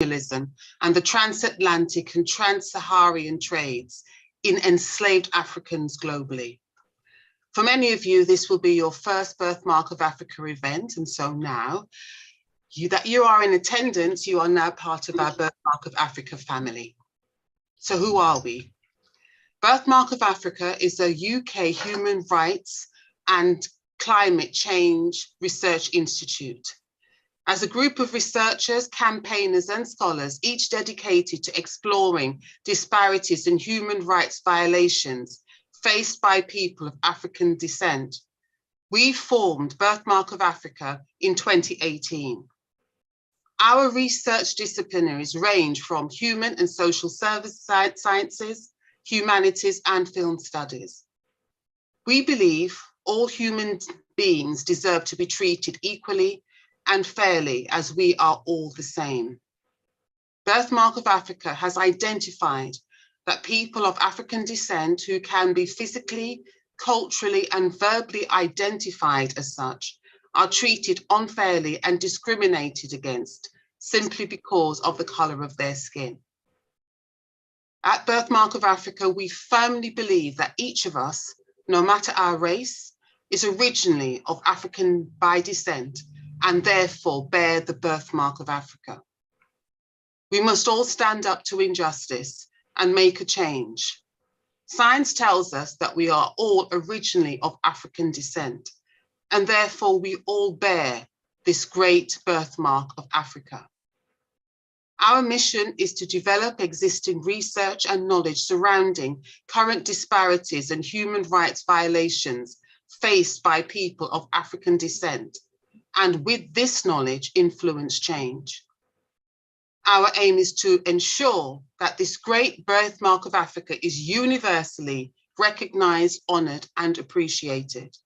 colonialism and the Trans-Atlantic and Trans-Saharan trades in enslaved Africans globally. For many of you, this will be your first Birthmark of Africa event, and so now that you are in attendance, you are now part of our Birthmark of Africa family. So who are we? Birthmark of Africa is a UK human rights and climate change research institute. As a group of researchers, campaigners and scholars, each dedicated to exploring disparities in human rights violations faced by people of African descent, we formed Birthmark of Africa in 2018. Our research disciplinaries range from human and social service sciences, humanities, and film studies. We believe all human beings deserve to be treated equally and fairly, as we are all the same. Birthmark of Africa has identified that people of African descent who can be physically, culturally, and verbally identified as such are treated unfairly and discriminated against simply because of the color of their skin. At Birthmark of Africa, we firmly believe that each of us, no matter our race, is originally of African by descent and therefore bear the birthmark of Africa. We must all stand up to injustice and make a change. Science tells us that we are all originally of African descent, and therefore we all bear this great birthmark of Africa. Our mission is to develop existing research and knowledge surrounding current disparities and human rights violations faced by people of African descent, and with this knowledge, influence change. Our aim is to ensure that this great birthmark of Africa is universally recognized, honored, and appreciated.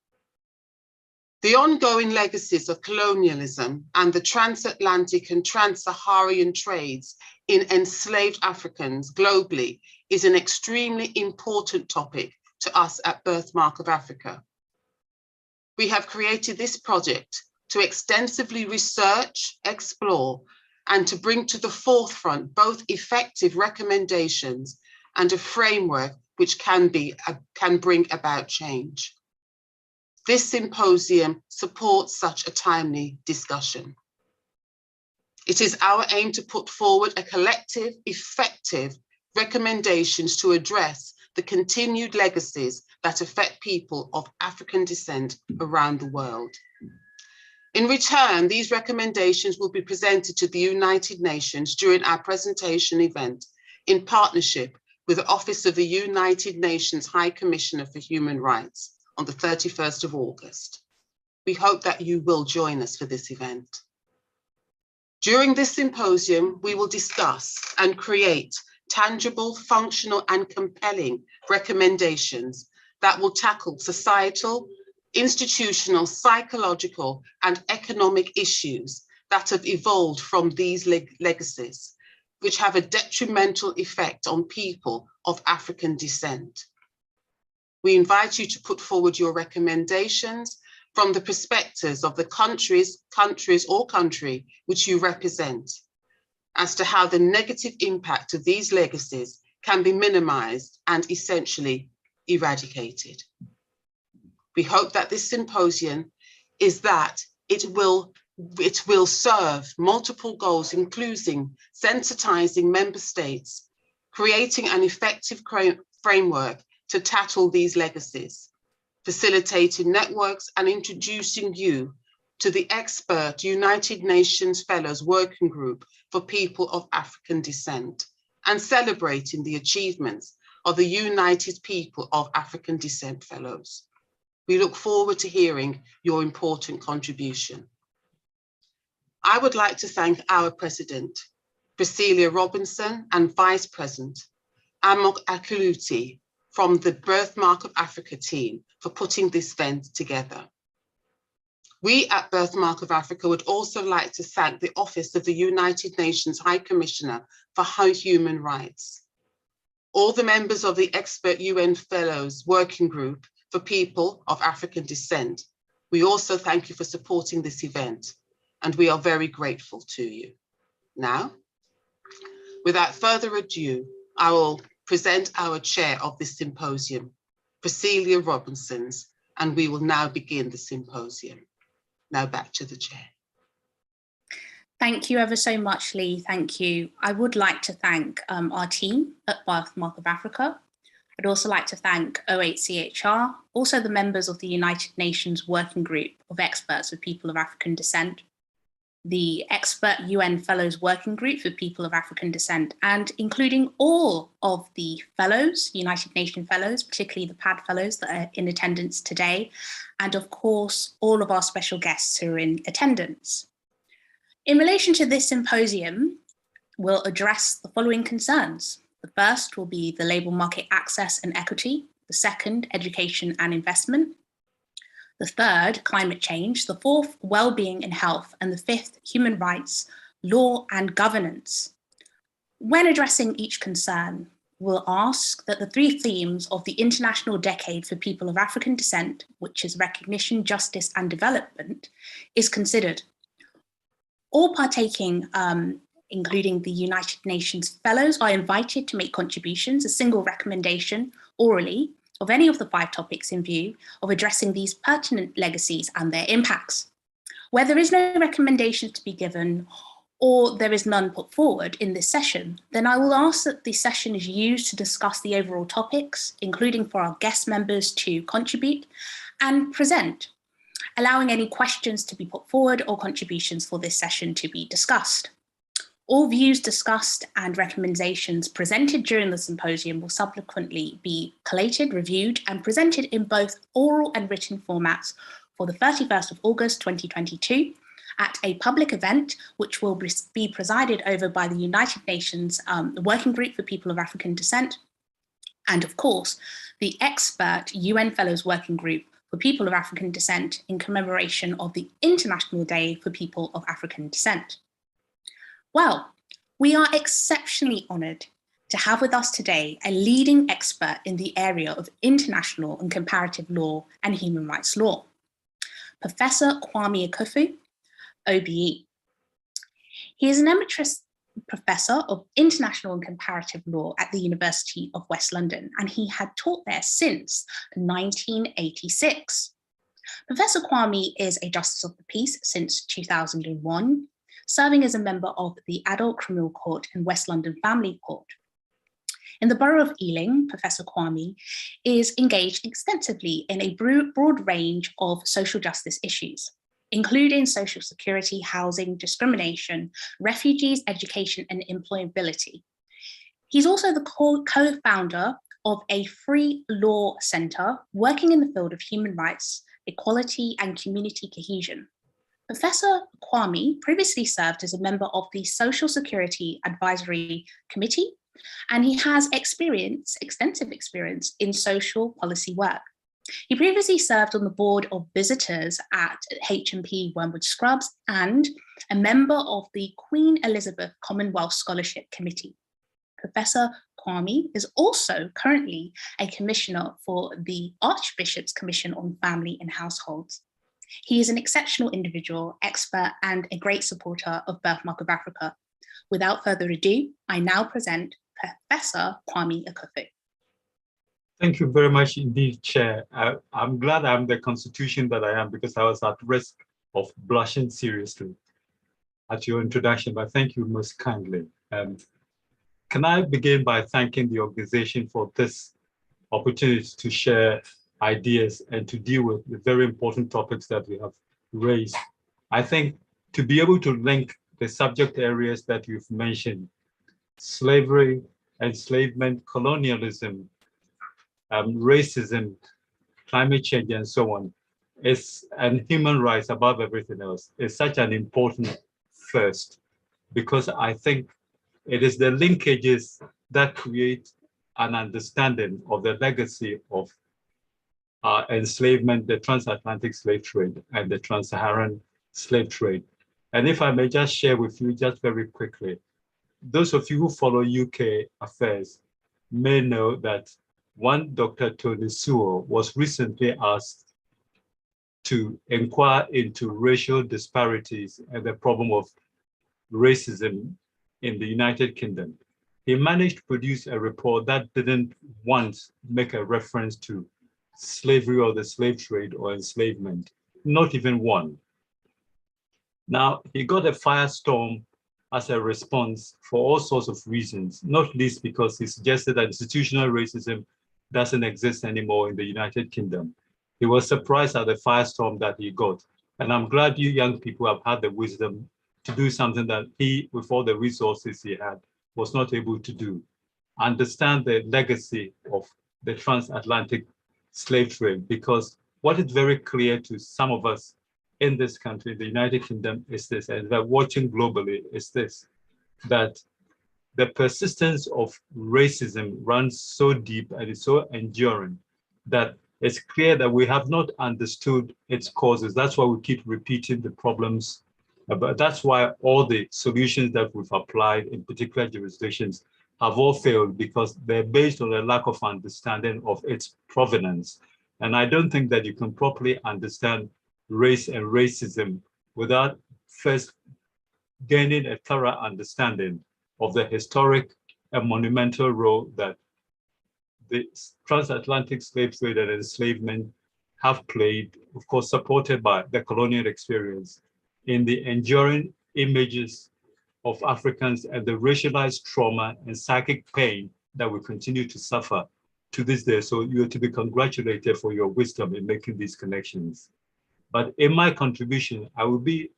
The ongoing legacies of colonialism and the Trans-Atlantic and Trans-Saharan trades in enslaved Africans globally is an extremely important topic to us at Birthmark of Africa. We have created this project to extensively research, explore, and to bring to the forefront both effective recommendations and a framework which can bring about change. This symposium supports such a timely discussion. It is our aim to put forward a collective, effective recommendations to address the continued legacies that affect people of African descent around the world. In return, these recommendations will be presented to the United Nations during our presentation event in partnership with the Office of the United Nations High Commissioner for Human Rights on the 31st of August. We hope that you will join us for this event. During this symposium, we will discuss and create tangible, functional, and compelling recommendations that will tackle societal, institutional, psychological, and economic issues that have evolved from these legacies, which have a detrimental effect on people of African descent. We invite you to put forward your recommendations from the perspectives of the countries or country which you represent, as to how the negative impact of these legacies can be minimized and essentially eradicated. We hope that this symposium is that it will serve multiple goals, including sensitizing member states, creating an effective framework to tackle these legacies, facilitating networks, and introducing you to the expert United Nations Fellows Working Group for People of African Descent, and celebrating the achievements of the United People of African Descent Fellows. We look forward to hearing your important contribution. I would like to thank our President, Priscilla Robinson, and Vice President, Amok Akuluti, from the Birthmark of Africa team for putting this event together. We at Birthmark of Africa would also like to thank the Office of the United Nations High Commissioner for Human Rights, all the members of the expert UN Fellows Working Group for People of African Descent. We also thank you for supporting this event, and we are very grateful to you. Now, Without further ado, I will present our chair of this symposium, Priscilla Robinsons, and we will now begin the symposium. Now back to the chair. Thank you ever so much, Lee. Thank you. I would like to thank our team at Birthmark of Africa. I'd also like to thank OHCHR, also the members of the United Nations Working Group of Experts for People of African Descent, the expert UN Fellows Working Group for People of African Descent, and including all of the fellows, United Nations fellows, particularly the PAD fellows that are in attendance today, and of course, all of our special guests who are in attendance. In relation to this symposium, we'll address the following concerns. The first will be the labour market access and equity, the second, education and investment, the third, climate change, the fourth, well-being and health, and the fifth, human rights, law and governance. When addressing each concern, we'll ask that the three themes of the International Decade for People of African Descent, which is recognition, justice and development, is considered. All partaking, including the United Nations Fellows, are invited to make contributions, a single recommendation orally of any of the 5 topics in view of addressing these pertinent legacies and their impacts. Where there is no recommendation to be given or there is none put forward in this session, then I will ask that the session is used to discuss the overall topics, including for our guest members to contribute and present, allowing any questions to be put forward or contributions for this session to be discussed. All views discussed and recommendations presented during the symposium will subsequently be collated, reviewed, and presented in both oral and written formats for the 31st of August 2022 at a public event which will be presided over by the United Nations Working Group for People of African Descent, and of course, the expert UN Fellows Working Group for People of African Descent in commemoration of the International Day for People of African Descent. Well, we are exceptionally honoured to have with us today a leading expert in the area of international and comparative law and human rights law, Professor Kwame Akufu, OBE. He is an emeritus professor of international and comparative law at the University of West London, and he had taught there since 1986. Professor Kwame is a Justice of the Peace since 2001, serving as a member of the Adult Criminal Court and West London Family Court. In the Borough of Ealing, Professor Kwame is engaged extensively in a broad range of social justice issues, including social security, housing, discrimination, refugees, education, and employability. He's also the co-founder of a free law centre working in the field of human rights, equality, and community cohesion. Professor Kwame previously served as a member of the Social Security Advisory Committee, and he has extensive experience in social policy work. He previously served on the board of visitors at H&P Wormwood Scrubs and a member of the Queen Elizabeth Commonwealth Scholarship Committee. Professor Kwame is also currently a commissioner for the Archbishop's Commission on Family and Households. He is an exceptional individual, expert, and a great supporter of Birthmark of Africa. Without further ado, I now present Professor Kwame Akufu. Thank you very much indeed, Chair. I'm glad I'm the constitution that I am because I was at risk of blushing seriously at your introduction, but thank you most kindly. Can I begin by thanking the organization for this opportunity to share ideas and to deal with the very important topics that we have raised. I think to be able to link the subject areas that you've mentioned, slavery, enslavement, colonialism, racism, climate change, and so on, and human rights above everything else, is such an important first, because I think it is the linkages that create an understanding of the legacy of enslavement, the Trans-Atlantic slave trade, and the Trans-Saharan slave trade. And if I may just share with you just very quickly, those of you who follow UK affairs may know that one Dr. Tony Sewell was recently asked to inquire into racial disparities and the problem of racism in the United Kingdom. he managed to produce a report that didn't once make a reference to slavery or the slave trade or enslavement, not even one. Now, he got a firestorm as a response for all sorts of reasons, not least because he suggested that institutional racism doesn't exist anymore in the United Kingdom. He was surprised at the firestorm that he got. And I'm glad you young people have had the wisdom to do something that he, with all the resources he had, was not able to do. Understand the legacy of the transatlantic slave trade, because what is very clear to some of us in this country, the United Kingdom, is this, and we're watching globally, is this, that the persistence of racism runs so deep and is so enduring that it's clear that we have not understood its causes. That's why we keep repeating the problems. But that's why all the solutions that we've applied in particular jurisdictions have all failed, because they're based on a lack of understanding of its provenance. And I don't think that you can properly understand race and racism without first gaining a thorough understanding of the historic and monumental role that the transatlantic slave trade and enslavement have played, of course, supported by the colonial experience, in the enduring images of Africans and the racialized trauma and psychic pain that we continue to suffer to this day. So you are to be congratulated for your wisdom in making these connections. But in my contribution, I will be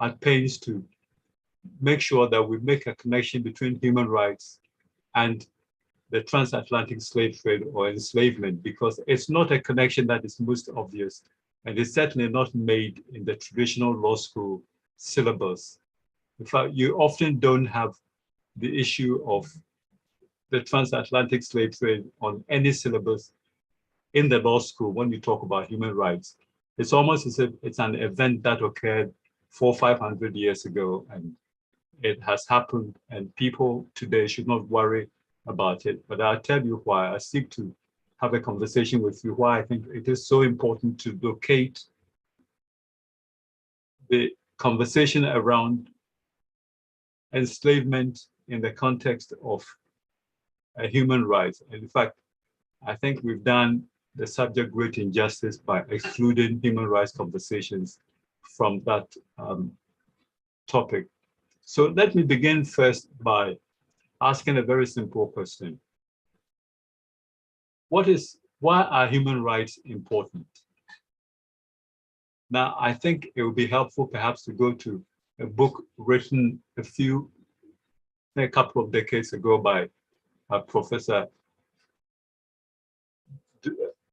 at pains to make sure that we make a connection between human rights and the transatlantic slave trade or enslavement, because it's not a connection that is most obvious, and it's certainly not made in the traditional law school syllabus. In fact, you often don't have the issue of the transatlantic slave trade on any syllabus in the law school when you talk about human rights. It's almost as if it's an event that occurred 400 or 500 years ago, and it has happened, and people today should not worry about it. But I'll tell you why. I seek to have a conversation with you why I think it is so important to locate the conversation around enslavement in the context of human rights. And in fact, I think we've done the subject great injustice by excluding human rights conversations from that topic. So let me begin first by asking a very simple question. Why are human rights important? Now, I think it would be helpful perhaps to go to a book written a couple of decades ago by Professor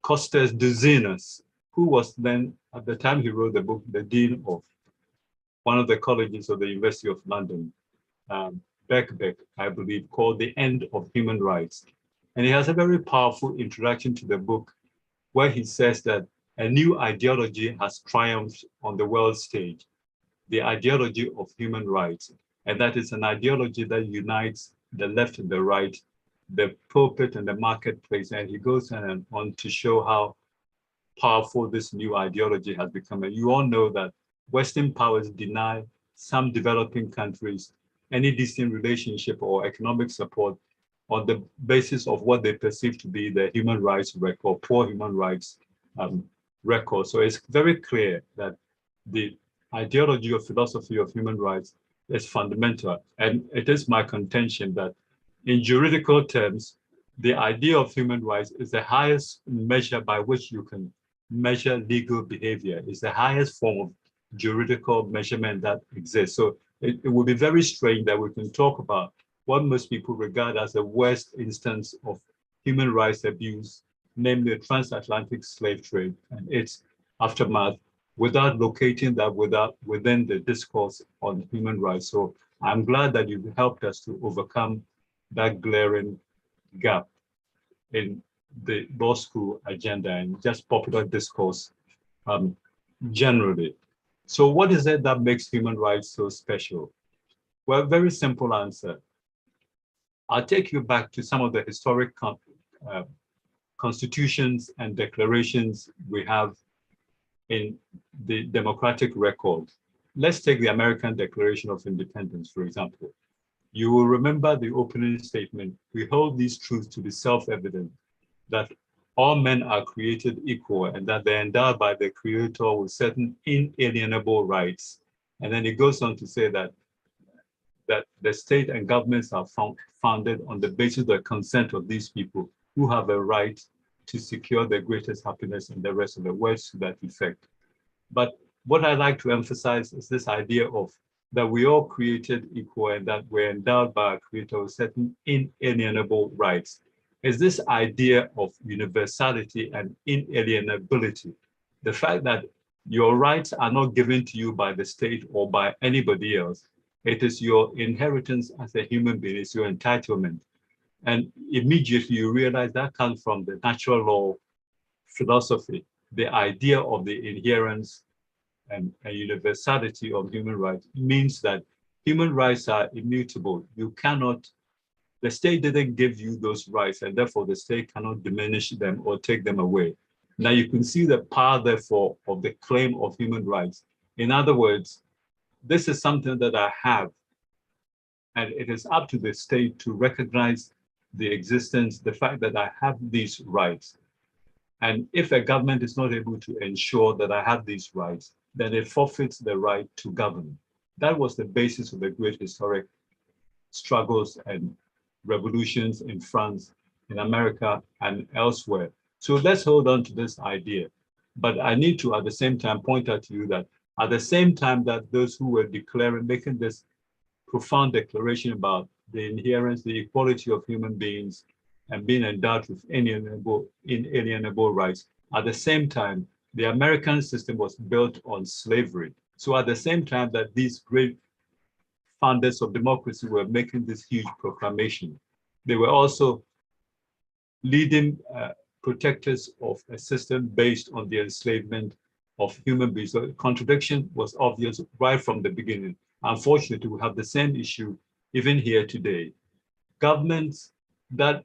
Costas Douzinas, who was then, at the time he wrote the book, the dean of one of the colleges of the University of London, Birthmark, I believe, called The End of Human Rights. And he has a very powerful introduction to the book where he says that a new ideology has triumphed on the world stage, the ideology of human rights. And that is an ideology that unites the left and the right, the pulpit and the marketplace. And he goes on to show how powerful this new ideology has become. And you all know that Western powers deny some developing countries any decent relationship or economic support on the basis of what they perceive to be the human rights record, poor human rights record. So it's very clear that the ideology or philosophy of human rights is fundamental. And it is my contention that in juridical terms, the idea of human rights is the highest measure by which you can measure legal behavior. It's the highest form of juridical measurement that exists. So it would be very strange that we can talk about what most people regard as the worst instance of human rights abuse, namely the transatlantic slave trade and its aftermath, without locating that within the discourse on human rights. So I'm glad that you've helped us to overcome that glaring gap in the law school agenda and just popular discourse generally. So what is it that makes human rights so special? Well, very simple answer. I'll take you back to some of the historic constitutions and declarations we have in the democratic record. Let's take the American Declaration of Independence, for example. You will remember the opening statement. We hold these truths to be self-evident, that all men are created equal and that they're endowed by the Creator with certain inalienable rights. And then it goes on to say that the state and governments are founded on the basis of the consent of these people who have a right to secure their greatest happiness and the rest of the words to that effect. But what I like to emphasize is this idea of that we all created equal and that we're endowed by our Creator with certain inalienable rights. Is this idea of universality and inalienability, the fact that your rights are not given to you by the state or by anybody else. It is your inheritance as a human being, it's your entitlement. And immediately you realize that comes from the natural law philosophy, the idea of the inherence and universality of human rights means that human rights are immutable. You cannot, the state didn't give you those rights, and therefore the state cannot diminish them or take them away. Now you can see the power, therefore, of the claim of human rights. In other words, this is something that I have, and it is up to the state to recognize the existence, the fact that I have these rights. And if a government is not able to ensure that I have these rights, then it forfeits the right to govern. That was the basis of the great historic struggles and revolutions in France, in America, and elsewhere. So let's hold on to this idea. But I need to, at the same time, point out to you that at the same time that those who were making this profound declaration about the inherence, the equality of human beings, and being endowed with inalienable rights, at the same time, the American system was built on slavery. So at the same time that these great founders of democracy were making this huge proclamation, they were also leading protectors of a system based on the enslavement of human beings. So the contradiction was obvious right from the beginning. Unfortunately, we have the same issue even here today. Governments that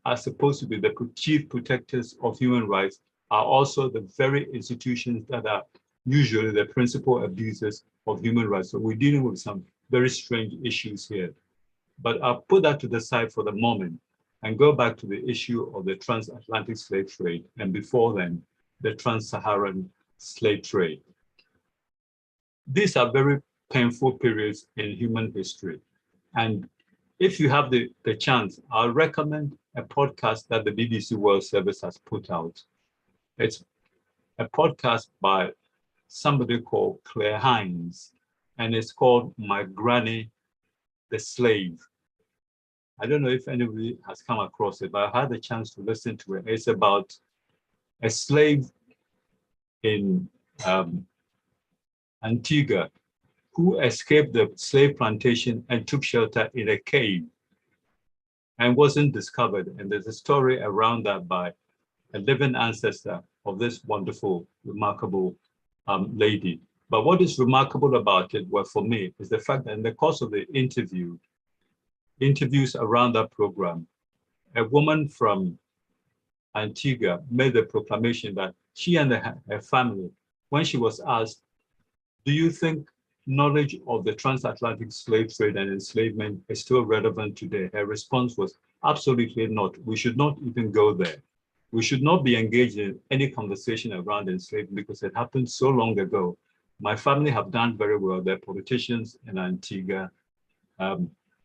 are supposed to be the chief protectors of human rights are also the very institutions that are usually the principal abusers of human rights. So we're dealing with some very strange issues here. But I'll put that to the side for the moment and go back to the issue of the Trans-Atlantic slave trade, and before then, the Trans-Saharan slave trade. These are very painful periods in human history. And if you have the chance, I'll recommend a podcast that the BBC World Service has put out. It's a podcast by somebody called Claire Hines, and it's called My Granny, the Slave. I don't know if anybody has come across it, but I had the chance to listen to it. It's about a slave in Antigua who escaped the slave plantation and took shelter in a cave and wasn't discovered. And there's a story around that by a living ancestor of this wonderful, remarkable lady. But what is remarkable about it, well, for me, is the fact that in the course of the interviews around that program, a woman from Antigua made the proclamation that she and her family, when she was asked, do you think knowledge of the transatlantic slave trade and enslavement is still relevant today? Her response was, absolutely not. We should not even go there. We should not be engaged in any conversation around enslavement because it happened so long ago. My family have done very well. They're politicians in Antigua.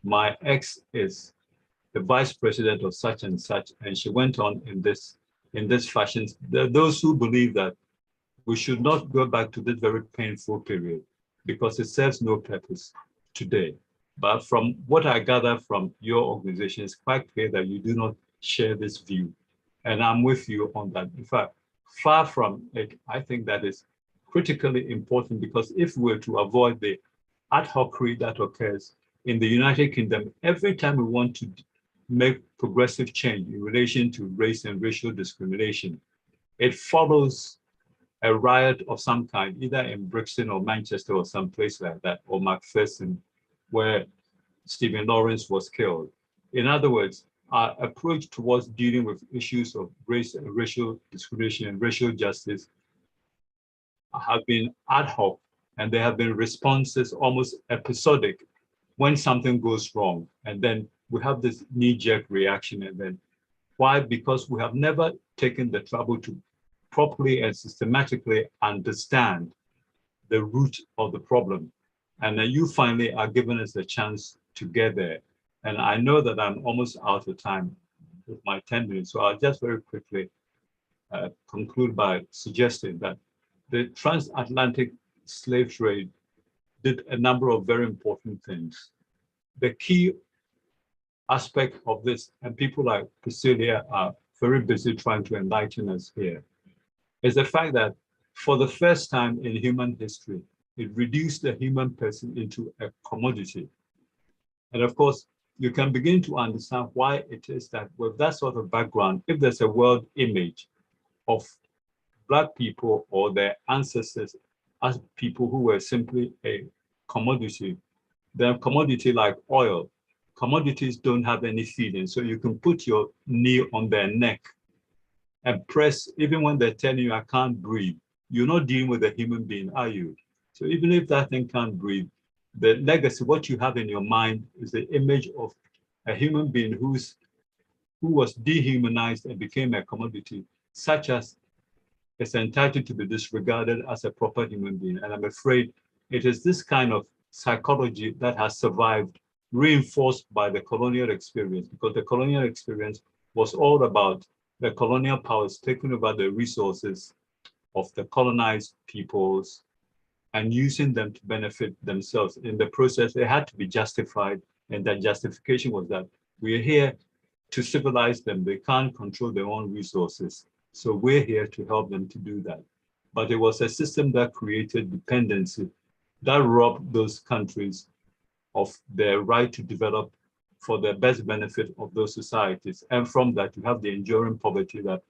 My ex is the vice president of such and such, and she went on in this fashion. There are those who believe that we should not go back to this very painful period because it serves no purpose today. But from what I gather from your organization, it's quite clear that you do not share this view. And I'm with you on that. In fact, far from it, I think that is critically important because if we're to avoid the ad hoc that occurs in the United Kingdom, every time we want to make progressive change in relation to race and racial discrimination, it follows a riot of some kind, either in Brixton or Manchester or someplace like that, or Macpherson, where Stephen Lawrence was killed. In other words, our approach towards dealing with issues of race and racial discrimination and racial justice have been ad hoc, and there have been responses almost episodic when something goes wrong, and then we have this knee-jerk reaction, and then why? Because we have never taken the trouble to properly and systematically understand the root of the problem. And then you finally are giving us a chance to get there. And I know that I'm almost out of time with my 10 minutes, so I'll just very quickly conclude by suggesting that the transatlantic slave trade did a number of very important things. The key aspect of this, and people like Priscilla are very busy trying to enlighten us here, is the fact that for the first time in human history, it reduced the human person into a commodity. And of course, you can begin to understand why it is that with that sort of background, if there's a world image of Black people or their ancestors as people who were simply a commodity, then a commodity like oil, commodities don't have any feeling. So you can put your knee on their neck and press, even when they're telling you, I can't breathe. You're not dealing with a human being, are you? So even if that thing can't breathe, the legacy, what you have in your mind is the image of a human being who was dehumanized and became a commodity, such as is entitled to be disregarded as a proper human being. And I'm afraid it is this kind of psychology that has survived, reinforced by the colonial experience, because the colonial experience was all about the colonial powers taking over the resources of the colonized peoples and using them to benefit themselves. In the process, they had to be justified, and that justification was that we're here to civilize them. They can't control their own resources. So we're here to help them to do that. But it was a system that created dependency, that robbed those countries of their right to develop for the best benefit of those societies. And from that, you have the enduring poverty that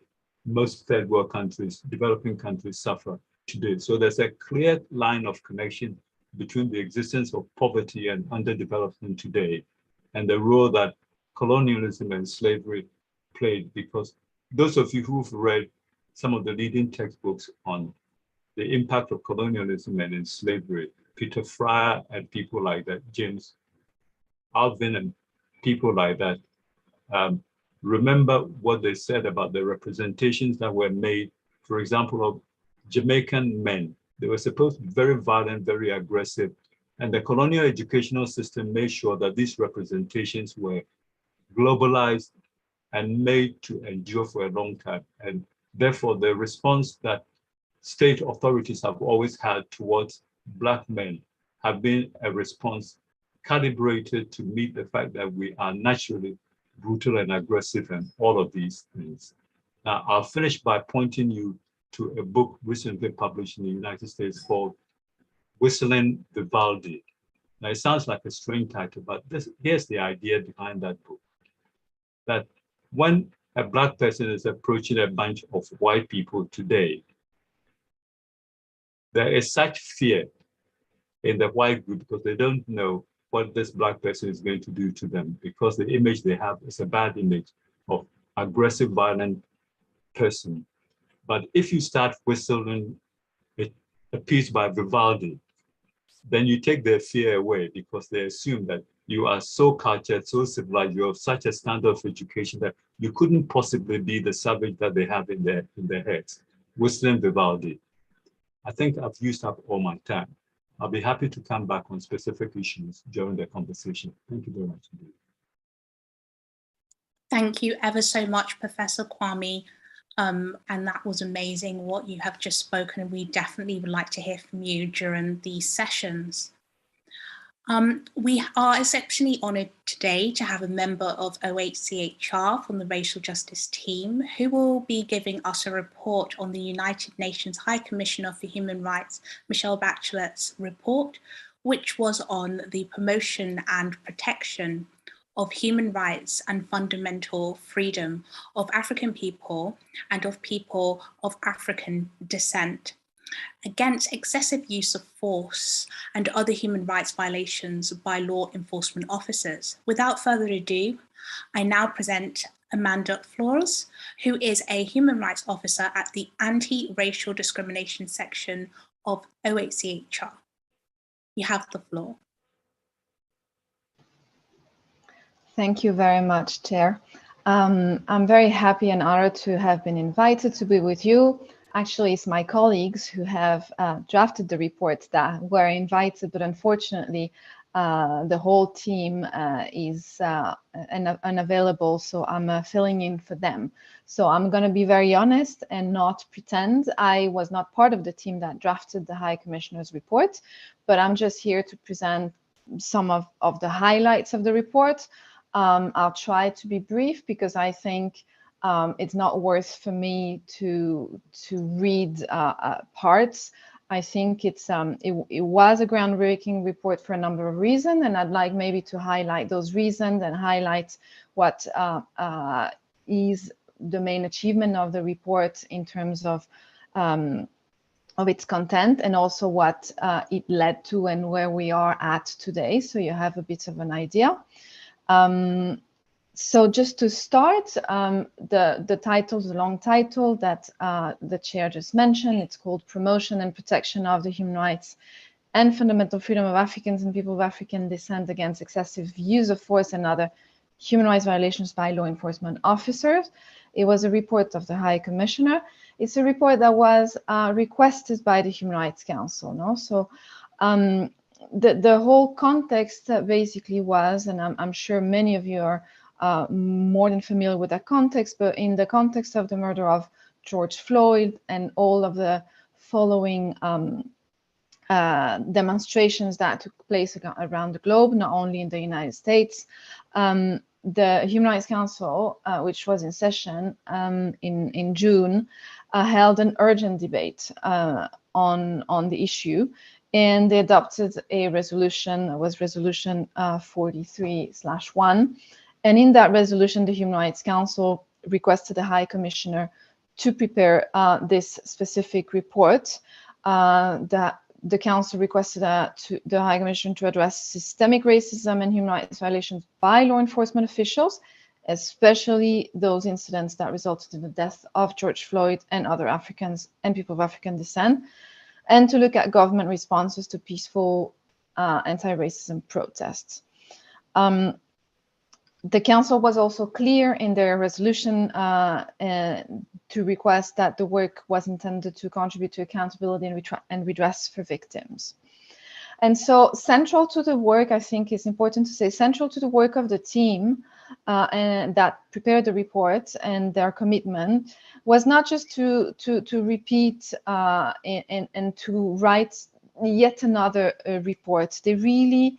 most third world countries, developing countries suffer today. So there's a clear line of connection between the existence of poverty and underdevelopment today and the role that colonialism and slavery played, because those of you who've read some of the leading textbooks on the impact of colonialism and in slavery, Peter Fryer and people like that, James Alvin and people like that, remember what they said about the representations that were made, for example, of Jamaican men. They were supposed to be very violent, very aggressive, and the colonial educational system made sure that these representations were globalized and made to endure for a long time. And therefore, the response that state authorities have always had towards Black men have been a response calibrated to meet the fact that we are naturally brutal and aggressive and all of these things. Now, I'll finish by pointing you to a book recently published in the United States called Whistling Vivaldi. Now, it sounds like a strange title, but here's the idea behind that book. That when a Black person is approaching a bunch of white people today, there is such fear in the white group because they don't know what this Black person is going to do to them, because the image they have is a bad image of aggressive, violent person. But if you start whistling a piece by Vivaldi, then you take their fear away, because they assume that you are so cultured, so civilized, you have such a standard of education that you couldn't possibly be the savage that they have in their heads. Whistling Vivaldi. I think I've used up all my time. I'll be happy to come back on specific issues during the conversation. Thank you very much indeed. Thank you ever so much, Professor Kwame. And that was amazing what you have just spoken, and we definitely would like to hear from you during these sessions. We are exceptionally honoured today to have a member of OHCHR from the Racial Justice team who will be giving us a report on the United Nations High Commissioner for Human Rights, Michelle Bachelet's report, which was on the promotion and protection of human rights and fundamental freedom of African people and of people of African descent, against excessive use of force and other human rights violations by law enforcement officers. Without further ado, I now present Amanda Flores, who is a human rights officer at the Anti-Racial Discrimination section of OHCHR. You have the floor. Thank you very much, Chair. I'm very happy and honored to have been invited to be with you. Actually, it's my colleagues who have drafted the reports that were invited, but unfortunately, the whole team is unavailable, so I'm filling in for them. So I'm going to be very honest and not pretend. I was not part of the team that drafted the High Commissioner's report, but I'm just here to present some of the highlights of the report. I'll try to be brief because I think it's not worth for me to read parts. I think it was a groundbreaking report for a number of reasons, and I'd like maybe to highlight those reasons and highlight what is the main achievement of the report in terms of its content, and also what it led to and where we are at today, so you have a bit of an idea. So just to start, the title, the long title that the chair just mentioned, it's called Promotion and Protection of the Human Rights and Fundamental Freedom of Africans and People of African Descent Against Excessive Use of Force and Other Human Rights Violations by Law Enforcement Officers. It was a report of the High Commissioner. It's a report that was requested by the Human Rights Council. No? So the whole context basically was, and I'm sure many of you are more than familiar with that context, but in the context of the murder of George Floyd and all of the following demonstrations that took place around the globe, not only in the United States, the Human Rights Council, which was in session in June, held an urgent debate on the issue, and they adopted a resolution. It was resolution 43/1. And in that resolution, the Human Rights Council requested the High Commissioner to prepare this specific report. That the Council requested the High Commissioner to address systemic racism and human rights violations by law enforcement officials, especially those incidents that resulted in the death of George Floyd and other Africans and people of African descent, and to look at government responses to peaceful anti-racism protests. The Council was also clear in their resolution to request that the work was intended to contribute to accountability and redress for victims. And so central to the work, I think it's important to say, central to the work of the team and that prepared the report and their commitment was not just to repeat and to write yet another report. They really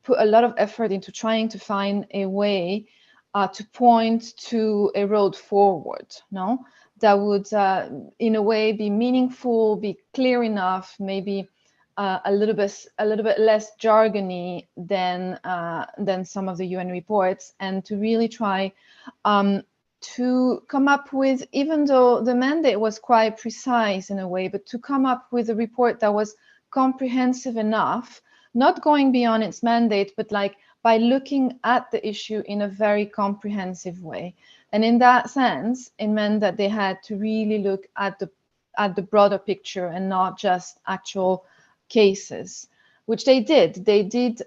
put a lot of effort into trying to find a way to point to a road forward, no? That would, in a way, be meaningful, be clear enough, maybe a little bit less jargony than some of the UN reports, and to really try to come up with, even though the mandate was quite precise in a way, but to come up with a report that was comprehensive enough, not going beyond its mandate, but like by looking at the issue in a very comprehensive way. And in that sense, it meant that they had to really look at the broader picture and not just actual cases, which they did. They did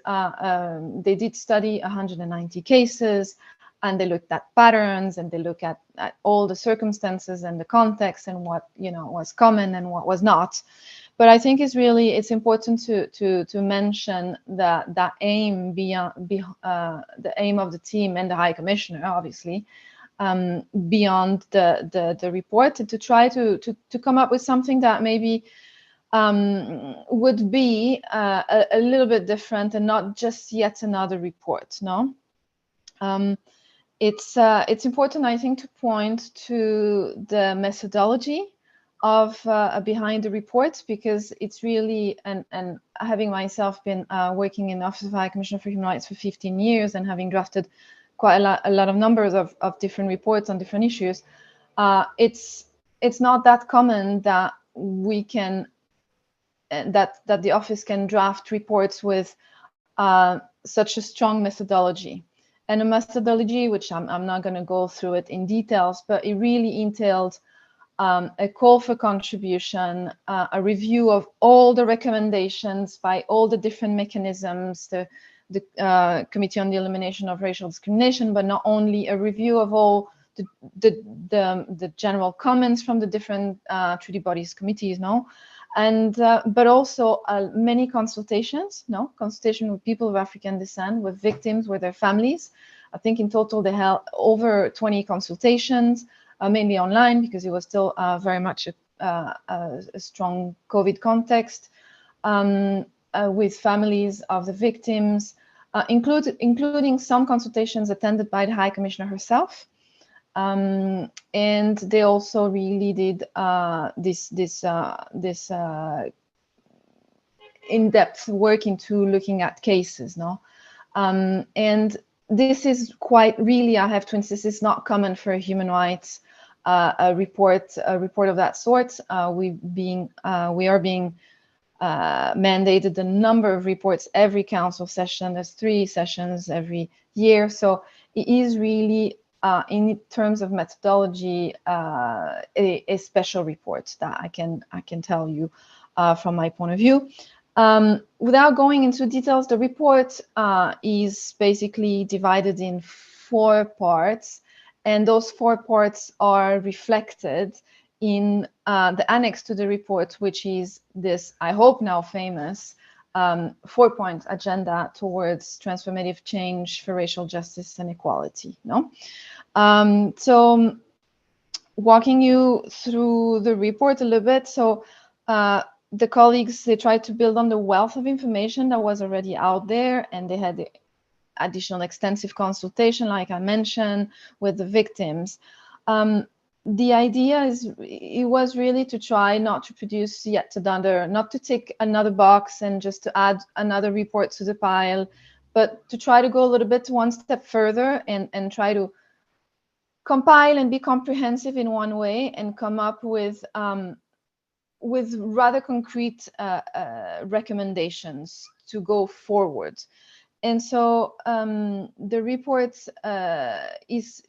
study 190 cases, and they looked at patterns, and they looked at all the circumstances and the context and what was common and what was not. But I think it's important to mention that aim beyond the aim of the team and the High Commissioner, obviously, beyond the report, and to try to come up with something that maybe would be a little bit different and not just yet another report. No, it's important, I think, to point to the methodology of behind the reports, because it's really, and having myself been working in the Office of High Commissioner for Human Rights for 15 years and having drafted quite a lot of numbers of different reports on different issues, it's not that common that we can that the office can draft reports with such a strong methodology, and a methodology which I'm not going to go through it in details, but it really entailed a call for contribution, a review of all the recommendations by all the different mechanisms, the the Committee on the Elimination of Racial Discrimination, but not only a review of all the general comments from the different treaty bodies committees, and but also many consultations, consultation with people of African descent, with victims, with their families. I think in total they held over 20 consultations, mainly online because it was still very much a strong COVID context, with families of the victims, including some consultations attended by the High Commissioner herself. And they also really did this in-depth work into looking at cases, and this is quite really, I have to insist, it's not common for human rights a report of that sort. We are being mandated a number of reports every council session. There's 3 sessions every year, so it is really in terms of methodology a special report that I can tell you from my point of view. Without going into details, the report is basically divided in 4 parts, and those 4 parts are reflected in the annex to the report, which is this, I hope now famous, 4-point agenda towards transformative change for racial justice and equality. So walking you through the report a little bit. So the colleagues, they tried to build on the wealth of information that was already out there, and they had additional extensive consultation, like I mentioned, with the victims. The idea was really to try not to produce yet another, not to tick another box and just to add another report to the pile, but to try to go a little bit one step further and try to compile and be comprehensive in one way and come up with rather concrete recommendations to go forward. And so the report is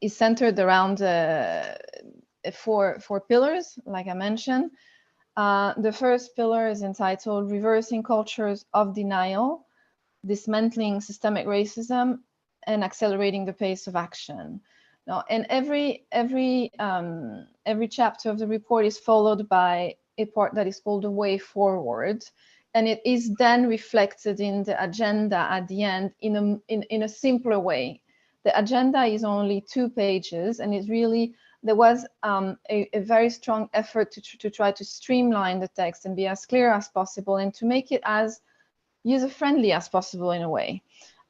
centered around 4 pillars, like I mentioned. The first pillar is entitled Reversing Cultures of Denial, Dismantling Systemic Racism, and Accelerating the Pace of Action. And every chapter of the report is followed by a part that is called The Way Forward, and it is then reflected in the agenda at the end in a simpler way. The agenda is only 2 pages, and it's really, there was a very strong effort to try to streamline the text and be as clear as possible and to make it as user-friendly as possible in a way.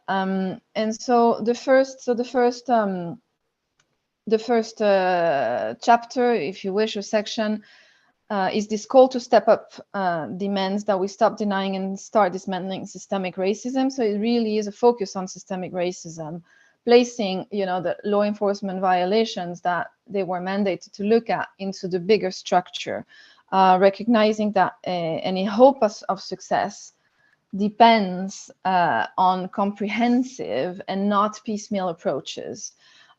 And so the first chapter, if you wish, or section, is this call to step up demands that we stop denying and start dismantling systemic racism. So it really is a focus on systemic racism, placing, the law enforcement violations that they were mandated to look at into the bigger structure, recognizing that any hope of success depends on comprehensive and not piecemeal approaches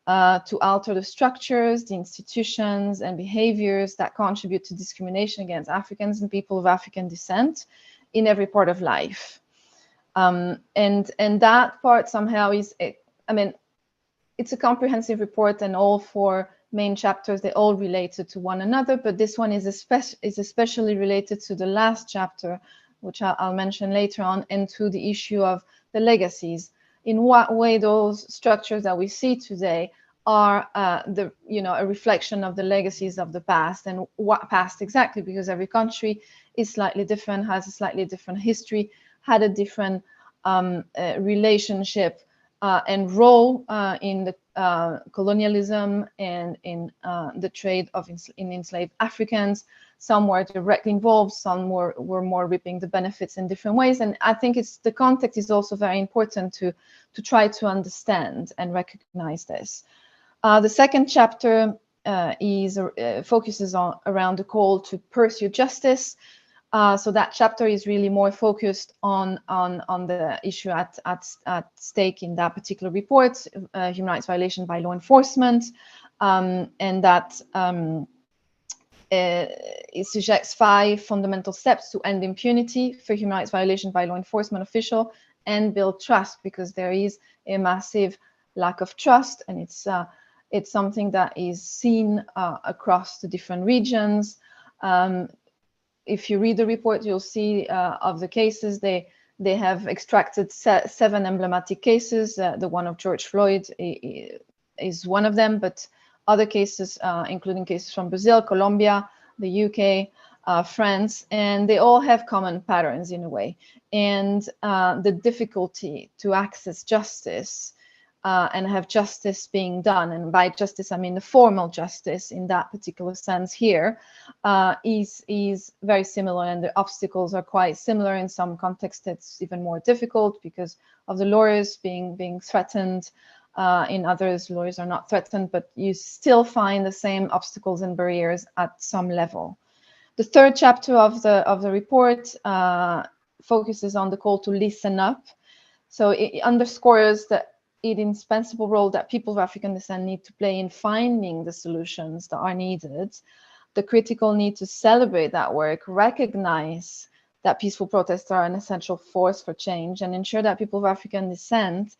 to alter the structures, the institutions, and behaviors that contribute to discrimination against Africans and people of African descent in every part of life. And that part somehow is, it's a comprehensive report, and all 4 main chapters, they all related to one another, but this one is especially related to the last chapter, which I'll mention later on, and to the issue of the legacies. In what way those structures that we see today are a reflection of the legacies of the past, and what past exactly, because every country is slightly different, has a slightly different history, had a different relationship and role in the colonialism and in the trade in enslaved Africans. Some were directly involved, some were more reaping the benefits in different ways. And I think the context is also very important to try to understand and recognize this. The second chapter focuses around the call to pursue justice. So that chapter is really more focused on the issue at stake in that particular report, human rights violation by law enforcement, and that it suggests 5 fundamental steps to end impunity for human rights violations by law enforcement official and build trust, because there is a massive lack of trust, and it's something that is seen across the different regions. If you read the report, you'll see of the cases, they have extracted 7 emblematic cases. The one of George Floyd is one of them, but other cases, including cases from Brazil, Colombia, the UK, France, and they all have common patterns in a way. And the difficulty to access justice and have justice being done, and by justice I mean the formal justice in that particular sense here, is very similar, and the obstacles are quite similar. In some contexts it's even more difficult because of the lawyers being threatened. In others, lawyers are not threatened, but you still find the same obstacles and barriers at some level. The 3rd chapter of the report focuses on the call to listen up. So it underscores the indispensable role that people of African descent need to play in finding the solutions that are needed, the critical need to celebrate that work, recognize that peaceful protests are an essential force for change, and ensure that people of African descent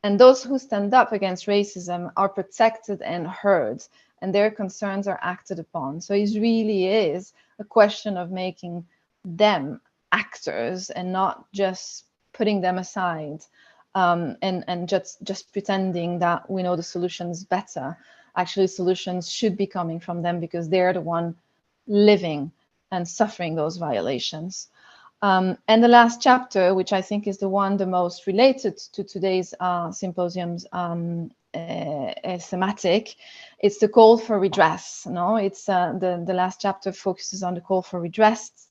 and those who stand up against racism are protected and heard, and their concerns are acted upon. So it really is a question of making them actors and not just putting them aside and just pretending that we know the solutions better. Actually, solutions should be coming from them because they're the one living and suffering those violations. And the last chapter, which I think is the one the most related to today's symposium's thematic, it's the call for redress. No, it's the last chapter focuses on the call for redress.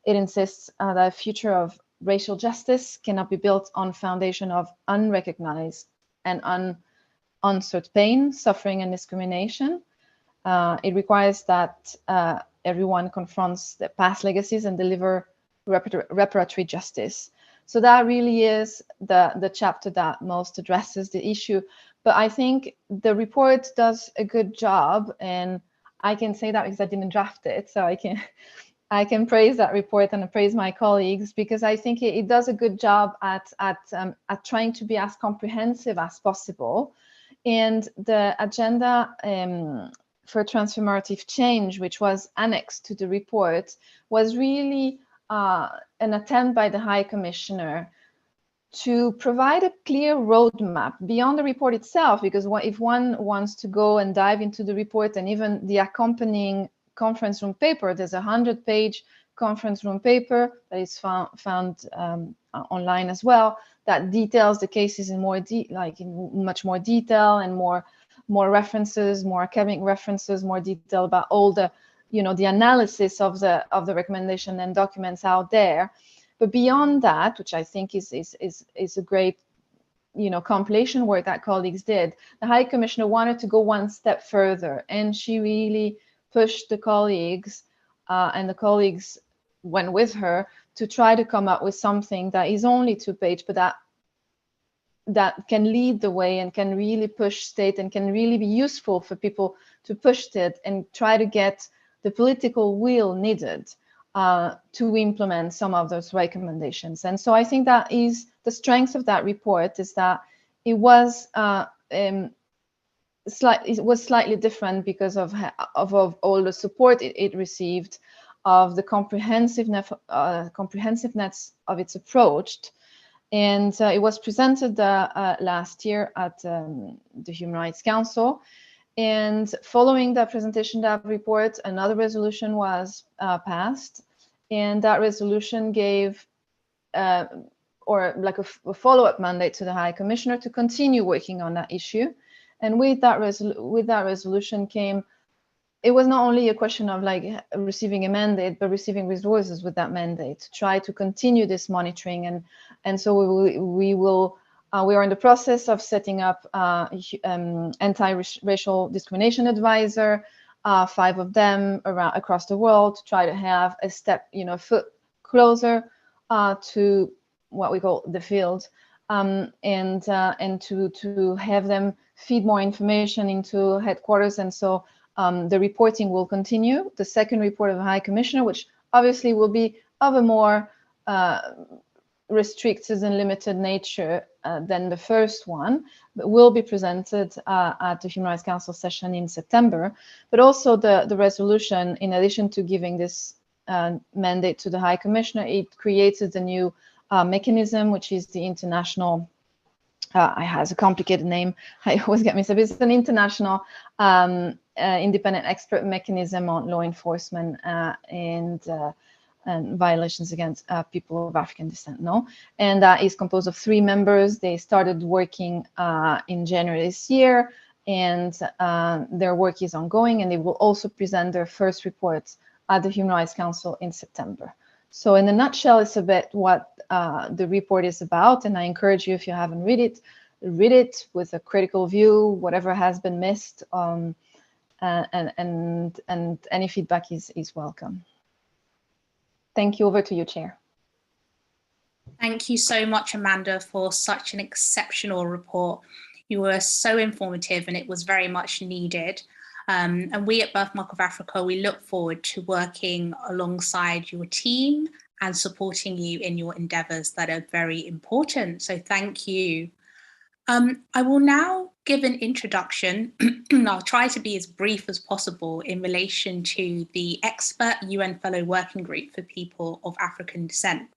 It insists that a future of racial justice cannot be built on foundation of unrecognized and unanswered pain, suffering, and discrimination. It requires that everyone confronts the past legacies and deliver reparatory justice. So that really is the chapter that most addresses the issue. But I think the report does a good job, and I can say that because I didn't draft it, so I can praise that report and praise my colleagues, because I think it does a good job at trying to be as comprehensive as possible. And the agenda for transformative change, which was annexed to the report, was really an attempt by the High Commissioner to provide a clear roadmap beyond the report itself, because if one wants to go and dive into the report and even the accompanying conference room paper, there's a 100-page conference room paper that is found online as well, that details the cases in much more detail and more references, more academic references, more detail about all the the analysis of the recommendation and documents out there. But beyond that, which I think is a great compilation work that colleagues did, the High Commissioner wanted to go one step further, and she really pushed the colleagues, and the colleagues went with her to try to come up with something that is only 2-page, but that can lead the way and can really push state and can really be useful for people to push it and try to get the political will needed to implement some of those recommendations. And so I think that is the strength of that report, is that it was slightly different because of all the support it received, of the comprehensiveness of its approach. And it was presented last year at the Human Rights Council. And following that presentation, that report, another resolution was passed. And that resolution gave a follow-up mandate to the High Commissioner to continue working on that issue. And with that resolution came, it was not only a question of receiving a mandate, but receiving resources with that mandate to try to continue this monitoring. And so we are in the process of setting up anti-racial discrimination advisor, 5 of them across the world, to try to have a step, foot closer to what we call the field, and to have them feed more information into headquarters. And so The reporting will continue. The second report of the High Commissioner, which obviously will be of a more restricted and limited nature than the first one, but will be presented at the Human Rights Council session in September. But also the resolution, in addition to giving this mandate to the High Commissioner, it created a new mechanism, which is the international, it has a complicated name, I always get mixed up, it's an international independent expert mechanism on law enforcement and violations against people of African descent, and that is composed of 3 members. They started working in January this year, and their work is ongoing, and they will also present their first reports at the Human Rights Council in September. So in a nutshell, it's a bit what the report is about, and I encourage you, if you haven't read it with a critical view, whatever has been missed, and any feedback is welcome. Thank you. Over to you, Chair. Thank you so much, Amanda, for such an exceptional report. You were so informative and it was very much needed. And we at Birthmark of Africa, we look forward to working alongside your team and supporting you in your endeavours that are very important. So thank you. I will now give an introduction, and I'll try to be as brief as possible, in relation to the Expert UN Fellow Working Group for People of African Descent.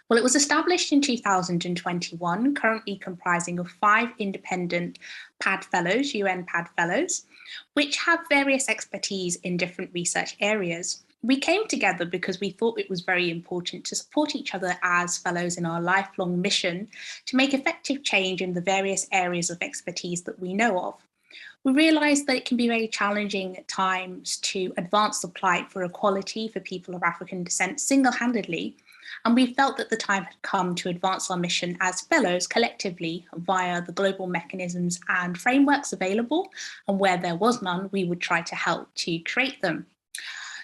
Well, it was established in 2021, currently comprising of 5 independent PAD Fellows, UN PAD Fellows, which have various expertise in different research areas. We came together because we thought it was very important to support each other as fellows in our lifelong mission to make effective change in the various areas of expertise that we know of. We realised that it can be very challenging at times to advance the plight for equality for people of African descent single-handedly, and we felt that the time had come to advance our mission as fellows collectively via the global mechanisms and frameworks available, and where there was none, we would try to help to create them.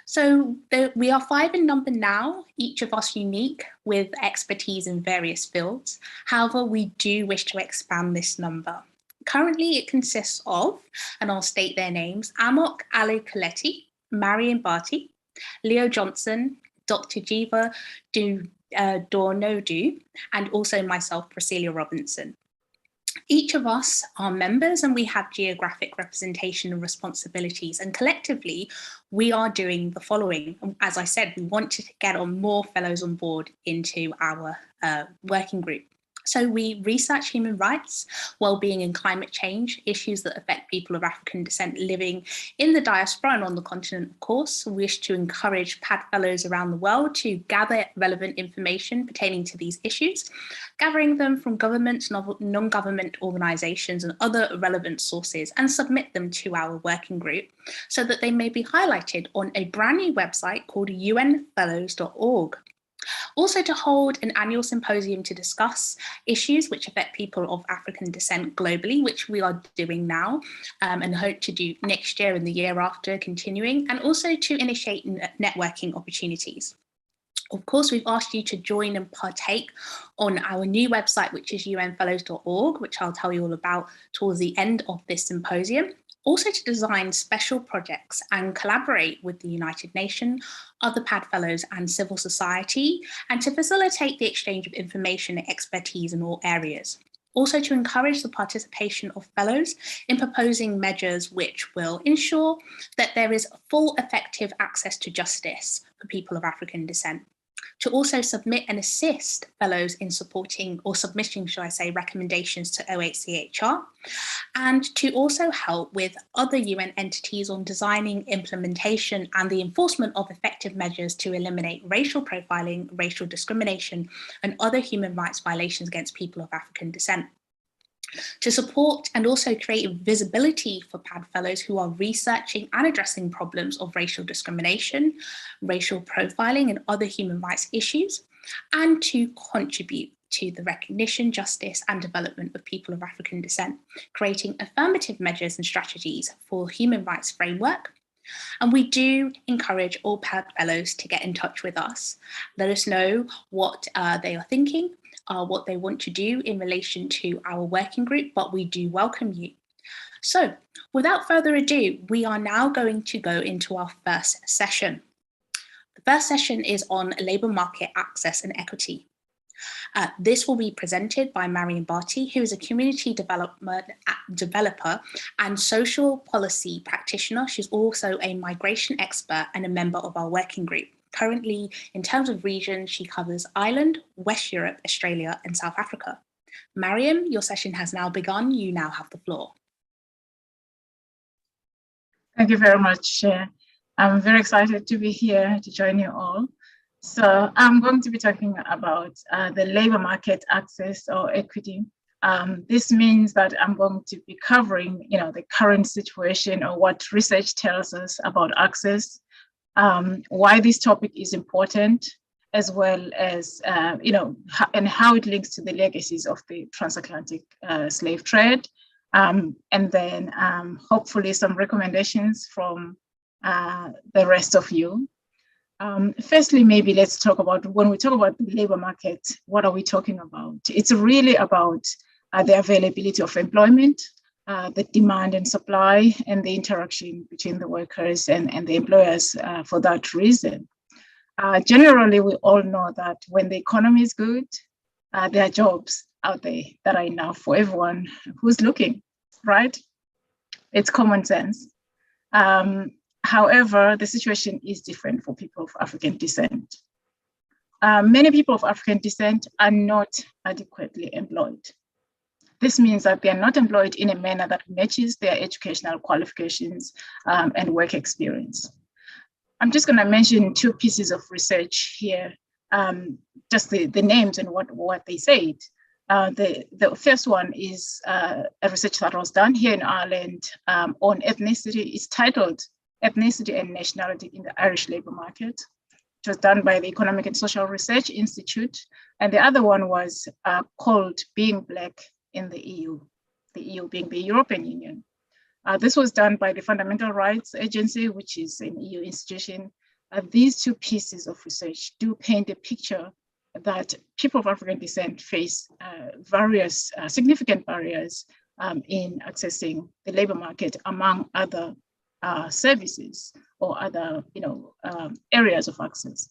So we are 5 in number now, each of us unique with expertise in various fields. However, we do wish to expand this number. Currently, it consists of, and I'll state their names, Amok Ali Coletti, Marion Barty, Leo Johnson, Dr. Jiva Dornodu, and also myself, Priscilla Robinson. Each of us are members and we have geographic representation and responsibilities, and collectively we are doing the following. As I said, we want to get on more fellows on board into our working group. So we research human rights, well-being and climate change, issues that affect people of African descent living in the diaspora and on the continent, of course. We wish to encourage PAD fellows around the world to gather relevant information pertaining to these issues, gathering them from governments, non-government organisations and other relevant sources, and submit them to our working group so that they may be highlighted on a brand new website called UN-Fellows.org. Also to hold an annual symposium to discuss issues which affect people of African descent globally, which we are doing now and hope to do next year and the year after continuing, and also to initiate networking opportunities. Of course, we've asked you to join and partake on our new website, which is unfellows.org, which I'll tell you all about towards the end of this symposium. Also to design special projects and collaborate with the United Nations, other PAD fellows and civil society, and to facilitate the exchange of information and expertise in all areas. Also to encourage the participation of fellows in proposing measures which will ensure that there is full effective access to justice for people of African descent. To also submit and assist fellows in supporting or submitting, shall I say, recommendations to OHCHR, and to also help with other UN entities on designing, implementation and the enforcement of effective measures to eliminate racial profiling, racial discrimination and other human rights violations against people of African descent. To support and also create visibility for PAD fellows who are researching and addressing problems of racial discrimination, racial profiling and other human rights issues, and to contribute to the recognition, justice and development of people of African descent, creating affirmative measures and strategies for human rights framework. And we do encourage all PAD fellows to get in touch with us. Let us know what they are thinking, what they want to do in relation to our working group, but we do welcome you. So without further ado, we are now going to go into our first session. The first session is on labour market access and equity. This will be presented by Mariam Bhatti, who is a community developer and social policy practitioner. She's also a migration expert and a member of our working group. Currently, in terms of region, she covers Ireland, West Europe, Australia, and South Africa. Mariam, your session has now begun. You now have the floor. Thank you very much. I'm very excited to be here to join you all. So I'm going to be talking about the labour market access or equity. This means that I'm going to be covering, the current situation or what research tells us about access, why this topic is important, as well as, and how it links to the legacies of the transatlantic slave trade, and then hopefully some recommendations from the rest of you. Firstly, maybe let's talk about, when we talk about the labour market, what are we talking about? It's really about the availability of employment, the demand and supply, and the interaction between the workers and the employers for that reason. Generally, we all know that when the economy is good, there are jobs out there that are enough for everyone who's looking, right? It's common sense. However, the situation is different for people of African descent. Many people of African descent are not adequately employed. This means that they are not employed in a manner that matches their educational qualifications and work experience. I'm just going to mention two pieces of research here, just the names and what they said. The first one is a research that was done here in Ireland on ethnicity. It's titled Ethnicity and Nationality in the Irish Labour Market. It was done by the Economic and Social Research Institute. And the other one was called Being Black in the EU being the European Union. This was done by the Fundamental Rights Agency, which is an EU institution. These two pieces of research do paint a picture that people of African descent face various significant barriers in accessing the labour market, among other services or other areas of access.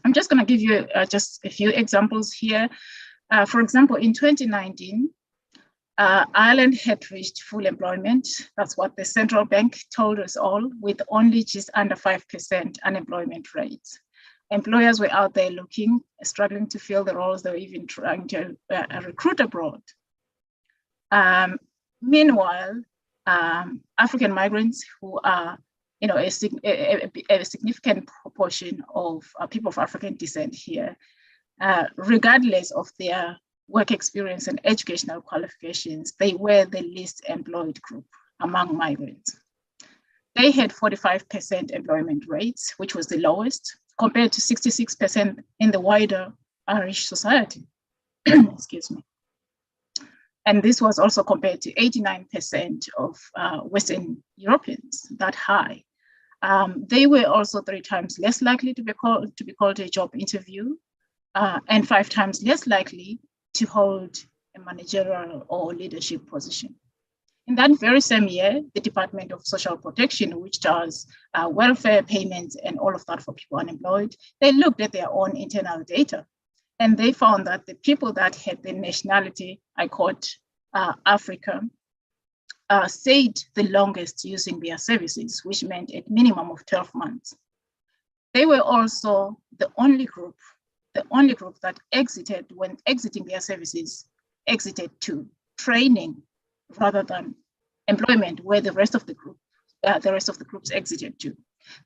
I'm just going to give you just a few examples here. For example, in 2019, Ireland had reached full employment. That's what the central bank told us all, with only just under 5% unemployment rates. Employers were out there looking, struggling to fill the roles. They were even trying to recruit abroad. Meanwhile, African migrants, who are a significant proportion of people of African descent here, regardless of their work experience and educational qualifications, they were the least employed group among migrants. They had 45% employment rates, which was the lowest, compared to 66% in the wider Irish society. Excuse me. And this was also compared to 89% of Western Europeans, that high. They were also 3 times less likely to be called to a job interview, and 5 times less likely to hold a managerial or leadership position. In that very same year, the Department of Social Protection, which does welfare payments and all of that for people unemployed, they looked at their own internal data. And they found that the people that had the nationality, I quote, Africa, stayed the longest using their services, which meant a minimum of 12 months. They were also the only group that exited, when exiting their services, exited to training rather than employment, where the rest of the groups exited to.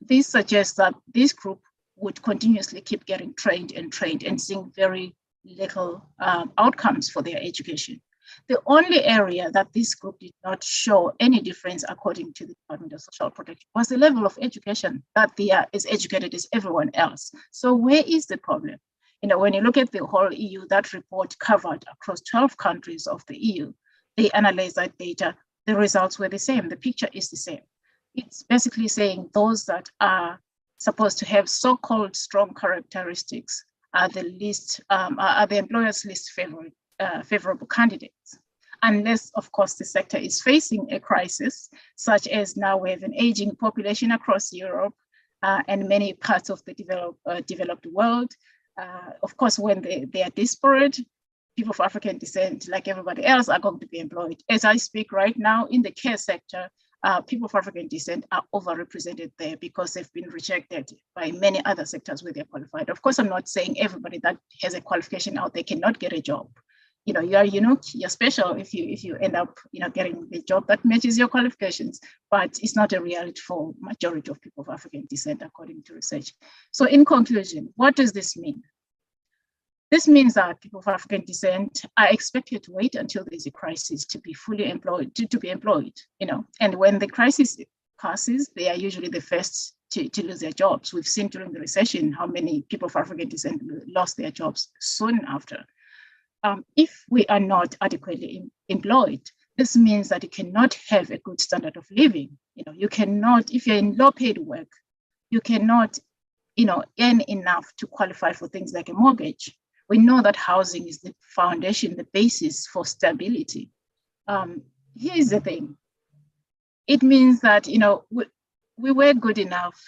This suggests that this group would continuously keep getting trained and seeing very little outcomes for their education. The only area that this group did not show any difference, according to the Department of Social Protection, was the level of education, that they are as educated as everyone else. So where is the problem? When you look at the whole EU, that report covered across 12 countries of the EU. They analyzed that data. The results were the same. The picture is the same. It's basically saying those that are supposed to have so-called strong characteristics are the employer's least favorable candidates. unless, of course, the sector is facing a crisis, such as now we have an aging population across Europe and many parts of the developed world. Of course, when they are disparate, people of African descent, like everybody else, are going to be employed. As I speak right now, in the care sector, people of African descent are overrepresented there because they've been rejected by many other sectors where they're qualified. Of course, I'm not saying everybody that has a qualification out there cannot get a job. You know, you are unique, you're special if you end up, you know, getting the job that matches your qualifications, but it's not a reality for majority of people of African descent, according to research. So in conclusion, what does this mean? This means that people of African descent are expected to wait until there's a crisis to be fully employed, to be employed, you know, and when the crisis passes, they are usually the first to lose their jobs. We've seen during the recession how many people of African descent lost their jobs soon after. If we are not adequately employed, this means that you cannot have a good standard of living. You know, you cannot, if you're in low-paid work, you cannot, you know, earn enough to qualify for things like a mortgage. We know that housing is the foundation, the basis for stability. Here's the thing. It means that, you know, we were good enough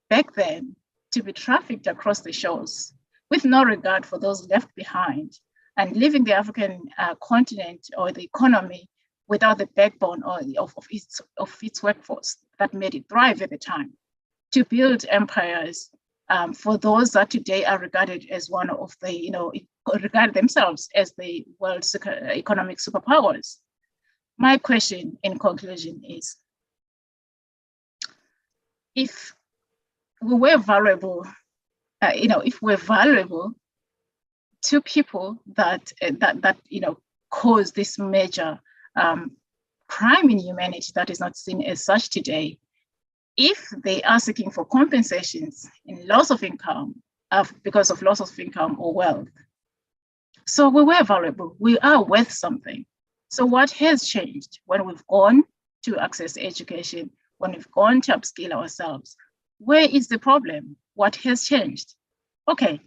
back then to be trafficked across the shores with no regard for those left behind, and leaving the African continent or the economy without the backbone of its workforce that made it thrive at the time, to build empires for those that today are regarded as one of the, you know, regard themselves as the world's economic superpowers. My question in conclusion is, if we were valuable, you know, if we're valuable to people that you know, cause this major crime in humanity that is not seen as such today, if they are seeking for compensations in loss of income because of loss of income or wealth, so we were valuable, we are worth something. So what has changed when we've gone to access education, when we've gone to upskill ourselves? Where is the problem? What has changed? Okay.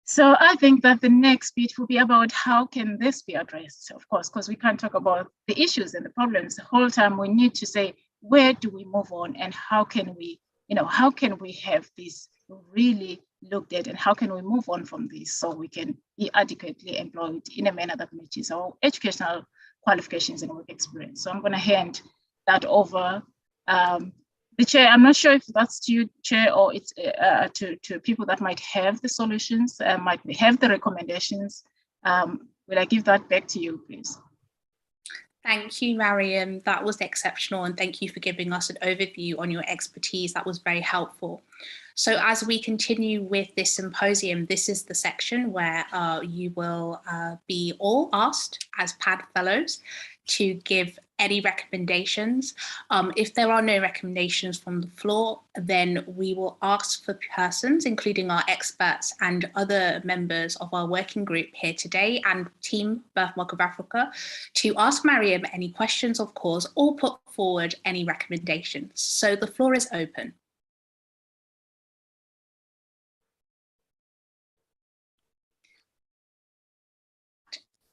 So I think that the next bit will be about how can this be addressed, of course, because we can't talk about the issues and the problems the whole time. We need to say, where do we move on, and how can we, you know, how can we have this really looked at, and how can we move on from this so we can be adequately employed in a manner that matches our educational qualifications and work experience. So I'm going to hand that over. The chair, I'm not sure if that's to you, Chair, or it's to people that might have the solutions, might have the recommendations. Will I give that back to you, please? Thank you, Mariam. That was exceptional, and thank you for giving us an overview on your expertise. That was very helpful. So as we continue with this symposium, this is the section where you will be all asked as PAD Fellows to give any recommendations. If there are no recommendations from the floor, then we will ask for persons, including our experts and other members of our working group here today and Team Birthmark of Africa, to ask Mariam any questions, of course, or put forward any recommendations. So the floor is open.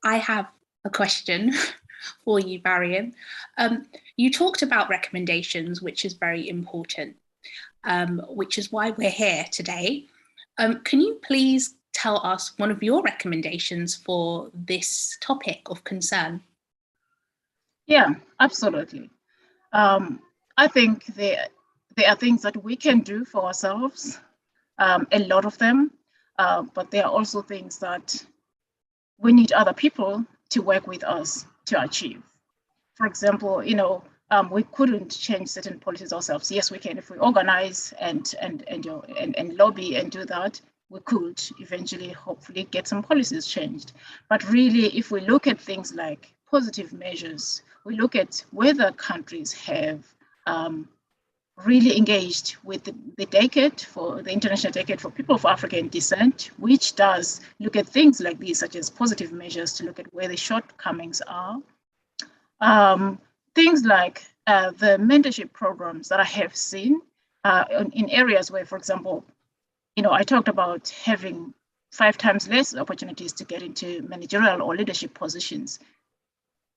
I have a question for you, Mariam. You talked about recommendations, which is very important, which is why we're here today. Can you please tell us one of your recommendations for this topic of concern? Yeah, absolutely. I think there are things that we can do for ourselves, a lot of them, but there are also things that we need other people to work with us to achieve. For example, you know, we couldn't change certain policies ourselves. Yes, we can if we organize and lobby and do that. We could eventually, hopefully, get some policies changed. But really, if we look at things like positive measures, we look at whether countries have really engaged with the decade, for the International Decade for People of African Descent, which does look at things like these, such as positive measures to look at where the shortcomings are. Things like the mentorship programs that I have seen in areas where, for example, you know, I talked about having 5 times less opportunities to get into managerial or leadership positions.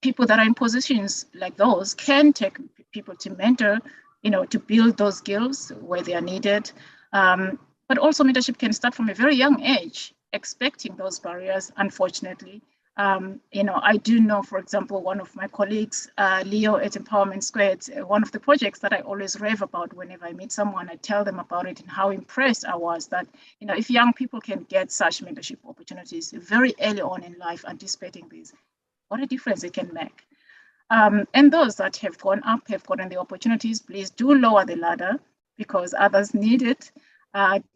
people that are in positions like those can take people to mentor, to build those skills where they are needed. But also mentorship can start from a very young age, expecting those barriers, unfortunately. I do know, for example, one of my colleagues, Leo at Empowerment Squared, one of the projects that I always rave about whenever I meet someone, I tell them about it and how impressed I was that, if young people can get such mentorship opportunities very early on in life, anticipating this, what a difference it can make. And those that have gone up, have gotten the opportunities, please do lower the ladder because others need it.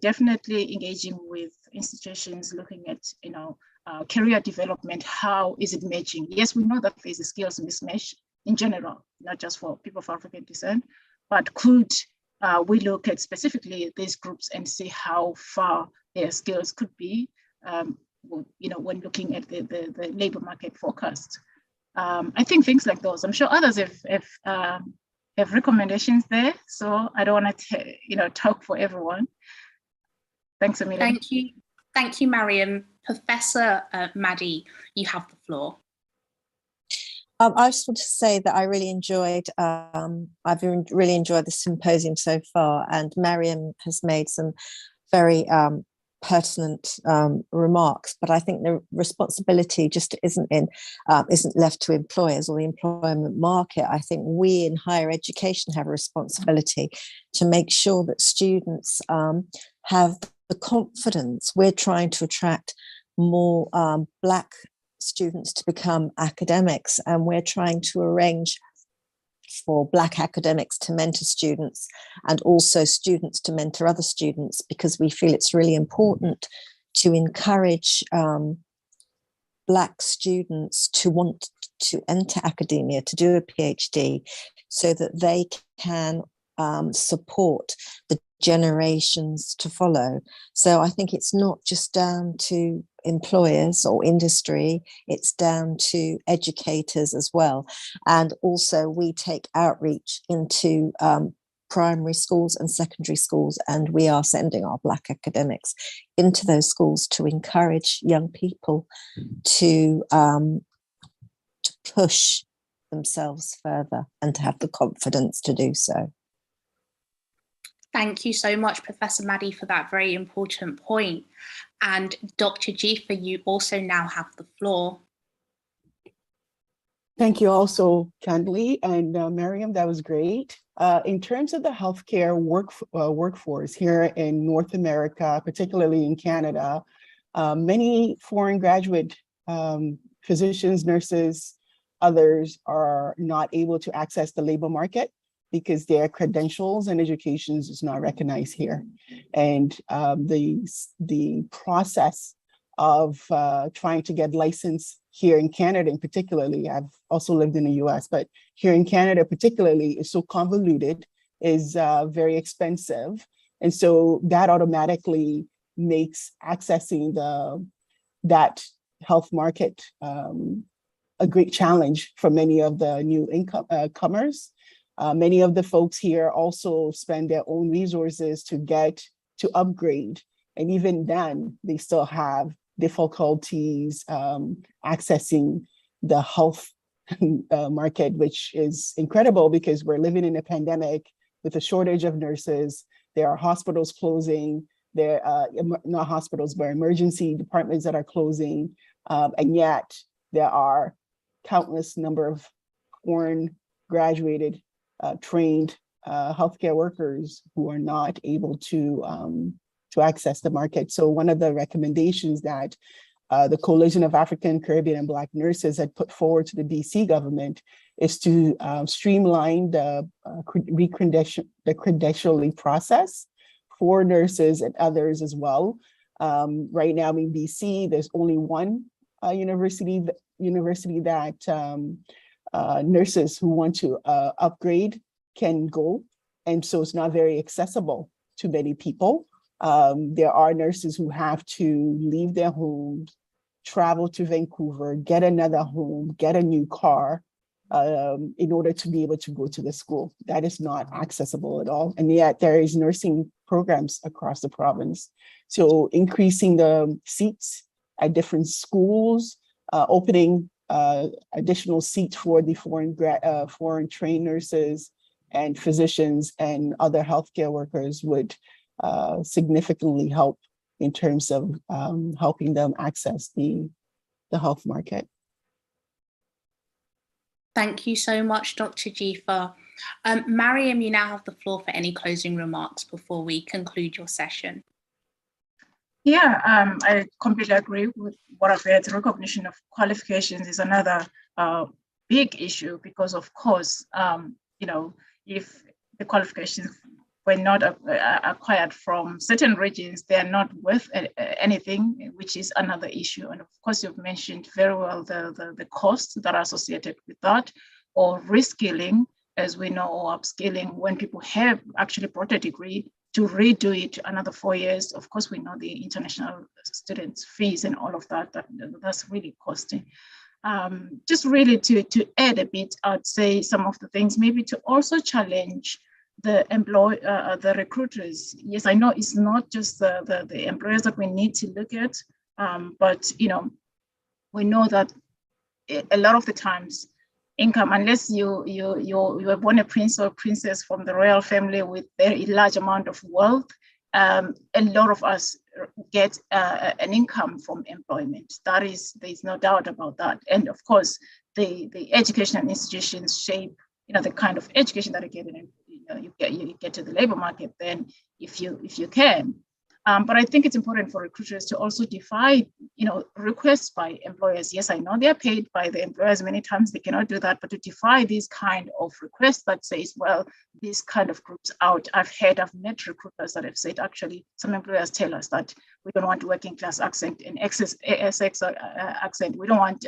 Definitely engaging with institutions, looking at, career development, how is it matching? Yes, we know that there's a skills mismatch in general, not just for people of African descent, but could we look at specifically these groups and see how far their skills could be, when looking at the labor market forecast. I think things like those, I'm sure others have recommendations there, so I don't want to talk for everyone. Thanks, Amelia. Thank you, Mariam. Professor Maddie, you have the floor. I just want to say that I really enjoyed, I've really enjoyed the symposium so far, and Mariam has made some very pertinent remarks, but I think the responsibility just isn't left to employers or the employment market. I think we in higher education have a responsibility to make sure that students have the confidence. We're trying to attract more Black students to become academics, and we're trying to arrange for Black academics to mentor students and also students to mentor other students, because we feel it's really important to encourage Black students to want to enter academia, to do a PhD, so that they can support the generations to follow. So I think it's not just down to employers or industry, it's down to educators as well. And also we take outreach into primary schools and secondary schools, and we are sending our Black academics into those schools to encourage young people to push themselves further and to have the confidence to do so. Thank you so much, Professor Maddie, for that very important point. And Dr. Jifa, you also now have the floor. Thank you also, Chandli and Mariam, that was great. In terms of the healthcare workforce here in North America, particularly in Canada, many foreign graduate physicians, nurses, others are not able to access the labor market because their credentials and educations is not recognized here. And the process of trying to get licensed here in Canada in particularly, I've also lived in the US, but here in Canada particularly is so convoluted, is very expensive. And so that automatically makes accessing that health market a great challenge for many of the new comers. Many of the folks here also spend their own resources to upgrade. And even then, they still have difficulties accessing the health market, which is incredible because we're living in a pandemic with a shortage of nurses. There are hospitals closing. There are not hospitals, but emergency departments that are closing. And yet there are countless number of foreign graduated trained healthcare workers who are not able to access the market. So one of the recommendations that the Coalition of African, Caribbean, and Black Nurses had put forward to the BC government is to streamline the credentialing process for nurses and others as well. Right now in BC, there's only one university that nurses who want to upgrade can go. And so it's not very accessible to many people. There are nurses who have to leave their homes, travel to Vancouver, get another home, get a new car in order to be able to go to the school. That is not accessible at all. And yet there is nursing programs across the province. So increasing the seats at different schools, opening additional seats for the foreign trained nurses and physicians and other healthcare workers would significantly help in terms of helping them access the health market. Thank you so much, Dr. Jifa. Mariam, you now have the floor for any closing remarks before we conclude your session. Yeah, I completely agree with what I've heard. Recognition of qualifications is another big issue because, of course, you know, if the qualifications were not acquired from certain regions, they are not worth anything, which is another issue. And of course, you've mentioned very well the costs that are associated with that, or reskilling, as we know, or upskilling when people have actually brought a degree, to redo it another 4 years. Of course, we know the international students' fees and all of that, that's really costly. Just really to add a bit, I'd say some of the things, maybe to also challenge the recruiters. Yes, I know it's not just the employers that we need to look at, but you know, we know that a lot of the times income, unless you were born a prince or princess from the royal family with a very large amount of wealth, a lot of us get an income from employment. There's no doubt about that. And of course, the educational institutions shape, you know, the kind of education that you get in, you get to the labor market then if you can. But I think it's important for recruiters to also defy, you know, requests by employers. Yes, I know they're paid by the employers. Many times they cannot do that, but to defy these kind of requests that says, well, these kind of groups out. I've met recruiters that have said, actually, some employers tell us that we don't want working class accent and Essex accent. We don't want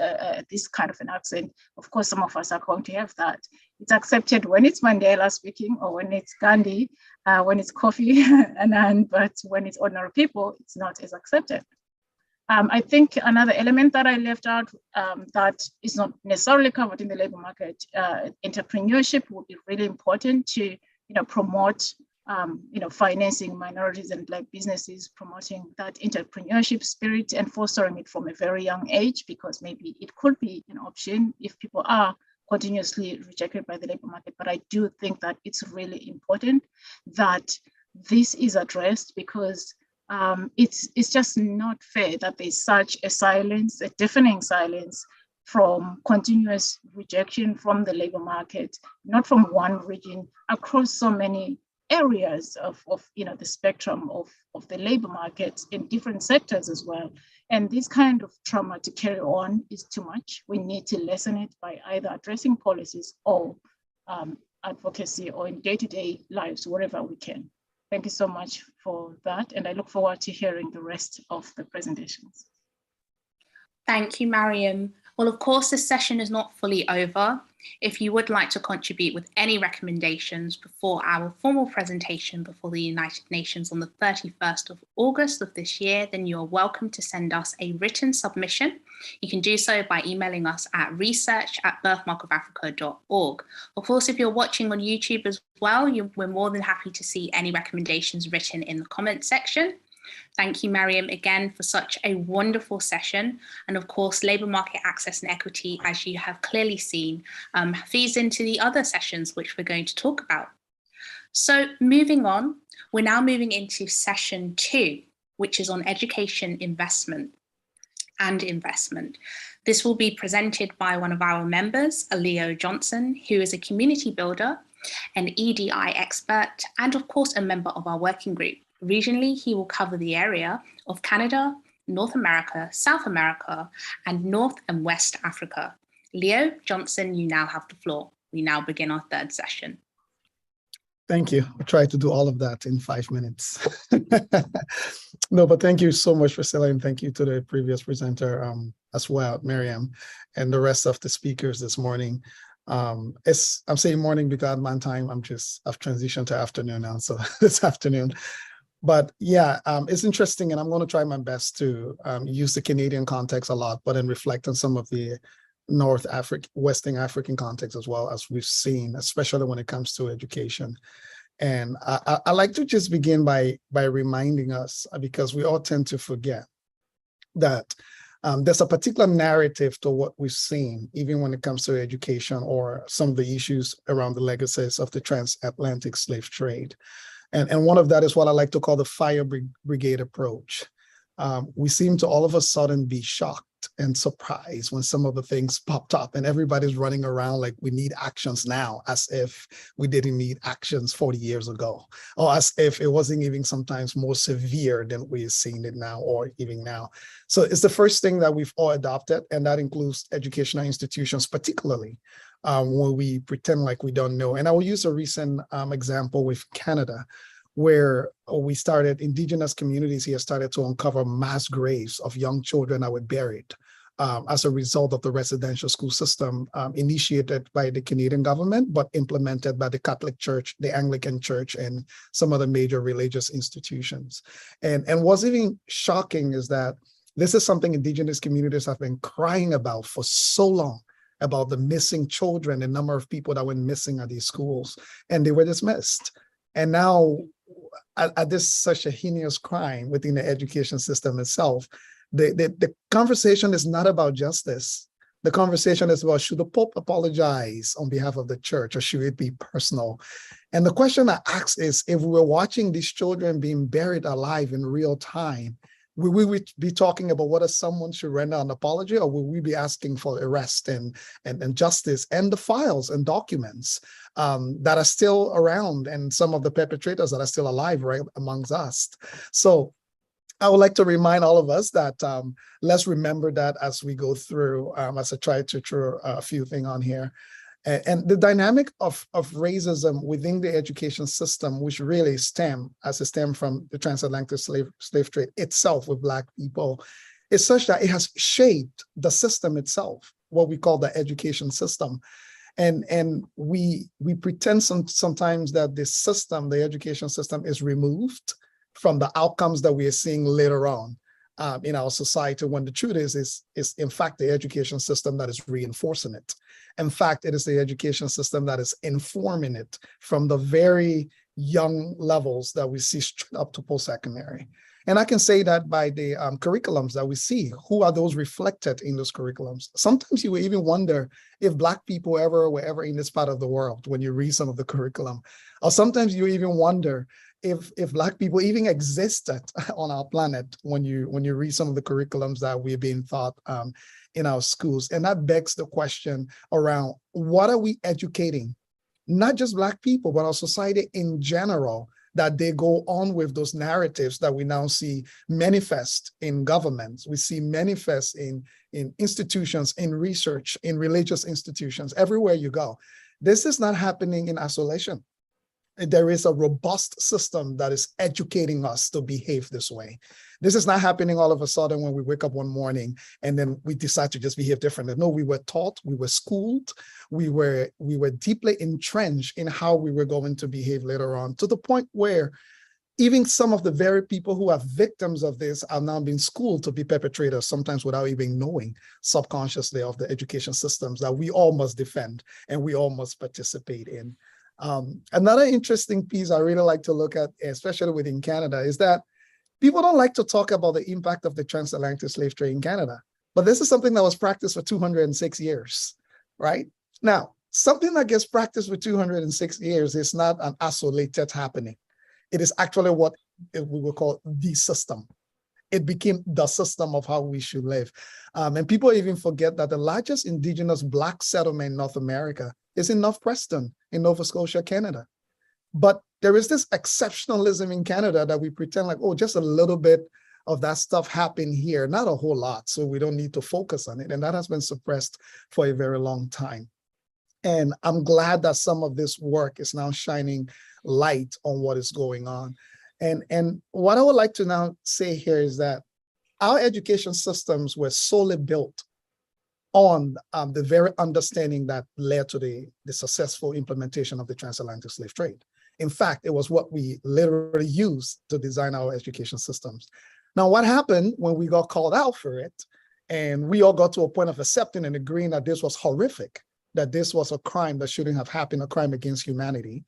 this kind of an accent. Of course, some of us are going to have that. It's accepted when it's Mandela speaking or when it's Gandhi, when it's Kofi Annan, but when it's ordinary people, it's not as accepted. I think another element that I left out that is not necessarily covered in the labor market, entrepreneurship would be really important to, you know, promote, you know, financing minorities and Black businesses, promoting that entrepreneurship spirit and fostering it from a very young age, because maybe it could be an option if people are continuously rejected by the labor market. But I do think that it's really important that this is addressed, because it's just not fair that there's such a silence, a deafening silence from continuous rejection from the labor market, not from one region, across so many areas of you know, the spectrum of the labor market in different sectors as well. And this kind of trauma to carry on is too much. We need to lessen it by either addressing policies or advocacy, or in day-to-day lives, wherever we can. Thank you so much for that. And I look forward to hearing the rest of the presentations. Thank you, Mariam. Well, of course, this session is not fully over. If you would like to contribute with any recommendations before our formal presentation before the United Nations on the 31st of August of this year, then you are welcome to send us a written submission. You can do so by emailing us at research@birthmarkofafrica.org. Of course, if you're watching on YouTube as well, we're more than happy to see any recommendations written in the comments section. Thank you, Mariam, again for such a wonderful session. And of course, labour market access and equity, as you have clearly seen, feeds into the other sessions which we're going to talk about. So moving on, we're now moving into session 2, which is on education investment. This will be presented by one of our members, Leo Johnson, who is a community builder, an EDI expert, and of course, a member of our working group. Regionally, he will cover the area of Canada, North America, South America, and North and West Africa. Leo Johnson, you now have the floor. We now begin our third session. Thank you. I'll try to do all of that in 5 minutes. No, but thank you so much, Priscilla, and thank you to the previous presenter as well, Mariam, and the rest of the speakers this morning. I'm saying morning because my time, I've transitioned to afternoon now, so this afternoon. But yeah, it's interesting, and I'm going to try my best to use the Canadian context a lot, but then reflect on some of the Western African context as well, as we've seen, especially when it comes to education. And I like to just begin by reminding us, because we all tend to forget that There's a particular narrative to what we've seen, even when it comes to education or some of the issues around the legacies of the Trans-Atlantic slave trade. And one of that is what I like to call the fire brigade approach. We seem to all of a sudden be shocked and surprised when some of the things popped up and everybody's running around like we need actions now, as if we didn't need actions 40 years ago, or as if it wasn't even sometimes more severe than we're seeing it now or even now. So it's the first thing that we've all adopted, and that includes educational institutions, particularly when we pretend like we don't know. And I will use a recent example with Canada, where we started, indigenous communities here started to uncover mass graves of young children that were buried as a result of the residential school system initiated by the Canadian government, but implemented by the Catholic Church, the Anglican Church, and some other major religious institutions. And what's even shocking is that this is something indigenous communities have been crying about for so long, about the missing children, the number of people that went missing at these schools, and they were dismissed. And now, at this such a heinous crime within the education system itself, the conversation is not about justice. The conversation is about, should the Pope apologize on behalf of the church, or should it be personal? And the question I ask is, if we were watching these children being buried alive in real time, will we be talking about whether someone should render an apology, or will we be asking for arrest and justice and the files and documents that are still around, and some of the perpetrators that are still alive right amongst us? So I would like to remind all of us that let's remember that as we go through, as I try to throw a few things on here. And the dynamic of racism within the education system, which really stem from the transatlantic slave trade itself with Black people, is such that it has shaped the system itself, what we call the education system. And we pretend sometimes that the system, the education system, is removed from the outcomes that we are seeing later on in our society, when the truth is in fact the education system that is reinforcing it. In fact, it is the education system that is informing it from the very young levels that we see straight up to post-secondary. And I can say that by the curriculums that we see, who are those reflected in those curriculums? Sometimes you will even wonder if Black people were ever in this part of the world when you read some of the curriculum. Or sometimes you even wonder if Black people even existed on our planet when you read some of the curriculums that we're being taught in our schools. And that begs the question around, what are we educating? Not just Black people, but our society in general, that they go on with those narratives that we now see manifest in governments. We see manifest in institutions, in research, in religious institutions, everywhere you go. This is not happening in isolation. There is a robust system that is educating us to behave this way. This is not happening all of a sudden when we wake up one morning and then we decide to just behave differently. No, we were taught, we were schooled, we were deeply entrenched in how we were going to behave later on, to the point where even some of the very people who are victims of this are now being schooled to be perpetrators, sometimes without even knowing subconsciously of the education systems that we all must defend and we all must participate in. Another interesting piece I really like to look at, especially within Canada, is that people don't like to talk about the impact of the transatlantic slave trade in Canada, but this is something that was practiced for 206 years, right? Now, something that gets practiced for 206 years is not an isolated happening. It is actually what we will call the system. It became the system of how we should live. And people even forget that the largest indigenous Black settlement in North America is in North Preston, in Nova Scotia, Canada. But there is this exceptionalism in Canada that we pretend like, oh, just a little bit of that stuff happened here, not a whole lot, so we don't need to focus on it. And that has been suppressed for a very long time. And I'm glad that some of this work is now shining light on what is going on. And what I would like to now say here is that our education systems were solely built on the very understanding that led to the successful implementation of the transatlantic slave trade. In fact, it was what we literally used to design our education systems. Now, what happened when we got called out for it, and we all got to a point of accepting and agreeing that this was horrific, that this was a crime that shouldn't have happened, a crime against humanity,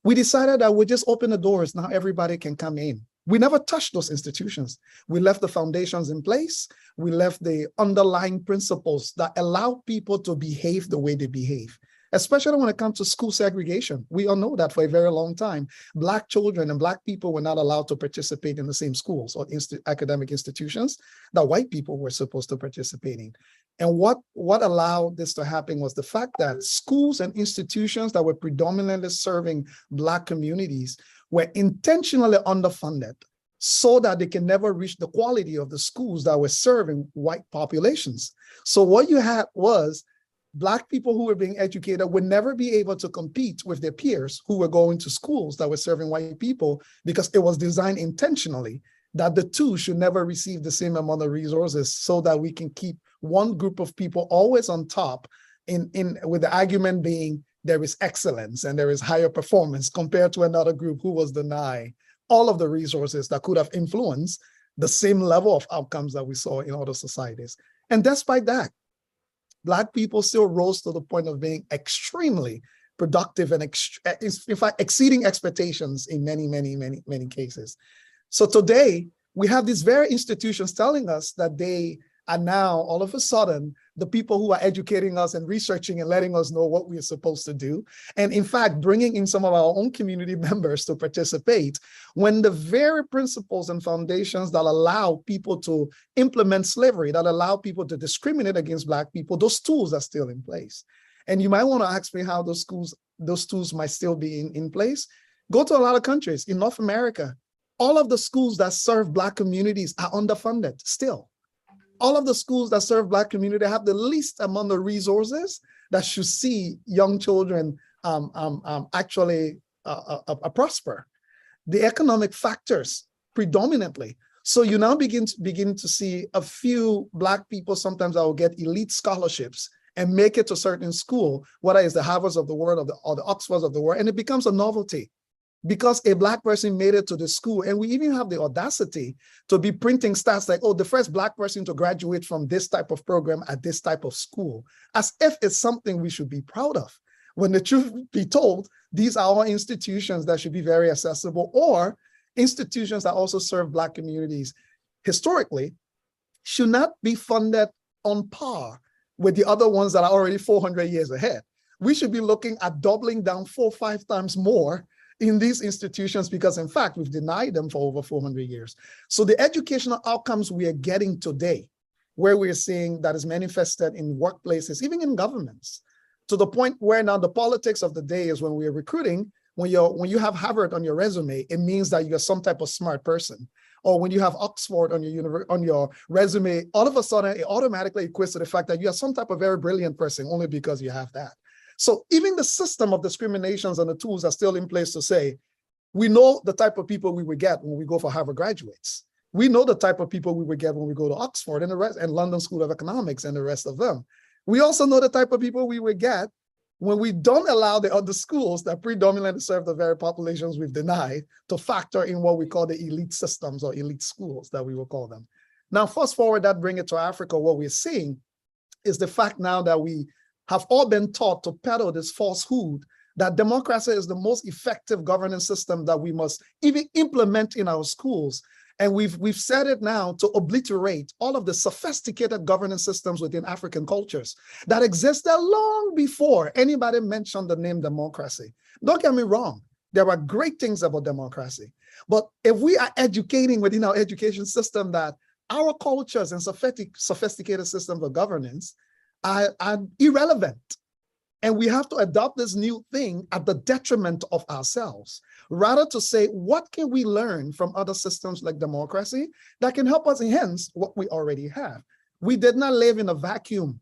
we decided that we'd just open the doors. Now everybody can come in We never touched those institutions. We left the foundations in place. We left the underlying principles that allow people to behave the way they behave, especially when it comes to school segregation. We all know that for a very long time, Black children and Black people were not allowed to participate in the same schools or academic institutions that white people were supposed to participate in. And what allowed this to happen was the fact that schools and institutions that were predominantly serving Black communities were intentionally underfunded so that they can never reach the quality of the schools that were serving white populations. So what you had was Black people who were being educated would never be able to compete with their peers who were going to schools that were serving white people, because it was designed intentionally that the two should never receive the same amount of resources, so that we can keep one group of people always on top, with the argument being there is excellence and there is higher performance compared to another group who was denied all of the resources that could have influenced the same level of outcomes that we saw in other societies. And despite that, Black people still rose to the point of being extremely productive and in fact, exceeding expectations in many, many, many, many cases. So today, we have these very institutions telling us that they are now, all of a sudden, the people who are educating us and researching and letting us know what we're supposed to do. And in fact, bringing in some of our own community members to participate, when the very principles and foundations that allow people to implement slavery, that allow people to discriminate against Black people, those tools are still in place. And you might want to ask me how those tools might still be in place. Go to a lot of countries in North America. All of the schools that serve Black communities are underfunded still. All of the schools that serve Black community have the least amount of resources that should see young children actually prosper. The economic factors predominantly. So you now begin to see a few Black people sometimes that will get elite scholarships and make it to a certain school, whether it's the Harvards of the world or the Oxfords of the world, and it becomes a novelty, because a Black person made it to the school. And we even have the audacity to be printing stats like, oh, the first Black person to graduate from this type of program at this type of school, as if it's something we should be proud of. When the truth be told, these are all institutions that should be very accessible, or institutions that also serve Black communities historically should not be funded on par with the other ones that are already 400 years ahead. We should be looking at doubling down 4 or 5 times more in these institutions, because in fact, we've denied them for over 400 years. So the educational outcomes we are getting today, where we're seeing that is manifested in workplaces, even in governments, to the point where now the politics of the day is when we're recruiting, when you have Harvard on your resume, it means that you're some type of smart person. Or when you have Oxford on your resume, all of a sudden it automatically equates to the fact that you are some type of very brilliant person only because you have that. So even the system of discriminations and the tools are still in place to say, we know the type of people we would get when we go for Harvard graduates. We know the type of people we would get when we go to Oxford and the rest, and London School of Economics and the rest of them. We also know the type of people we would get when we don't allow the other schools that predominantly serve the very populations we've denied to factor in what we call the elite systems or elite schools that we will call them. Now, fast forward that, bring it to Africa, what we're seeing is the fact now that we have all been taught to peddle this falsehood that democracy is the most effective governance system that we must even implement in our schools. And we've said it now to obliterate all of the sophisticated governance systems within African cultures that existed long before anybody mentioned the name democracy. Don't get me wrong, there are great things about democracy. But if we are educating within our education system that our cultures and sophisticated systems of governance are irrelevant, and we have to adopt this new thing at the detriment of ourselves, rather to say, what can we learn from other systems like democracy that can help us enhance what we already have? We did not live in a vacuum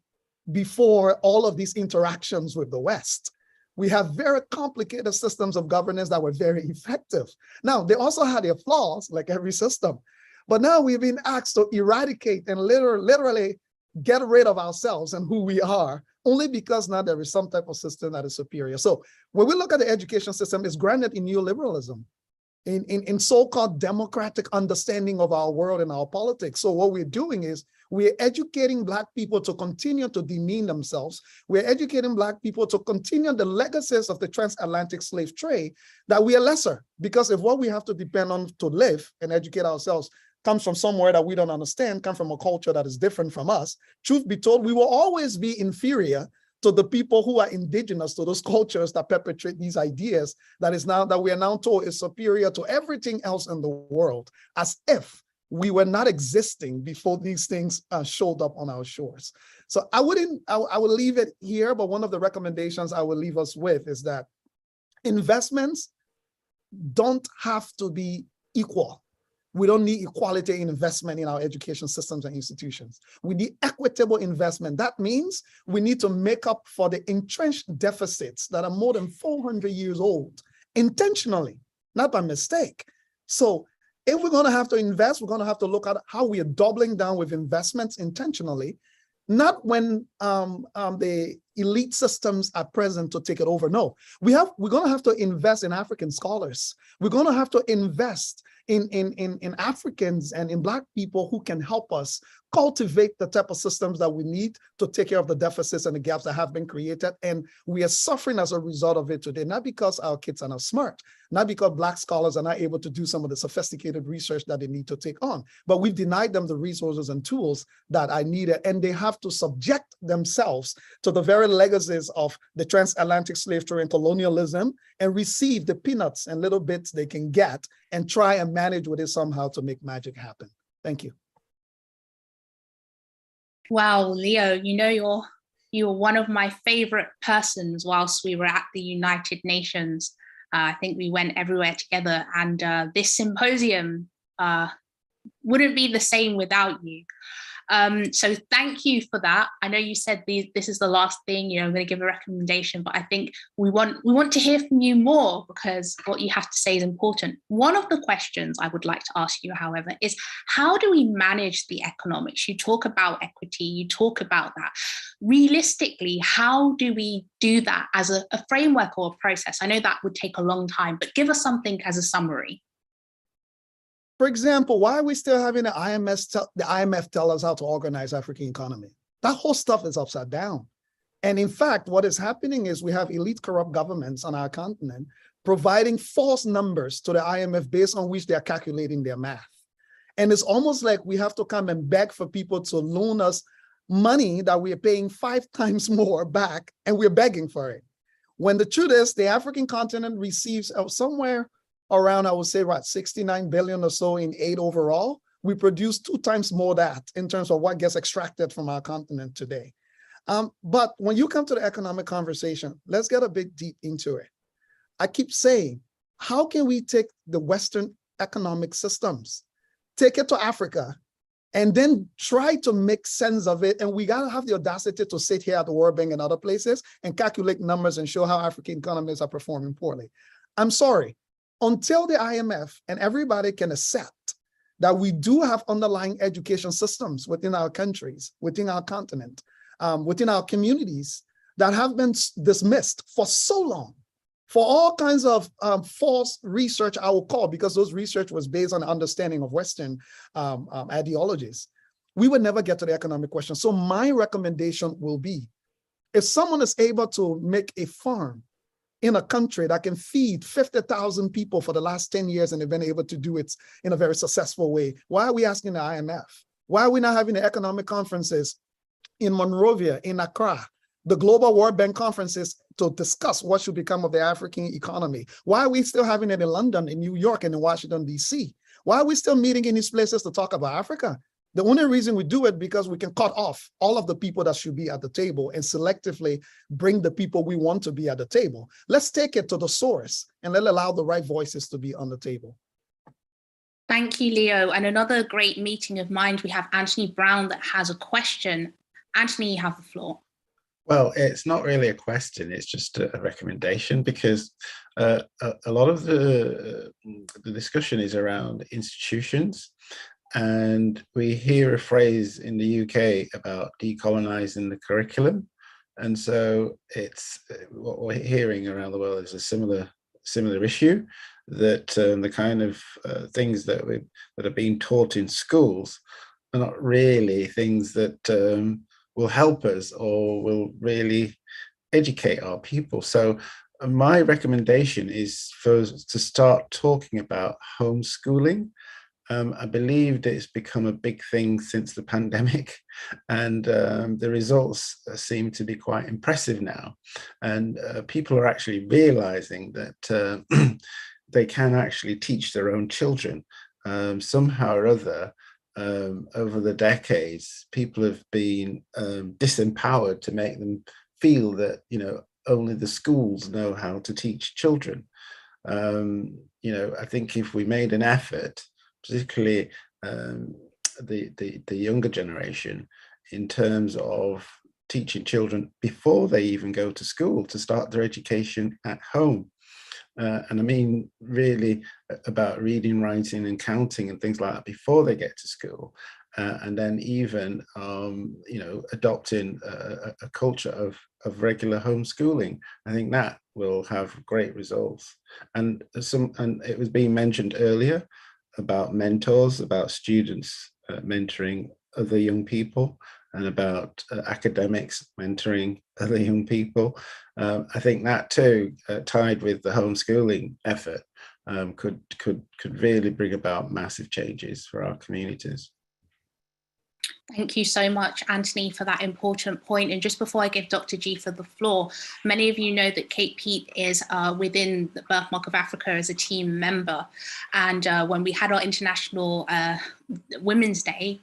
before all of these interactions with the West. We have very complicated systems of governance that were very effective. Now, they also had their flaws, like every system, but now we've been asked to eradicate and literally get rid of ourselves and who we are, only because now there is some type of system that is superior. So when we look at the education system, it's grounded in neoliberalism, in so-called democratic understanding of our world and our politics. So what we're doing is We're educating Black people to continue to demean themselves. We're educating Black people to continue the legacies of the transatlantic slave trade, that we are lesser. Because if what we have to depend on to live and educate ourselves comes from somewhere that we don't understand, come from a culture that is different from us, truth be told, we will always be inferior to the people who are indigenous to those cultures that perpetrate these ideas that we are now told is superior to everything else in the world, as if we were not existing before these things showed up on our shores. So I will leave it here, but one of the recommendations I will leave us with is that investments don't have to be equal. We don't need equality in investment in our education systems and institutions. We need equitable investment. That means we need to make up for the entrenched deficits that are more than 400 years old, intentionally, not by mistake. So if we're going to have to invest, we're going to have to look at how we are doubling down with investments intentionally, not when the elite systems are present to take it over. No, we're going to have to invest in African scholars. We're going to have to invest in Africans and in Black people who can help us cultivate the type of systems that we need to take care of the deficits and the gaps that have been created. And we are suffering as a result of it today, not because our kids are not smart, not because Black scholars are not able to do some of the sophisticated research that they need to take on, but we've denied them the resources and tools that are needed, and they have to subject themselves to the very legacies of the transatlantic slave trade and colonialism and receive the peanuts and little bits they can get and try and manage with it somehow to make magic happen. Thank you. Wow, Leo, you're one of my favorite persons whilst we were at the United Nations. I think we went everywhere together, and this symposium wouldn't be the same without you. So thank you for that. I know you said this is the last thing, I'm going to give a recommendation, but I think we want to hear from you more, because what you have to say is important. One of the questions I would like to ask you, however, is how do we manage the economics? You talk about equity, you talk about that. Realistically, how do we do that as a framework or a process? I know that would take a long time, but give us something as a summary. For example, why are we still having the IMF tell us how to organize African economy? That whole stuff is upside down. And in fact, what is happening is we have elite corrupt governments on our continent providing false numbers to the IMF based on which they are calculating their math. And it's almost like we have to come and beg for people to loan us money that we are paying 5 times more back, and we're begging for it. When the truth is, the African continent receives somewhere around, I would say, right, 69 billion or so in aid overall. We produce 2 times more that in terms of what gets extracted from our continent today. But when you come to the economic conversation, let's get a bit deep into it. I keep saying, how can we take the Western economic systems, take it to Africa, and then try to make sense of it? And we got to have the audacity to sit here at the World Bank and other places and calculate numbers and show how African economies are performing poorly. I'm sorry. Until the IMF and everybody can accept that we do have underlying education systems within our countries, within our continent, within our communities that have been dismissed for so long, for all kinds of false research, I will call, because those research was based on understanding of Western ideologies, we would never get to the economic question. So my recommendation will be, if someone is able to make a farm in a country that can feed 50,000 people for the last 10 years and they've been able to do it in a very successful way, why are we asking the IMF? Why are we not having the economic conferences in Monrovia, in Accra, the Global World Bank conferences to discuss what should become of the African economy? Why are we still having it in London, in New York, and in Washington, D.C.? Why are we still meeting in these places to talk about Africa? The only reason we do it because we can cut off all of the people that should be at the table and selectively bring the people we want to be at the table. Let's take it to the source and let's allow the right voices to be on the table. Thank you, Leo. And another great meeting of minds, we have Anthony Brown that has a question. Anthony, you have the floor. Well, it's not really a question, it's just a recommendation, because a lot of the discussion is around institutions. And we hear a phrase in the UK about decolonizing the curriculum. And so it's what we're hearing around the world is a similar issue, that the kind of things that are being taught in schools not really things that will help us or will really educate our people. So my recommendation is to start talking about homeschooling. I believe that it's become a big thing since the pandemic, and the results seem to be quite impressive now. And people are actually realizing that they can actually teach their own children. Somehow or other, over the decades, people have been disempowered to make them feel that, you know, only the schools know how to teach children. You know, I think if we made an effort, particularly the younger generation, in terms of teaching children before they even go to school, to start their education at home. And I mean, really about reading, writing and counting and things like that before they get to school. And then even, you know, adopting a culture of regular homeschooling. I think that will have great results. And it was being mentioned earlier about mentors, about students mentoring other young people, and about academics mentoring other young people. I think that too, tied with the homeschooling effort, could really bring about massive changes for our communities. Thank you so much, Anthony, for that important point. And just before I give Dr. Jifa the floor, many of you know that Kate Pete is within the Birthmark of Africa as a team member. And when we had our International Women's Day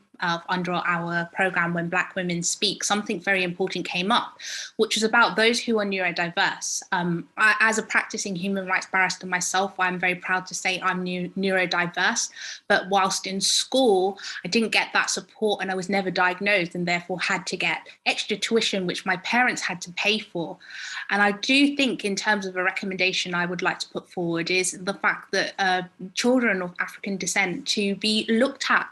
under our program When Black Women Speak, something very important came up, which was about those who are neurodiverse. As a practicing human rights barrister myself, I'm very proud to say I'm neurodiverse, but whilst in school, I didn't get that support and I was never diagnosed and therefore had to get extra tuition, which my parents had to pay for. And I do think in terms of a recommendation I would like to put forward is the fact that children of African descent to be looked at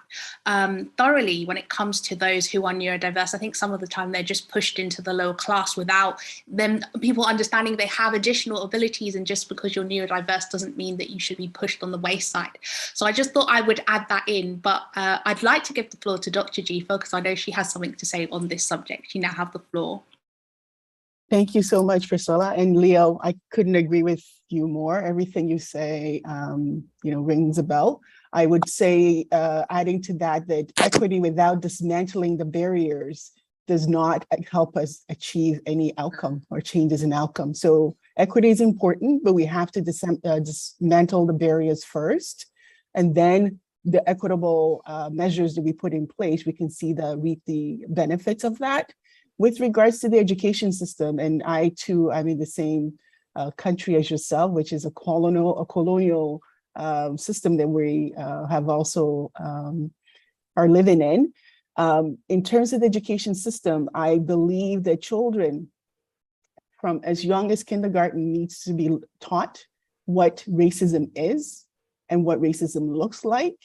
thoroughly when it comes to those who are neurodiverse. I think some of the time they're just pushed into the lower class without them, people understanding they have additional abilities, and just because you're neurodiverse doesn't mean that you should be pushed on the wayside. So I just thought I would add that in, but I'd like to give the floor to Dr. Jifa because I know she has something to say on this subject. You now have the floor. Thank you so much, Priscilla. And Leo, I couldn't agree with you more. Everything you say, you know, rings a bell. I would say, adding to that, that equity without dismantling the barriers does not help us achieve any outcome or changes in outcome. So equity is important, but we have to dismantle the barriers first, and then the equitable measures that we put in place, we can see reap the benefits of that. With regards to the education system, and I too, I'm in the same country as yourself, which is a colonial system that we have also are living in. In terms of the education system, I believe that children from as young as kindergarten needs to be taught what racism is and what racism looks like,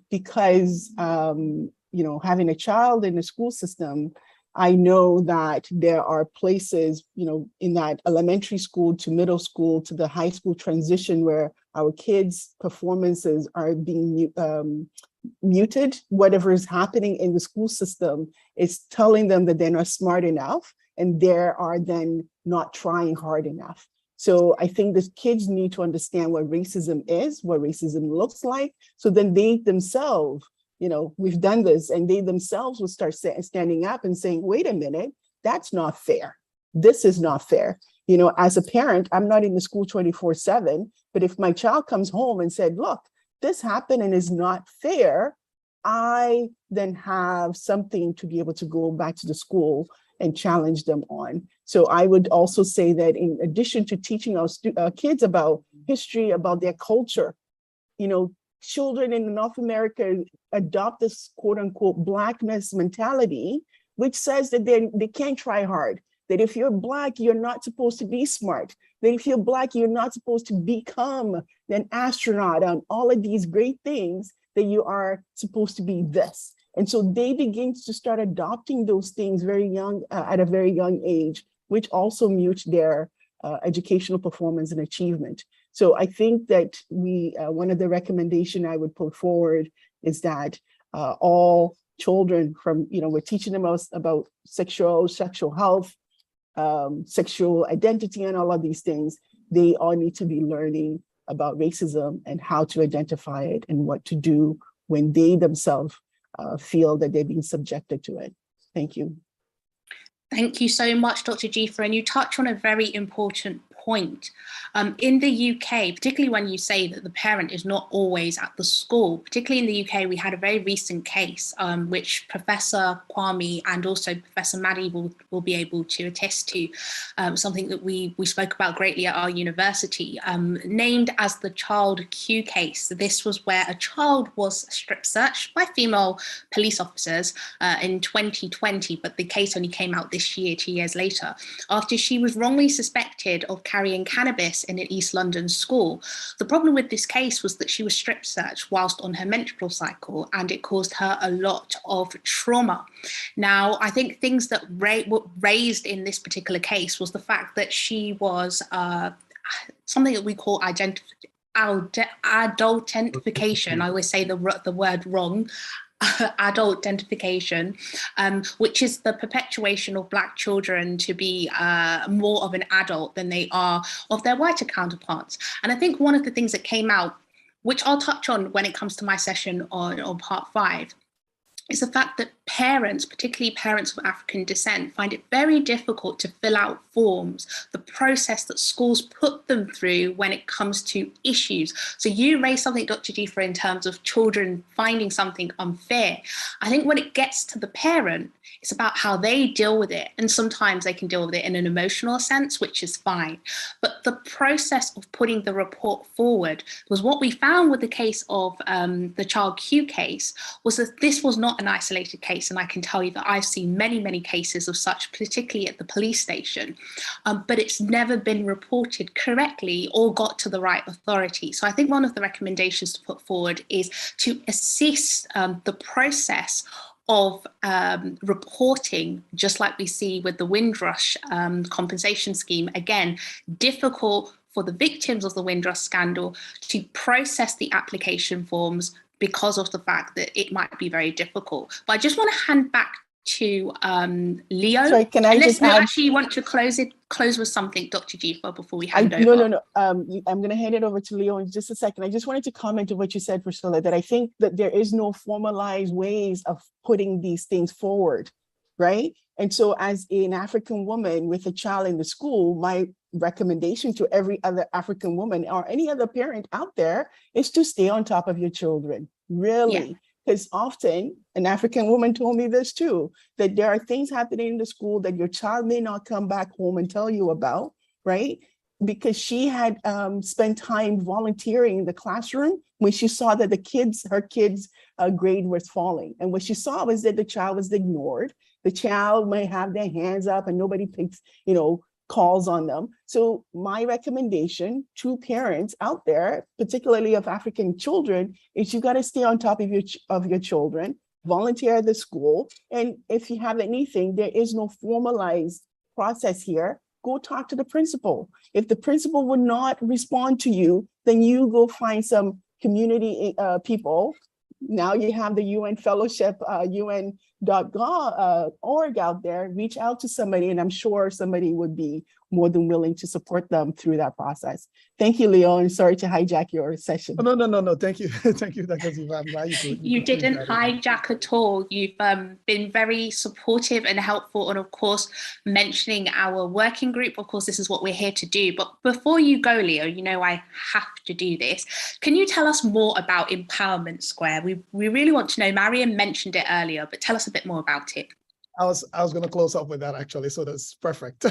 because you know, having a child in the school system, I know that there are places, you know, in that elementary school to middle school to the high school transition where our kids' performances are being muted. Whatever is happening in the school system is telling them that they're not smart enough and they are then not trying hard enough. So I think the kids need to understand what racism is, what racism looks like, so then they themselves, you know, we've done this, and they themselves will start standing up and saying, wait a minute, that's not fair. This is not fair. You know, as a parent, I'm not in the school 24/7, but if my child comes home and said, look, this happened and is not fair, I then have something to be able to go back to the school and challenge them on. So I would also say that in addition to teaching our kids about history, about their culture, you know, children in North America adopt this quote unquote blackness mentality, which says that they can't try hard, that if you're Black, you're not supposed to be smart, that if you're Black, you're not supposed to become an astronaut and all of these great things, that you are supposed to be this. And so they begin to start adopting those things very young, at a very young age, which also mute their educational performance and achievement. So I think that one of the recommendations I would put forward is that all children from, we're teaching them about sexual health, sexual identity, and all of these things. They all need to be learning about racism and how to identify it and what to do when they themselves feel that they're being subjected to it. Thank you. Thank you so much, Dr. Jifa, and you touch on a very important point. In the UK, particularly when you say that the parent is not always at the school, particularly in the UK, we had a very recent case, which Professor Kwame and also Professor Maddie will be able to attest to, something that we spoke about greatly at our university, named as the Child Q case. This was where a child was strip searched by female police officers in 2020, but the case only came out this year, 2 years later, after she was wrongly suspected of carrying cannabis in an East London school. The problem with this case was that she was strip searched whilst on her menstrual cycle, and it caused her a lot of trauma. Now, I think things that were raised in this particular case was the fact that she was something that we call adultentification. I always say the word wrong. Adult identification, which is the perpetuation of Black children to be more of an adult than they are of their whiter counterparts. And I think one of the things that came out, which I'll touch on when it comes to my session on part 5, is the fact that parents, particularly parents of African descent, find it very difficult to fill out forms, the process that schools put them through when it comes to issues. So you raised something, Dr. Jifa, in terms of children finding something unfair. I think when it gets to the parent, it's about how they deal with it. And sometimes they can deal with it in an emotional sense, which is fine. But the process of putting the report forward was what we found with the case of the Child Q case, was that this was not an isolated case. And I can tell you that I've seen many, many cases of such, particularly at the police station, but it's never been reported correctly or got to the right authority. So I think one of the recommendations to put forward is to assist the process of reporting, just like we see with the Windrush compensation scheme. Again, difficult for the victims of the Windrush scandal to process the application forms because of the fact that it might be very difficult. But I just want to hand back to Leo. Sorry, can I Unless just you add... actually want to close with something, Dr. Jifa, before we hand over. No. I'm going to hand it over to Leo in just a second. I just wanted to comment on what you said, Priscilla, that I think that there is no formalized ways of putting these things forward, right? And so as an African woman with a child in the school, my recommendation to every other African woman or any other parent out there is to stay on top of your children, really. Yeah. Because often, an African woman told me this too, that there are things happening in the school that your child may not come back home and tell you about, right? Because she had spent time volunteering in the classroom when she saw that her kids' grade was falling. And what she saw was that the child was ignored. The child might have their hands up and nobody takes, calls on them. So my recommendation to parents out there, particularly of African children, is you got to stay on top of your children, volunteer at the school. And if you have anything, there is no formalized process here, go talk to the principal. If the principal would not respond to you, then you go find some community people. Now you have the UN fellowship, UN.org out there, reach out to somebody, and I'm sure somebody would be more than willing to support them through that process. Thank you, Leo, and sorry to hijack your session. No. Thank you. Thank you, Dr. Ziva. I'm glad you didn't hijack at all. You've been very supportive and helpful, and of course, mentioning our working group. Of course, this is what we're here to do. But before you go, Leo, I have to do this. Can you tell us more about Empowerment Square? We really want to know. Mariam mentioned it earlier, but tell us a bit more about it. I was going to close up with that, actually, so that's perfect.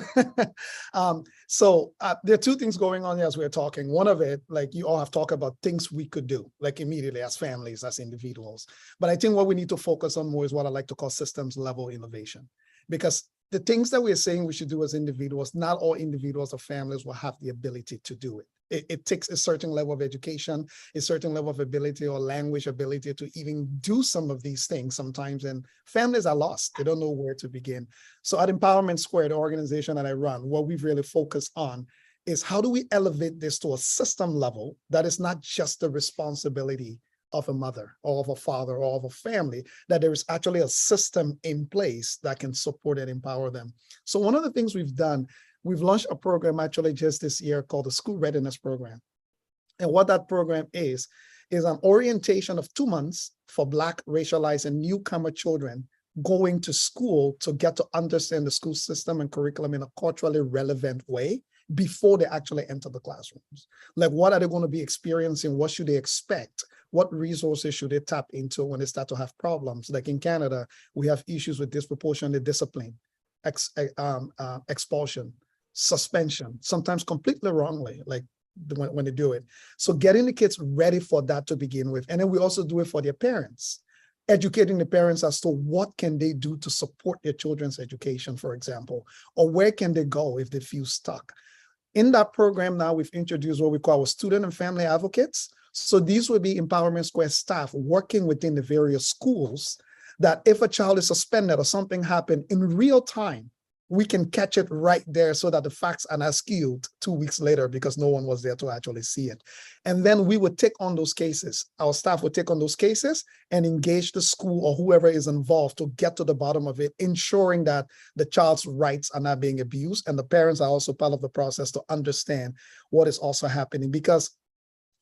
So there are two things going on here as we're talking. One of it, like you all have talked about things we could do, like immediately as families, as individuals. But I think what we need to focus on more is what I like to call systems level innovation. Because the things that we're saying we should do as individuals, not all individuals or families will have the ability to do it. It takes a certain level of education, a certain level of ability or language ability to even do some of these things sometimes. And families are lost. They don't know where to begin. So at Empowerment Square, the organization that I run, what we've really focused on is how do we elevate this to a system level that is not just the responsibility of a mother or of a father or of a family, that there is actually a system in place that can support and empower them. So one of the things we've done, we've launched a program actually just this year called the School Readiness Program. And what that program is an orientation of 2 months for Black, racialized, and newcomer children going to school to get to understand the school system and curriculum in a culturally relevant way before they actually enter the classrooms. Like, what are they going to be experiencing? What should they expect? What resources should they tap into when they start to have problems? Like in Canada, we have issues with disproportionate discipline, expulsion, suspension, sometimes completely wrongly, like when they do it. So getting the kids ready for that to begin with. And then we also do it for their parents, educating the parents as to what can they do to support their children's education, for example, or where can they go if they feel stuck. In that program now, we've introduced what we call our student and family advocates. So these would be Empowerment Square staff working within the various schools, that if a child is suspended or something happened in real time, we can catch it right there so that the facts are not skewed 2 weeks later because no one was there to actually see it. And then we would take on those cases. Our staff would take on those cases and engage the school or whoever is involved to get to the bottom of it, ensuring that the child's rights are not being abused. And the parents are also part of the process to understand what is also happening. Because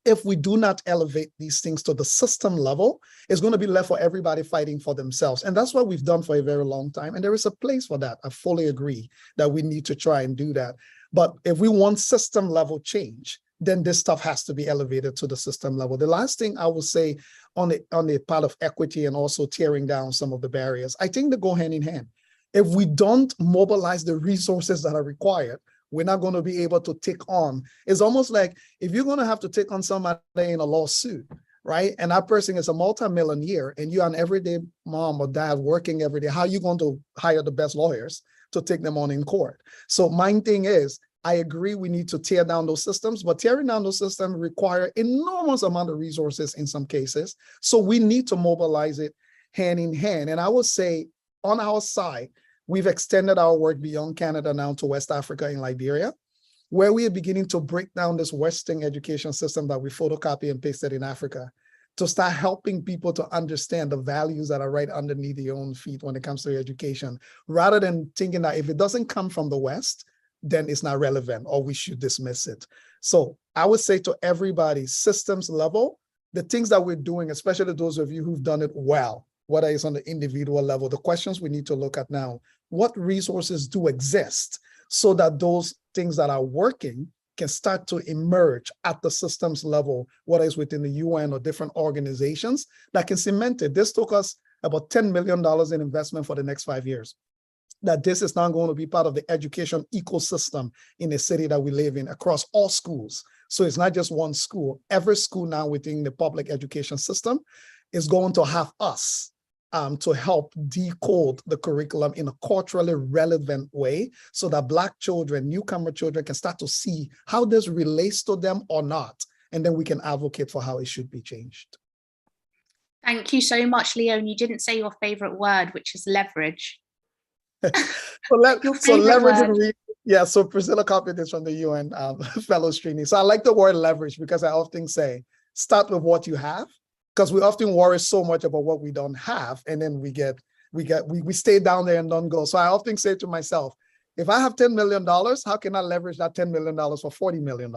if we do not elevate these things to the system level, it's going to be left for everybody fighting for themselves. And that's what we've done for a very long time. And there is a place for that. I fully agree that we need to try and do that. But if we want system level change, then this stuff has to be elevated to the system level. The last thing I will say on the part of equity and also tearing down some of the barriers, I think they go hand in hand. If we don't mobilize the resources that are required, we're not going to be able to take on. It's almost like if you're going to have to take on somebody in a lawsuit, right? And that person is a multi-millionaire and you're an everyday mom or dad working every day, how are you going to hire the best lawyers to take them on in court? So my thing is, I agree we need to tear down those systems, but tearing down those systems require enormous amount of resources in some cases. So we need to mobilize it hand in hand. And I would say on our side, we've extended our work beyond Canada now to West Africa and Liberia, where we are beginning to break down this Western education system that we photocopy and pasted in Africa to start helping people to understand the values that are right underneath their own feet when it comes to education, rather than thinking that if it doesn't come from the West, then it's not relevant or we should dismiss it. So I would say to everybody, systems level, the things that we're doing, especially those of you who've done it well, whether it's on the individual level, the questions we need to look at now, what resources do exist so that those things that are working can start to emerge at the systems level, whether it's within the UN or different organizations that can cement it. This took us about $10 million in investment for the next 5 years. That this is now going to be part of the education ecosystem in the city that we live in across all schools. So it's not just one school. Every school now within the public education system is going to have us to help decode the curriculum in a culturally relevant way so that Black children, newcomer children can start to see how this relates to them or not. And then we can advocate for how it should be changed. Thank you so much, Leon. You didn't say your favorite word, which is leverage. So leverage. Yeah, so Priscilla copied this from the UN Fellows training. So I like the word leverage because I often say, start with what you have, because we often worry so much about what we don't have, and then we stay down there and don't go. So I often say to myself, if I have $10 million, how can I leverage that $10 million for $40 million?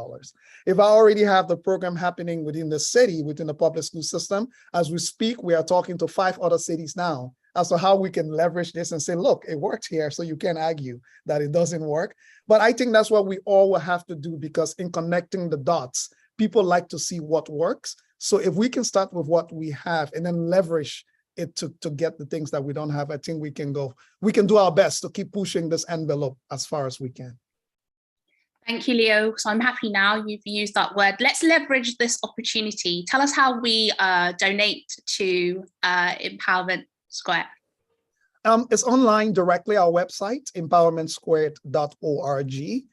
If I already have the program happening within the city, within the public school system, as we speak, we are talking to 5 other cities now as to how we can leverage this and say, look, it worked here, so you can't argue that it doesn't work. But I think that's what we all will have to do, because in connecting the dots, people like to see what works. So if we can start with what we have and then leverage it to get the things that we don't have, I think we can do our best to keep pushing this envelope as far as we can. Thank you, Leo. So I'm happy now you've used that word. Let's leverage this opportunity. Tell us how we donate to Empowerment Square. It's online directly, our website, empowermentsquared.org.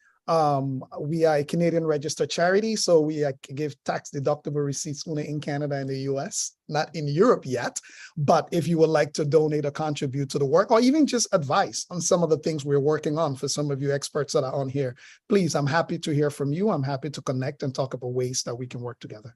We are a Canadian registered charity, so we give tax-deductible receipts only in Canada and the US, not in Europe yet. But if you would like to donate or contribute to the work, or even just advice on some of the things we're working on for some of you experts that are on here, please, I'm happy to hear from you. I'm happy to connect and talk about ways that we can work together.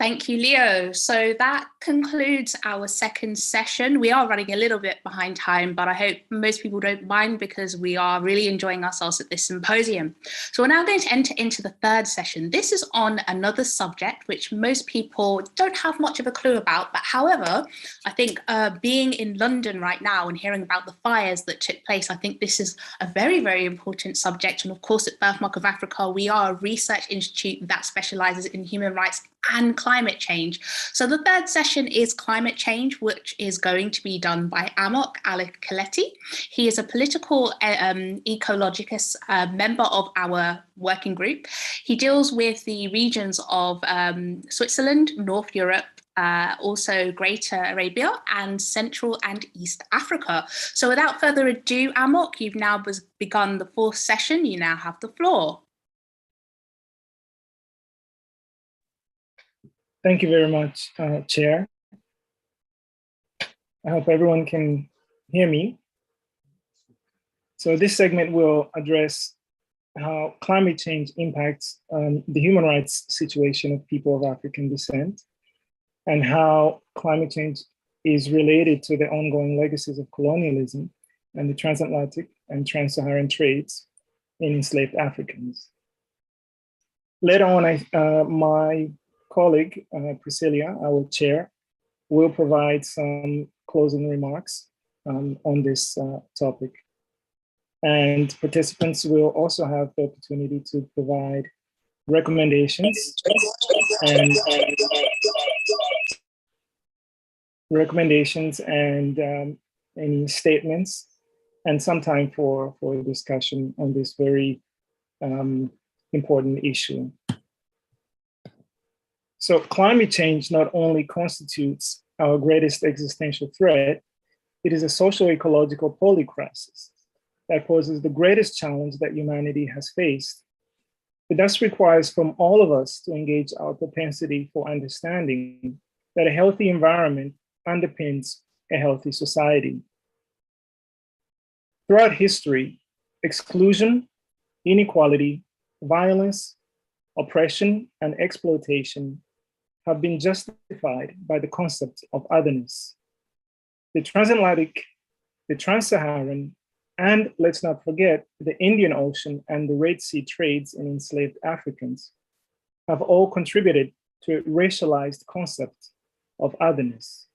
Thank you, Leo. So that concludes our second session. We are running a little bit behind time, but I hope most people don't mind because we are really enjoying ourselves at this symposium. So we're now going to enter into the third session. This is on another subject which most people don't have much of a clue about, but however, I think being in London right now and hearing about the fires that took place, I think this is a very, very important subject. And of course, at Birthmark of Africa, we are a research institute that specializes in human rights and climate change. So the third session is climate change, which is going to be done by Amok Alekaletti. He is a political ecologist, member of our working group. He deals with the regions of Switzerland, North Europe, also Greater Arabia and Central and East Africa. So without further ado, Amok, you've now begun the fourth session. You now have the floor. Thank you very much, Chair. I hope everyone can hear me. So this segment will address how climate change impacts the human rights situation of people of African descent and how climate change is related to the ongoing legacies of colonialism and the Trans-Atlantic and Trans-Saharan trades in enslaved Africans. Later on, my colleague, Priscilla, our chair, will provide some closing remarks on this topic. And participants will also have the opportunity to provide recommendations and any statements, and some time for discussion on this very important issue. So climate change not only constitutes our greatest existential threat, it is a socio-ecological polycrisis that poses the greatest challenge that humanity has faced. It thus requires from all of us to engage our propensity for understanding that a healthy environment underpins a healthy society. Throughout history, exclusion, inequality, violence, oppression, and exploitation have been justified by the concept of otherness. The Trans-Atlantic, the Trans-Saharan, and let's not forget the Indian Ocean and the Red Sea trades in enslaved Africans have all contributed to a racialized concept of otherness.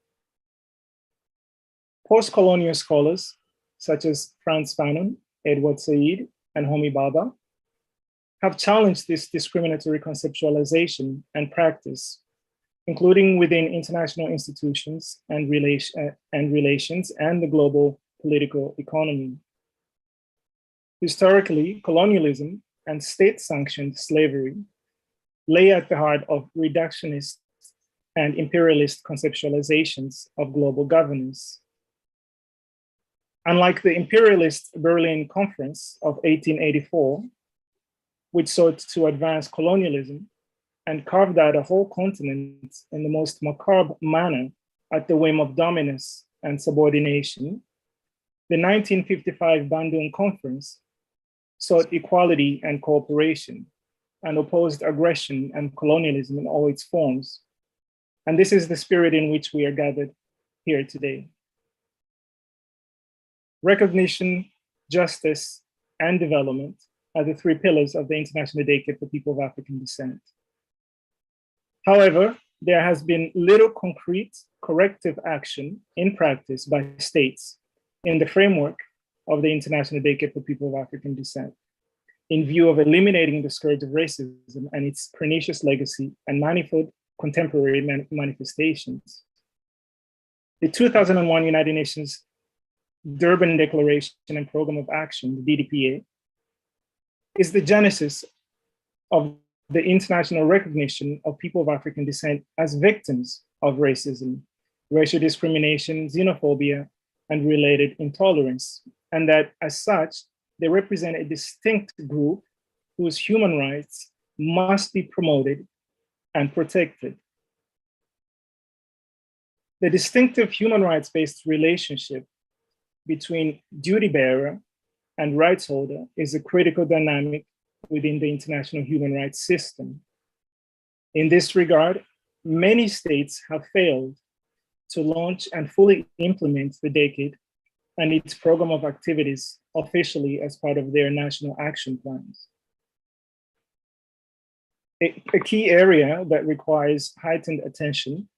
Post-colonial scholars such as Frantz Fanon, Edward Said, and Homi Bhabha have challenged this discriminatory conceptualization and practice, including within international institutions and relations and the global political economy. Historically, colonialism and state-sanctioned slavery lay at the heart of reductionist and imperialist conceptualizations of global governance. Unlike the imperialist Berlin Conference of 1884, which sought to advance colonialism and carved out a whole continent in the most macabre manner at the whim of dominance and subordination, the 1955 Bandung Conference sought equality and cooperation and opposed aggression and colonialism in all its forms. And this is the spirit in which we are gathered here today. Recognition, justice, and development are the three pillars of the International Decade for People of African Descent. However, there has been little concrete corrective action in practice by states in the framework of the International Decade for People of African Descent in view of eliminating the scourge of racism and its pernicious legacy and manifold contemporary manifestations. The 2001 United Nations Durban Declaration and Program of Action, the DDPA, is the genesis of the international recognition of people of African descent as victims of racism, racial discrimination, xenophobia, and related intolerance, and that as such, they represent a distinct group whose human rights must be promoted and protected. The distinctive human rights-based relationship between duty bearer and rights holder is a critical dynamic within the international human rights system. In this regard, many states have failed to launch and fully implement the decade and its program of activities officially as part of their national action plans. A key area that requires heightened attention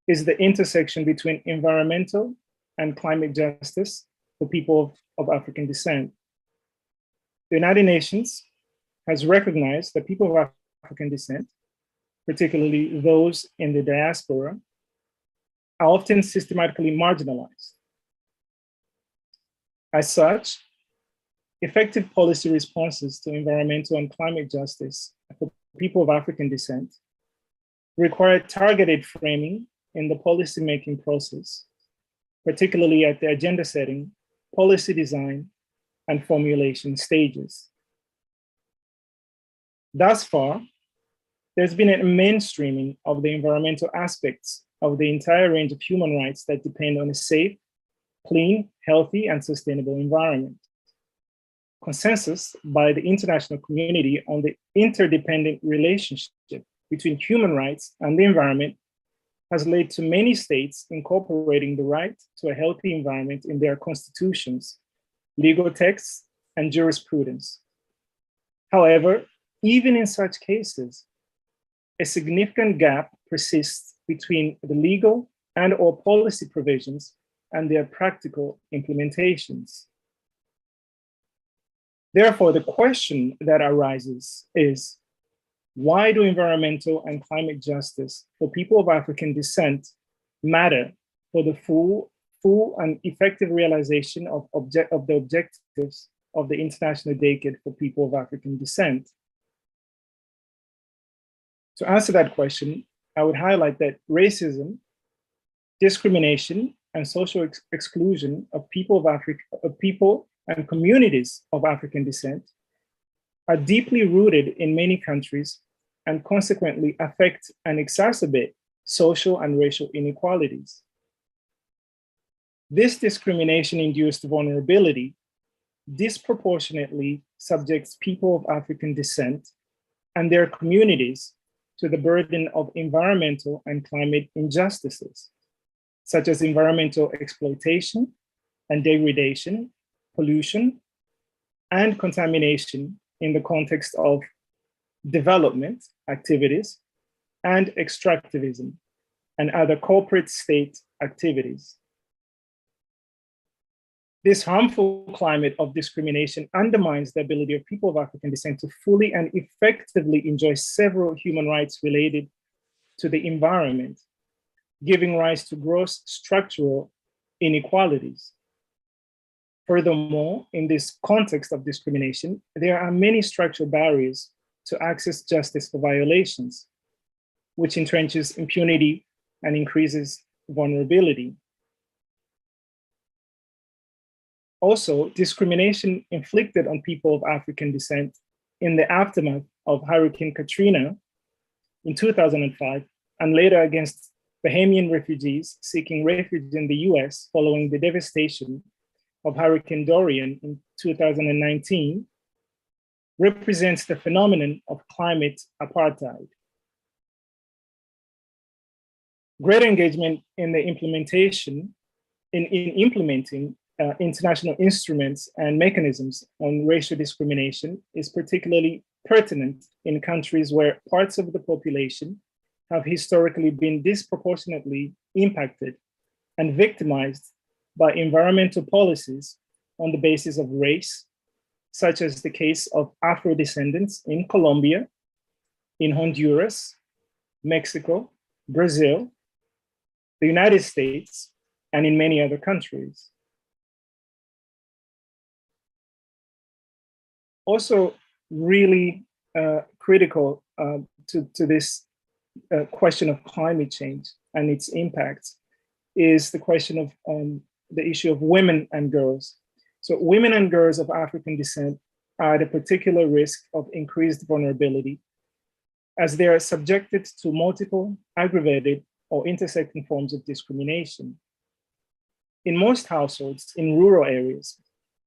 is the intersection between environmental and climate justice for people of African descent. The United Nations has recognized that people of African descent, particularly those in the diaspora, are often systematically marginalized. As such, effective policy responses to environmental and climate justice for people of African descent require targeted framing in the policymaking process, particularly at the agenda setting, policy design, and formulation stages. Thus far, there's been a mainstreaming of the environmental aspects of the entire range of human rights that depend on a safe, clean, healthy, and sustainable environment. Consensus by the international community on the interdependent relationship between human rights and the environment has led to many states incorporating the right to a healthy environment in their constitutions, legal texts, and jurisprudence. However, even in such cases, a significant gap persists between the legal and/or policy provisions and their practical implementations. Therefore, the question that arises is, why do environmental and climate justice for people of African descent matter for the full and effective realization of the objectives of the International Decade for People of African Descent? To answer that question, I would highlight that racism, discrimination, and social exclusion of people and communities of African descent are deeply rooted in many countries and consequently affect and exacerbate social and racial inequalities. This discrimination-induced vulnerability disproportionately subjects people of African descent and their communities to the burden of environmental and climate injustices, such as environmental exploitation and degradation, pollution, and contamination in the context of development activities and extractivism and other corporate state activities. This harmful climate of discrimination undermines the ability of people of African descent to fully and effectively enjoy several human rights related to the environment, giving rise to gross structural inequalities. Furthermore, in this context of discrimination, there are many structural barriers to access justice for violations, which entrenches impunity and increases vulnerability. Also, discrimination inflicted on people of African descent in the aftermath of Hurricane Katrina in 2005, and later against Bahamian refugees seeking refuge in the US following the devastation of Hurricane Dorian in 2019, represents the phenomenon of climate apartheid. Greater engagement in the implementing international instruments and mechanisms on racial discrimination is particularly pertinent in countries where parts of the population have historically been disproportionately impacted and victimized by environmental policies on the basis of race, such as the case of Afro-descendants in Colombia, in Honduras, Mexico, Brazil, the United States, and in many other countries. Also really critical to this question of climate change and its impacts is the question of the issue of women and girls. So women and girls of African descent are at a particular risk of increased vulnerability as they are subjected to multiple aggravated or intersecting forms of discrimination. In most households in rural areas,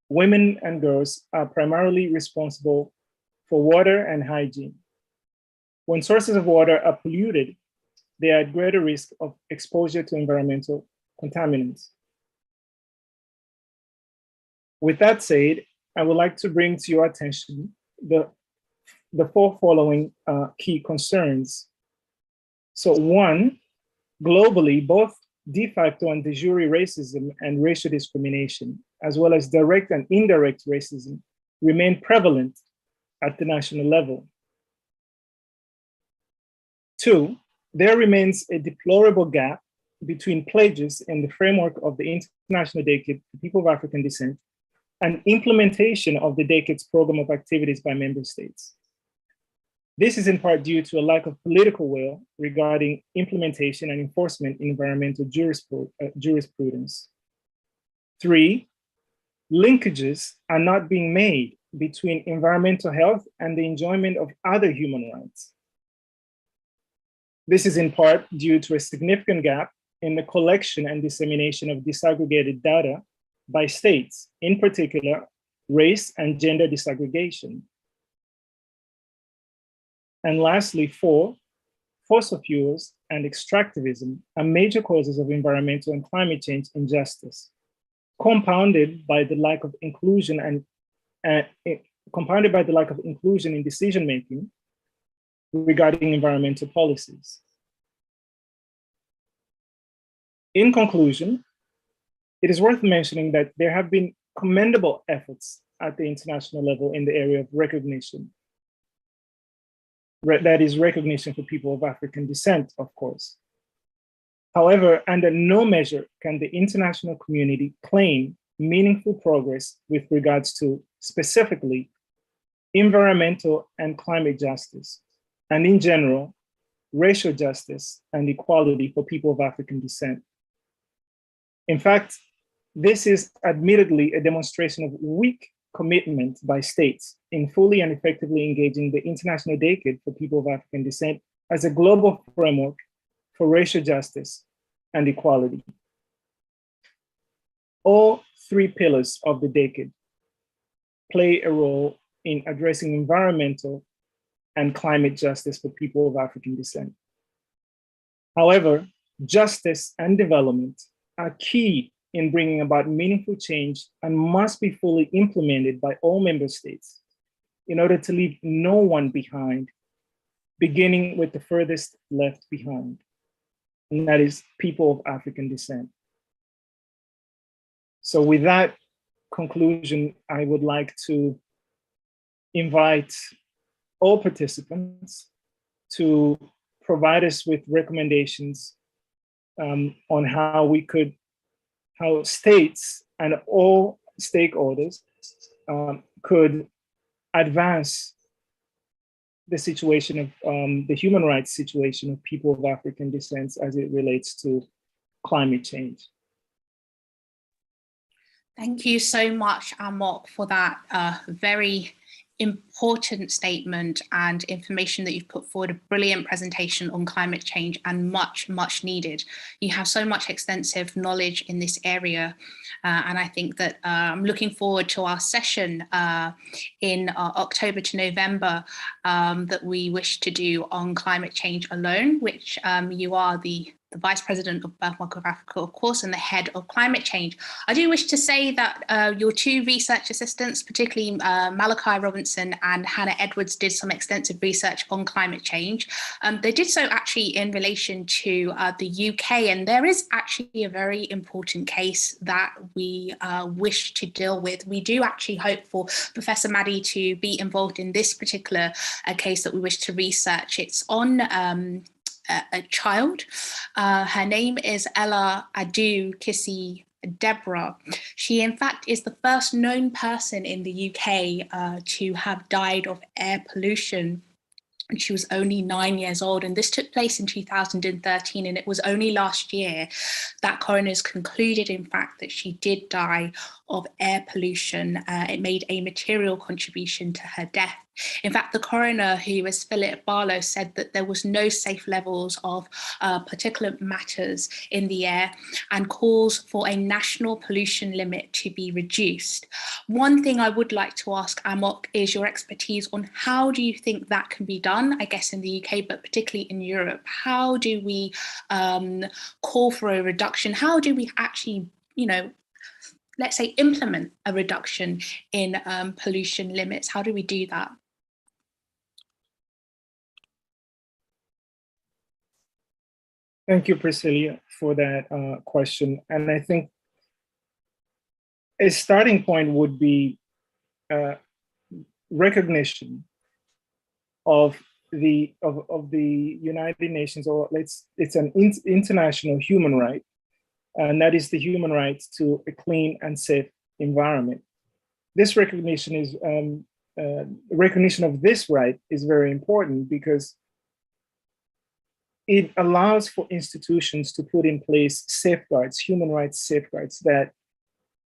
women and girls are primarily responsible for water and hygiene. When sources of water are polluted, they are at greater risk of exposure to environmental contaminants. With that said, I would like to bring to your attention the four following key concerns. So one, globally, both de facto and de jure racism and racial discrimination, as well as direct and indirect racism, remain prevalent at the national level. Two, there remains a deplorable gap between pledges in the framework of the International Decade for People of African Descent and implementation of the decade's program of activities by member states. This is in part due to a lack of political will regarding implementation and enforcement in environmental jurisprudence. Three, linkages are not being made between environmental health and the enjoyment of other human rights. This is in part due to a significant gap in the collection and dissemination of disaggregated data by states, in particular, race and gender disaggregation. And lastly, four, fossil fuels and extractivism are major causes of environmental and climate change injustice, compounded by the lack of inclusion in decision-making regarding environmental policies. In conclusion, it is worth mentioning that there have been commendable efforts at the international level in the area of recognition. That is recognition for people of African descent, of course. However, under no measure can the international community claim meaningful progress with regards to specifically environmental and climate justice, and in general, racial justice and equality for people of African descent. In fact, this is admittedly a demonstration of weak commitment by states in fully and effectively engaging the International Decade for People of African Descent as a global framework for racial justice and equality. All three pillars of the decade play a role in addressing environmental and climate justice for people of African descent. However, justice and development are key in bringing about meaningful change and must be fully implemented by all member states in order to leave no one behind, beginning with the furthest left behind, and that is people of African descent. So with that conclusion, I would like to invite all participants to provide us with recommendations on how states and all stakeholders could advance the situation of the human rights situation of people of African descent as it relates to climate change. Thank you so much, Amok, for that very important statement and information that you've put forward, a brilliant presentation on climate change and much, much needed. You have so much extensive knowledge in this area. And I think that I'm looking forward to our session in October to November that we wish to do on climate change alone, which you are the Vice President of Birthmark of Africa, of course, and the head of climate change. I do wish to say that your two research assistants, particularly Malachi Robinson and Hannah Edwards, did some extensive research on climate change. They did so actually in relation to the UK, and there is actually a very important case that we wish to deal with. We do actually hope for Professor Maddie to be involved in this particular case that we wish to research. It's on a child. Her name is Ella Adu Kissy Deborah. She, in fact, is the first known person in the UK to have died of air pollution. And she was only 9 years old, and this took place in 2013, and it was only last year that coroners concluded, in fact, that she did die of air pollution. It made a material contribution to her death. In fact, the coroner, who was Philip Barlow, said that there was no safe levels of particulate matters in the air and calls for a national pollution limit to be reduced. One thing I would like to ask Amok is your expertise on how do you think that can be done, I guess in the UK, but particularly in Europe. How do we call for a reduction? How do we actually, let's say, implement a reduction in pollution limits? How do we do that? Thank you, Priscilla, for that question. And I think a starting point would be recognition of the United Nations, or it's an international human right, and that is the human right to a clean and safe environment. This recognition is recognition of this right is very important because it allows for institutions to put in place safeguards, human rights safeguards that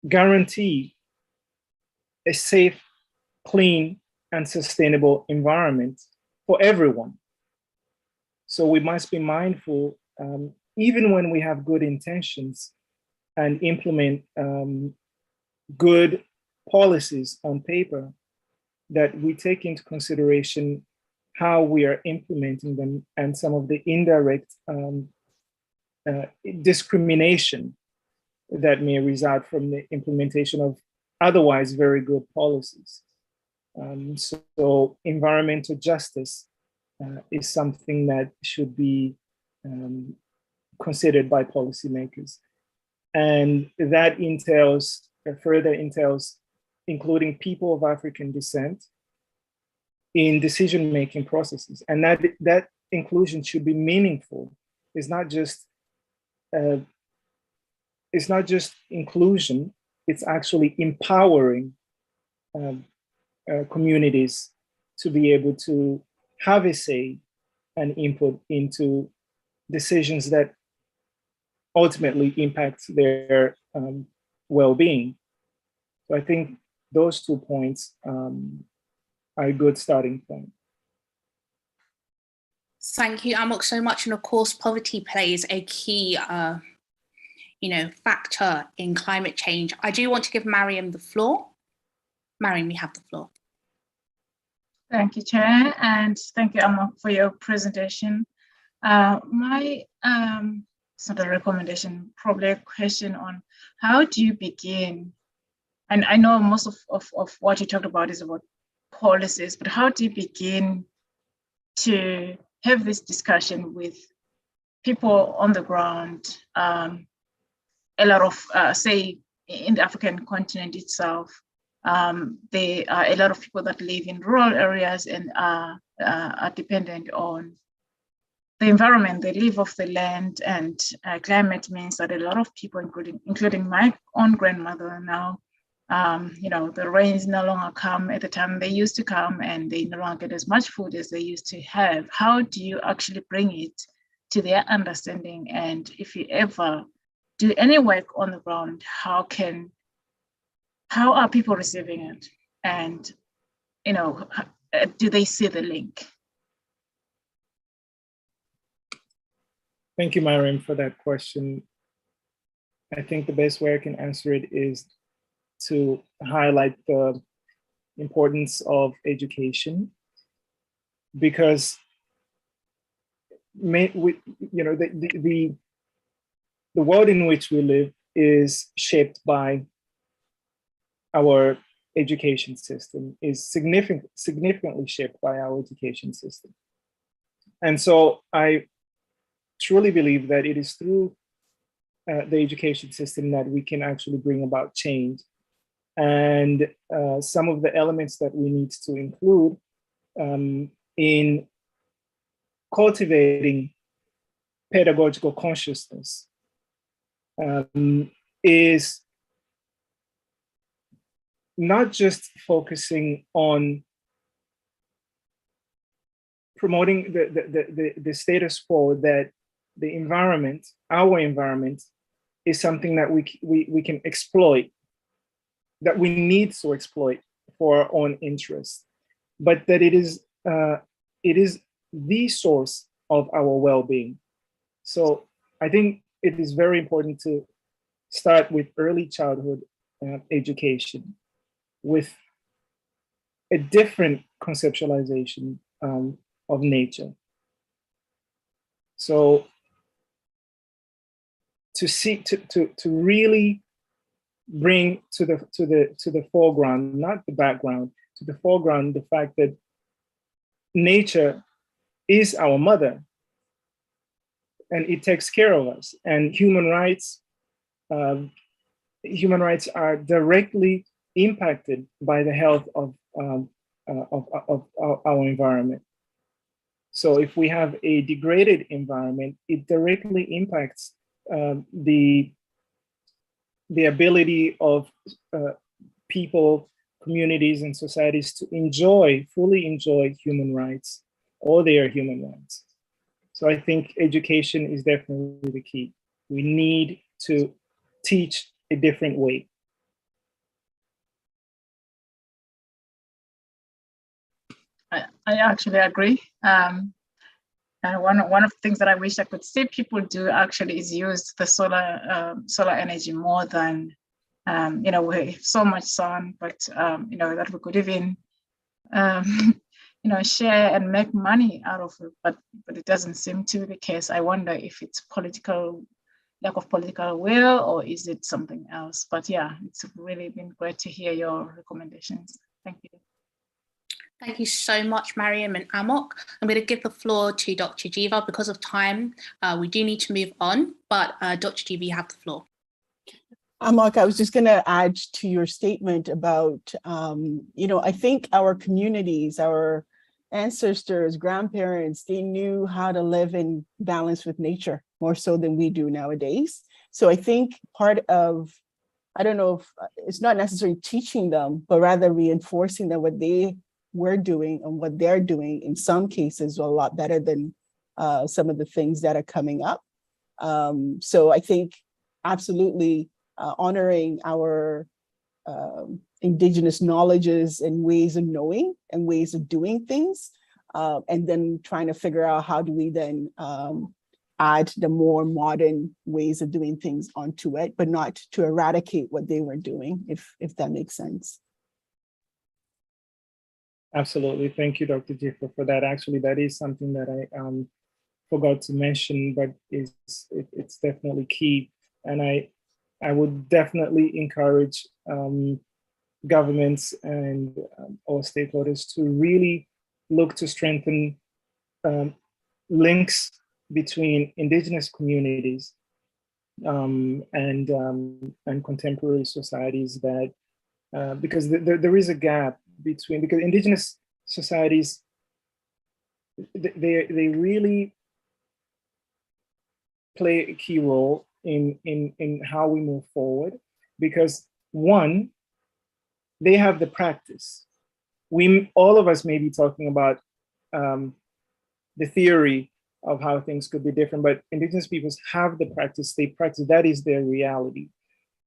guarantee a safe, clean, and sustainable environment for everyone. So we must be mindful, even when we have good intentions and implement good policies on paper, that we take into consideration how we are implementing them and some of the indirect discrimination that may result from the implementation of otherwise very good policies. So environmental justice is something that should be considered by policymakers. And that further entails including people of African descent in decision-making processes. And that inclusion should be meaningful. It's not just inclusion, it's actually empowering communities to be able to have a say and input into decisions that ultimately impact their well-being. So I think those 2 points are a good starting point. Thank you, Amok, so much. And of course, poverty plays a key factor in climate change. I do want to give Mariam the floor. Mariam, you have the floor. Thank you, Chair, and thank you, Amok, for your presentation. My sort of recommendation, probably a question on how do you begin? And I know most of what you talked about is about policies, but how do you begin to have this discussion with people on the ground? A lot of, say, in the African continent itself, there are a lot of people that live in rural areas and are dependent on the environment. They live off the land, and climate means that a lot of people, including my own grandmother now, the rains no longer come at the time they used to come, and they no longer get as much food as they used to have. How do you actually bring it to their understanding? And if you ever do any work on the ground, how are people receiving it? And, do they see the link? Thank you, Mariam, for that question. I think the best way I can answer it is to highlight the importance of education, because the world in which we live is shaped by our education system, is significantly shaped by our education system. And so I truly believe that it is through the education system that we can actually bring about change. And some of the elements that we need to include in cultivating pedagogical consciousness is not just focusing on promoting the status quo, that the environment, our environment, is something that we can exploit, that we need to exploit for our own interests. but that it is the source of our well-being. So I think it is very important to start with early childhood education, with a different conceptualization of nature. So to seek to really bring to the foreground, not the background, to the foreground, the fact that nature is our mother and it takes care of us, and human rights are directly impacted by the health of our environment. So if we have a degraded environment, it directly impacts the ability of people, communities, and societies to fully enjoy human rights, or their human rights. So I think education is definitely the key. We need to teach a different way. I actually agree. And one of the things that I wish I could see people do actually is use the solar energy more than, we have so much sun, but that we could even share and make money out of it, but it doesn't seem to be the case. I wonder if it's lack of political will, or is it something else? But yeah, it's really been great to hear your recommendations. Thank you. Thank you so much, Mariam and Amok. I'm going to give the floor to Dr. Jiva. Because of time, we do need to move on, but Dr. Jiva, you have the floor. Amok, I was just going to add to your statement about, I think our communities, our ancestors, grandparents, they knew how to live in balance with nature more so than we do nowadays. So I think part of, I don't know if it's not necessarily teaching them, but rather reinforcing that what they were doing and what they're doing in some cases are a lot better than some of the things that are coming up. So I think absolutely honoring our indigenous knowledges and ways of knowing and ways of doing things, and then trying to figure out how do we then add the more modern ways of doing things onto it, but not to eradicate what they were doing, if that makes sense. Absolutely. Thank you, Dr. Jifa, for that. Actually, that is something that I forgot to mention, but it's definitely key. And I would definitely encourage governments and all stakeholders to really look to strengthen links between indigenous communities and contemporary societies, that because there is a gap between, because indigenous societies, they really play a key role in how we move forward, because one, they have the practice. All of us may be talking about the theory of how things could be different, but indigenous peoples have the practice, they practice, that is their reality.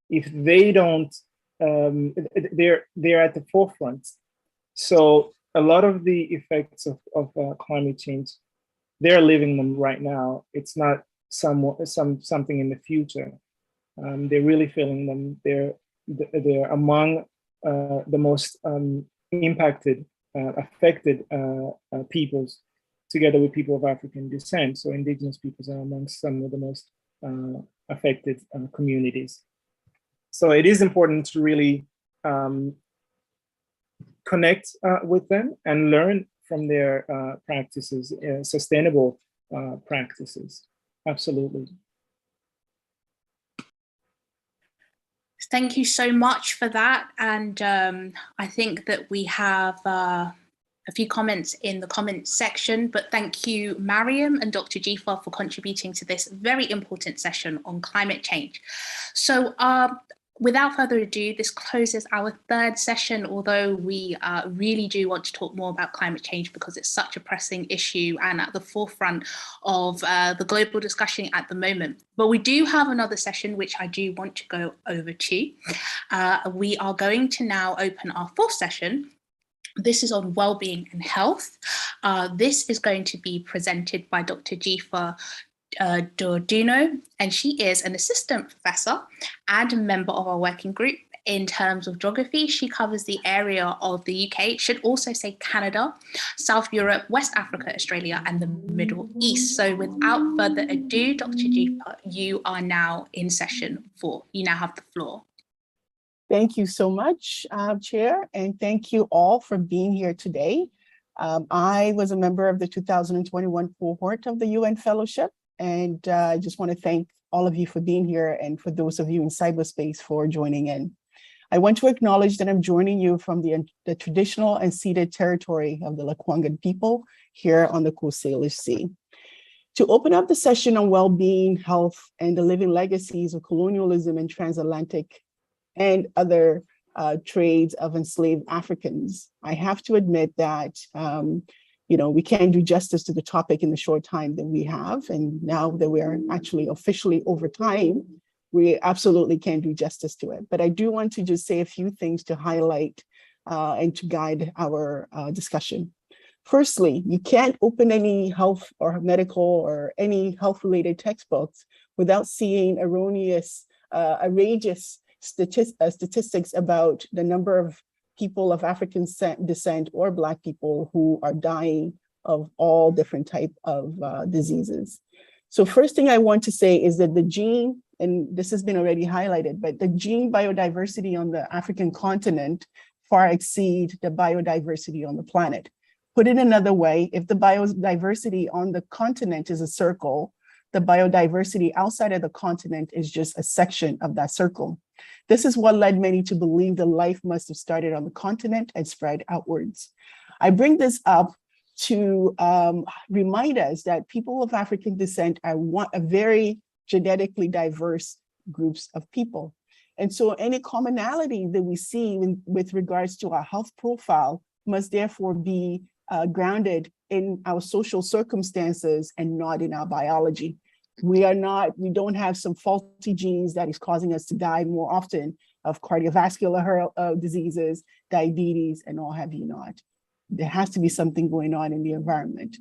If they don't, they're at the forefront. So a lot of the effects of climate change, they're living them right now. It's not something in the future. They're really feeling them. They're among the most impacted, affected peoples, together with people of African descent. So indigenous peoples are amongst some of the most affected communities. So it is important to really connect with them and learn from their practices, sustainable practices. Absolutely. Thank you so much for that. And I think that we have a few comments in the comments section, but thank you, Mariam and Dr. Jifa, for contributing to this very important session on climate change. So without further ado, this closes our third session, although we really do want to talk more about climate change because it's such a pressing issue and at the forefront of the global discussion at the moment. But we do have another session, which I do want to go over to. We are going to now open our fourth session, This is on well-being and health. This is going to be presented by Dr. Jifa Dorduno, and she is an assistant professor and a member of our working group. In terms of geography, she covers the area of the UK, should also say Canada, South Europe, West Africa, Australia, and the Middle East. So without further ado, Dr. Jifa, you are now in session 4. You now have the floor. Thank you so much, Chair, and thank you all for being here today. I was a member of the 2021 cohort of the UN Fellowship, and I just want to thank all of you for being here and for those of you in cyberspace for joining in. I want to acknowledge that I'm joining you from the traditional and ceded territory of the Lekwungen people here on the Coast Salish Sea. To open up the session on well-being, health, and the living legacies of colonialism and transatlantic and other trades of enslaved Africans, I have to admit that we can't do justice to the topic in the short time that we have. And now that we're actually officially over time, we absolutely can't do justice to it. But I do want to just say a few things to highlight and to guide our discussion. Firstly, you can't open any health or medical or any health-related textbooks without seeing outrageous statistics about the number of people of African descent or Black people who are dying of all different types of diseases. So first thing I want to say is that the gene, and this has been already highlighted, but the gene biodiversity on the African continent far exceed the biodiversity on the planet. Put it another way, if the biodiversity on the continent is a circle, the biodiversity outside of the continent is just a section of that circle. This is what led many to believe that life must have started on the continent and spread outwards. I bring this up to remind us that people of African descent are a very genetically diverse groups of people. And so any commonality that we see with regards to our health profile must therefore be grounded in our social circumstances and not in our biology. We don't have some faulty genes that is causing us to die more often of cardiovascular diseases, diabetes, and all have you not. There has to be something going on in the environment.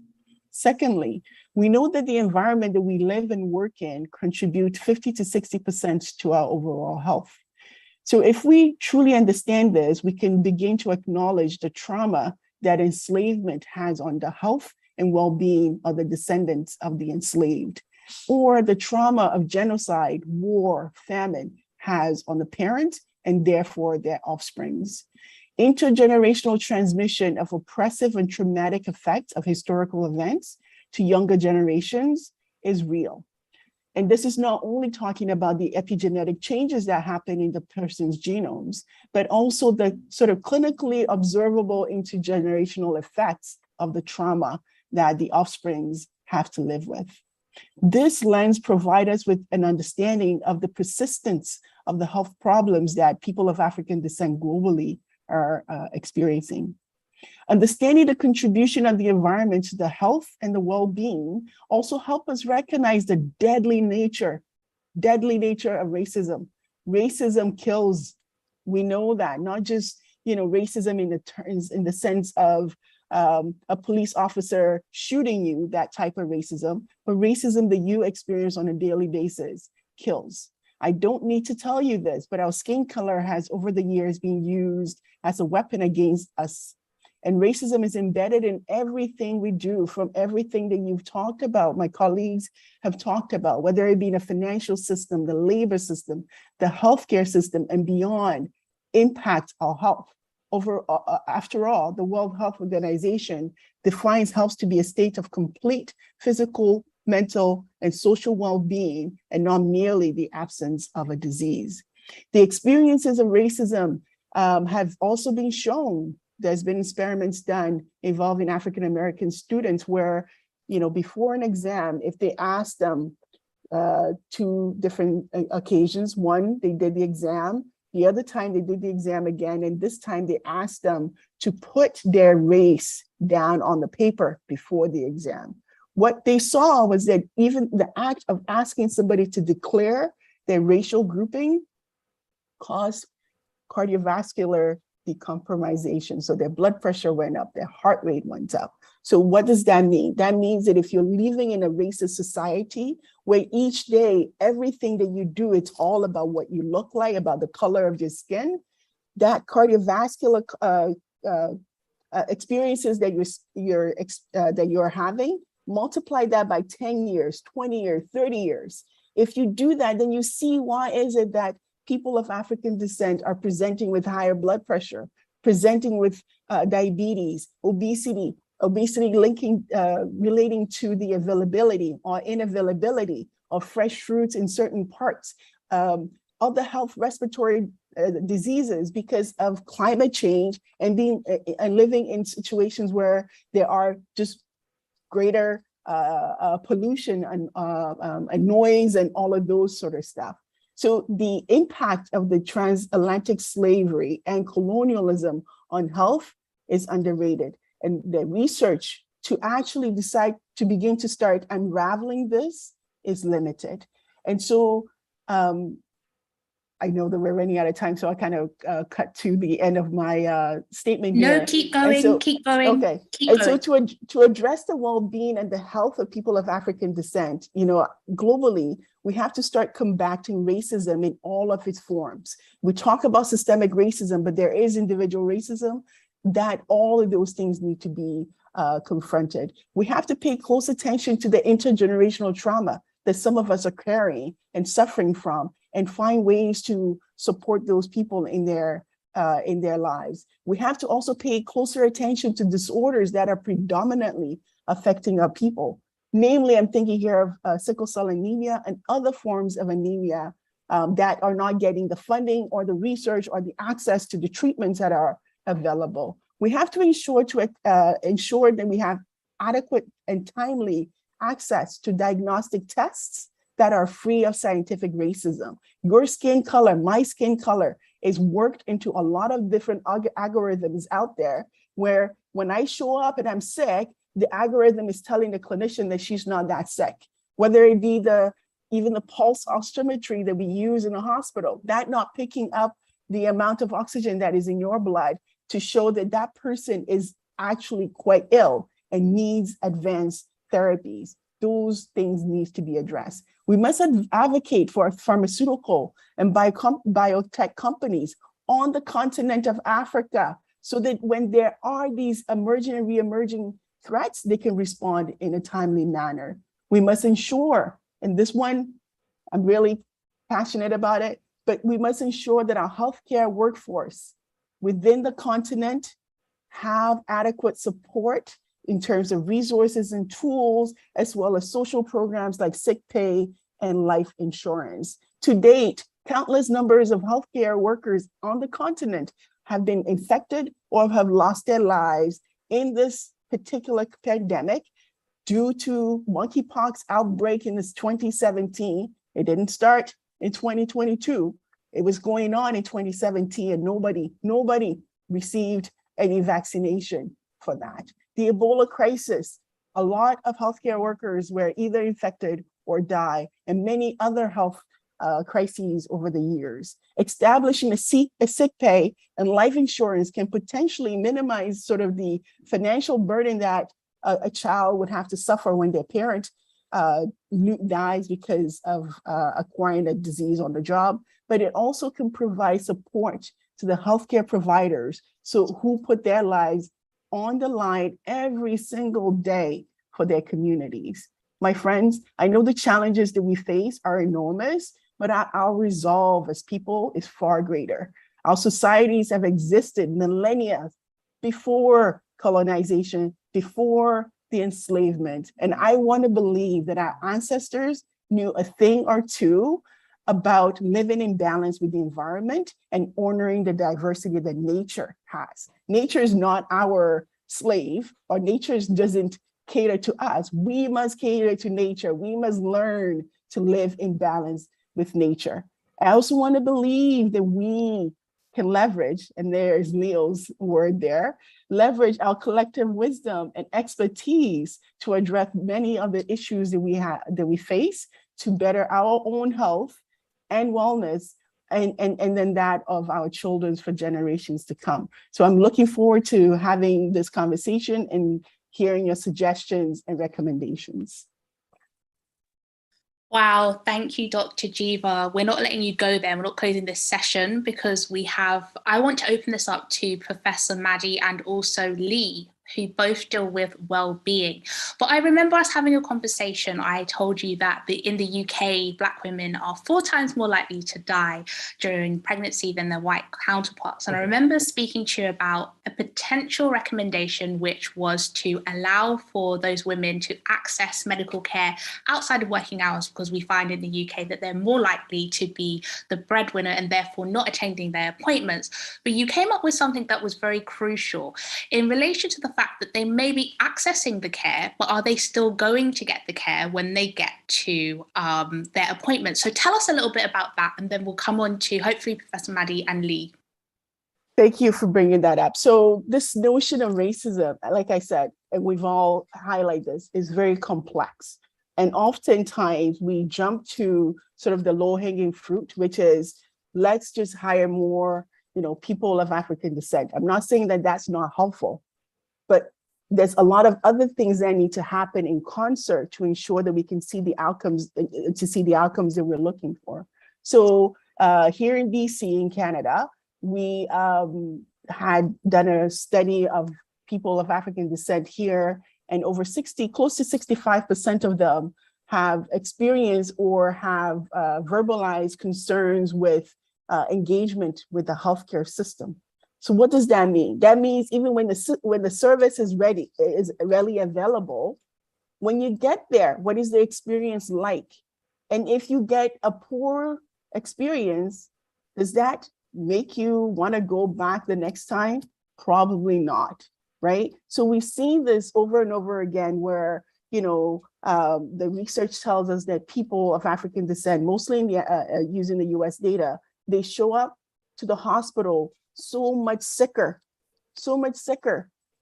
Secondly, we know that the environment that we live and work in contribute 50 to 60% to our overall health. So if we truly understand this, we can begin to acknowledge the trauma that enslavement has on the health and well-being of the descendants of the enslaved, or the trauma of genocide, war, famine has on the parent and therefore their offsprings. Intergenerational transmission of oppressive and traumatic effects of historical events to younger generations is real. And this is not only talking about the epigenetic changes that happen in the person's genomes, but also the sort of clinically observable intergenerational effects of the trauma that the offsprings have to live with. This lens provides us with an understanding of the persistence of the health problems that people of African descent globally are experiencing. Understanding the contribution of the environment to the health and the well-being also help us recognize the deadly nature of racism. Racism kills. We know that, not just racism in the sense of a police officer shooting you, that type of racism, but racism that you experience on a daily basis kills. I don't need to tell you this, but our skin color has over the years been used as a weapon against us. And racism is embedded in everything we do, from everything that you've talked about, my colleagues have talked about, whether it be in a financial system, the labor system, the healthcare system, and beyond, impact our health. After all, the World Health Organization defines health to be a state of complete physical, mental, and social well-being, and not merely the absence of a disease. The experiences of racism have also been shown. There's been experiments done involving African-American students where, before an exam, if they asked them 2 different occasions, one, they did the exam, the other time they did the exam again, and this time they asked them to put their race down on the paper before the exam. What they saw was that even the act of asking somebody to declare their racial grouping caused cardiovascular decompromisation. So their blood pressure went up, their heart rate went up. So what does that mean? That means that if you're living in a racist society where each day, everything that you do, it's all about what you look like, about the color of your skin, that cardiovascular experiences that you're having, multiply that by 10 years, 20 years, 30 years. If you do that, then you see why is it that people of African descent are presenting with higher blood pressure, presenting with diabetes, obesity linking, relating to the availability or inavailability of fresh fruits in certain parts, other health respiratory diseases because of climate change and living in situations where there are just greater pollution and noise and all of those sort of stuff. So the impact of the transatlantic slavery and colonialism on health is underrated. And the research to actually decide to begin to start unraveling this is limited. And so I know that we're running out of time, so I kind of cut to the end of my statement here. No, keep going, keep going. Okay, and so to address the well-being and the health of people of African descent, globally, we have to start combating racism in all of its forms. We talk about systemic racism, but there is individual racism, that all of those things need to be confronted. We have to pay close attention to the intergenerational trauma that some of us are carrying and suffering from, and find ways to support those people in their lives. We have to also pay closer attention to disorders that are predominantly affecting our people. Namely, I'm thinking here of sickle cell anemia and other forms of anemia that are not getting the funding or the research or the access to the treatments that are available. We have to ensure that we have adequate and timely access to diagnostic tests that are free of scientific racism. Your skin color, my skin color is worked into a lot of different algorithms out there where when I show up and I'm sick, the algorithm is telling the clinician that she's not that sick. Whether it be even the pulse oximetry that we use in the hospital, that not picking up the amount of oxygen that is in your blood to show that that person is actually quite ill and needs advanced therapies. Those things need to be addressed. We must advocate for pharmaceutical and biotech companies on the continent of Africa so that when there are these emerging and re-emerging threats, they can respond in a timely manner. We must ensure, and this one, I'm really passionate about it, but we must ensure that our healthcare workforce within the continent have adequate support in terms of resources and tools, as well as social programs like sick pay and life insurance. To date, countless numbers of healthcare workers on the continent have been infected or have lost their lives in this particular pandemic due to monkeypox outbreak in this 2017. It didn't start in 2022. It was going on in 2017 and nobody received any vaccination for that. The Ebola crisis, a lot of healthcare workers were either infected or die, and many other health crises over the years. Establishing a sick pay and life insurance can potentially minimize sort of the financial burden that a child would have to suffer when their parent dies because of acquiring a disease on the job, but it also can provide support to the healthcare providers who put their lives on the line every single day for their communities. My friends, I know the challenges that we face are enormous, but our resolve as people is far greater. Our societies have existed millennia before colonization, before the enslavement. And I want to believe that our ancestors knew a thing or two about living in balance with the environment and honoring the diversity that nature has. Nature is not our slave, or nature doesn't cater to us. We must cater to nature. We must learn to live in balance with nature. I also want to believe that we can leverage, and there's Leo's word there, leverage our collective wisdom and expertise to address many of the issues that we face to better our own health and wellness and then that of our children for generations to come. So I'm looking forward to having this conversation and hearing your suggestions and recommendations. Wow, thank you, Dr. Jiva. We're not letting you go there. We're not closing this session because I want to open this up to Professor Maddie and also Lee, who both deal with well-being. But I remember us having a conversation. I told you that in the UK, Black women are 4 times more likely to die during pregnancy than their white counterparts. And I remember speaking to you about a potential recommendation, which was to allow for those women to access medical care outside of working hours, because we find in the UK that they're more likely to be the breadwinner and therefore not attending their appointments. But you came up with something that was very crucial in relation to the fact that they may be accessing the care, but are they still going to get the care when they get to their appointment? So tell us a little bit about that, and then we'll come on to hopefully Professor Maddie and Lee. Thank you for bringing that up. So this notion of racism, like I said, and we've all highlighted this, is very complex. And oftentimes we jump to sort of the low-hanging fruit, which is let's just hire more, people of African descent. I'm not saying that that's not helpful, but there's a lot of other things that need to happen in concert to ensure that we can see the outcomes, that we're looking for. So here in BC, in Canada, we had done a study of people of African descent here, and over close to 65% of them have experienced or have verbalized concerns with engagement with the healthcare system. So what does that mean? That means even when the service is readily available, when you get there, what is the experience like? And if you get a poor experience, does that make you want to go back the next time? Probably not, right? So we've seen this over and over again where, the research tells us that people of African descent, mostly using the US data, they show up to the hospital so much sicker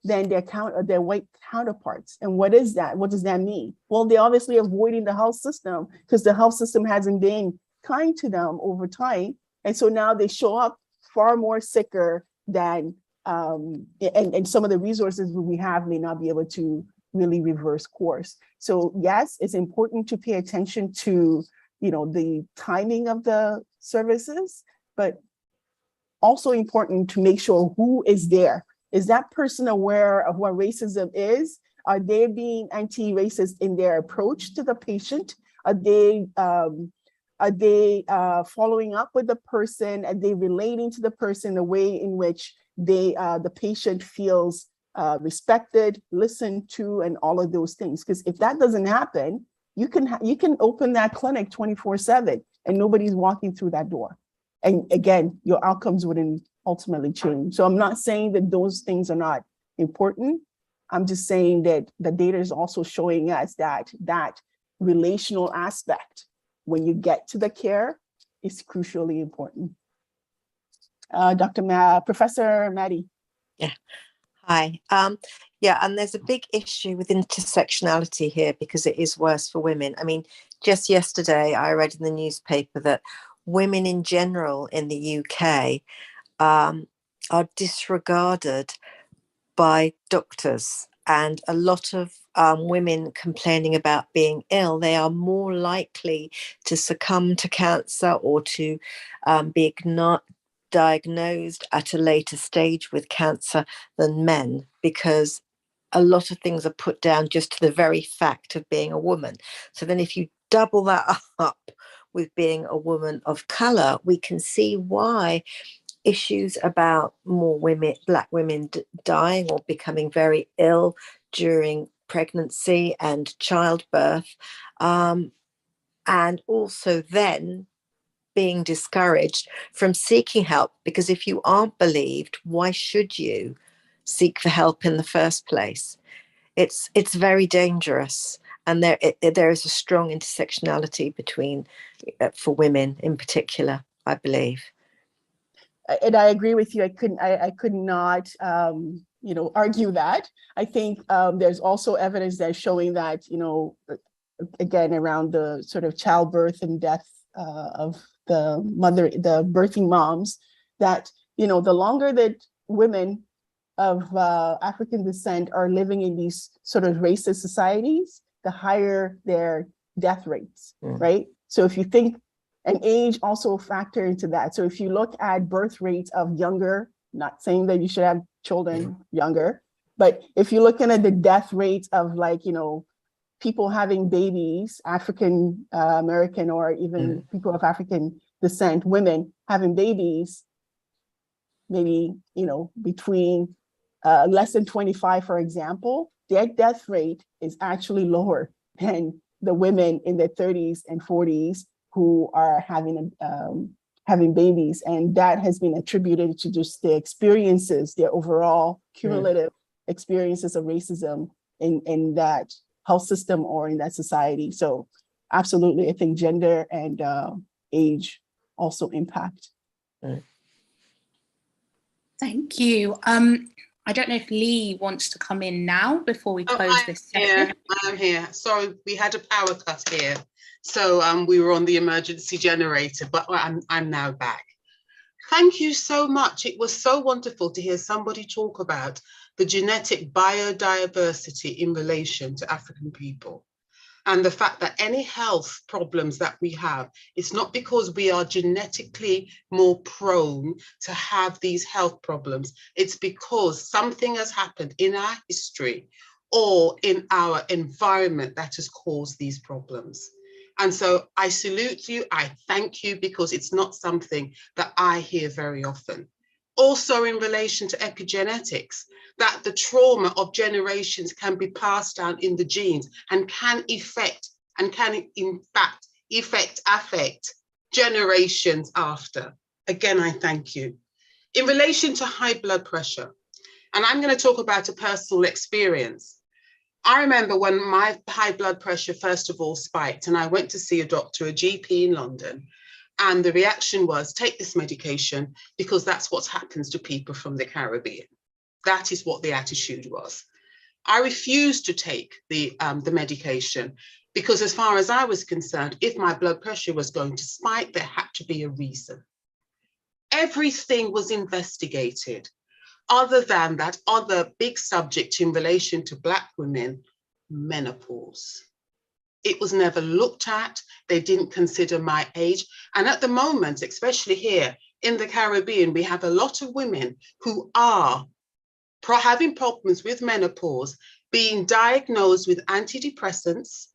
than their white counterparts. And what is that? What does that mean? Well, they're obviously avoiding the health system because the health system hasn't been kind to them over time. And so now they show up far more sicker than, and some of the resources we have may not be able to really reverse course. So yes, it's important to pay attention to, the timing of the services, but also important to make sure who is there. Is that person aware of what racism is? Are they being anti-racist in their approach to the patient? Are they following up with the person? Are they relating to the person in a way in which the patient feels respected, listened to, and all of those things? Because if that doesn't happen, you can open that clinic 24/7 and nobody's walking through that door. And again, your outcomes wouldn't ultimately change. So I'm not saying that those things are not important. I'm just saying that the data is also showing us that relational aspect, when you get to the care, is crucially important. Professor Maddie. Yeah. Hi. Yeah, and there's a big issue with intersectionality here because it is worse for women. I mean, just yesterday I read in the newspaper that women in general in the UK are disregarded by doctors, and a lot of women complaining about being ill, they are more likely to succumb to cancer or to be diagnosed at a later stage with cancer than men, because a lot of things are put down just to the very fact of being a woman. So then if you double that up with being a woman of colour, we can see why issues about more women, Black women dying or becoming very ill during pregnancy and childbirth, and also then being discouraged from seeking help, because if you aren't believed, why should you seek for help in the first place? It's very dangerous, and there is a strong intersectionality between for women in particular, I believe. And I agree with you. I could not argue that. I think there's also evidence that's showing that, again, around the sort of childbirth and death the birthing moms, that, you know, the longer that women of African descent are living in these sort of racist societies, the higher their death rates, right? So if you think, and age also factor into that. So if you look at birth rates of younger, not saying that you should have children younger, but if you're looking at the death rates of, like, you know, people having babies, African American, or even people of African descent, women having babies, maybe, you know, between less than 25, for example, their death rate is actually lower than the women in their 30s and 40s who are having babies. And that has been attributed to just the experiences, their overall cumulative experiences of racism in that health system or in that society. So absolutely, I think gender and age also impact. Thank you. I don't know if Lee wants to come in now before we close this session. I'm here. Sorry, we had a power cut here. So we were on the emergency generator, but I'm now back. Thank you so much. It was so wonderful to hear somebody talk about the genetic biodiversity in relation to African people. And the fact that any health problems that we have, it's not because we are genetically more prone to have these health problems. It's because something has happened in our history or in our environment that has caused these problems. And so I salute you, I thank you, because it's not something that I hear very often. Also in relation to epigenetics, that the trauma of generations can be passed down in the genes and can affect generations after. Again, I thank you. In relation to high blood pressure, and I'm going to talk about a personal experience. I remember when my high blood pressure first of all spiked, and I went to see a doctor, a GP in London, and the reaction was, take this medication because that's what happens to people from the Caribbean. That is what the attitude was. I refused to take the medication because, as far as I was concerned, if my blood pressure was going to spike, there had to be a reason. Everything was investigated. Other than that other big subject in relation to Black women, menopause. It was never looked at. They didn't consider my age. And at the moment, especially here in the Caribbean, we have a lot of women who are having problems with menopause, being diagnosed with antidepressants,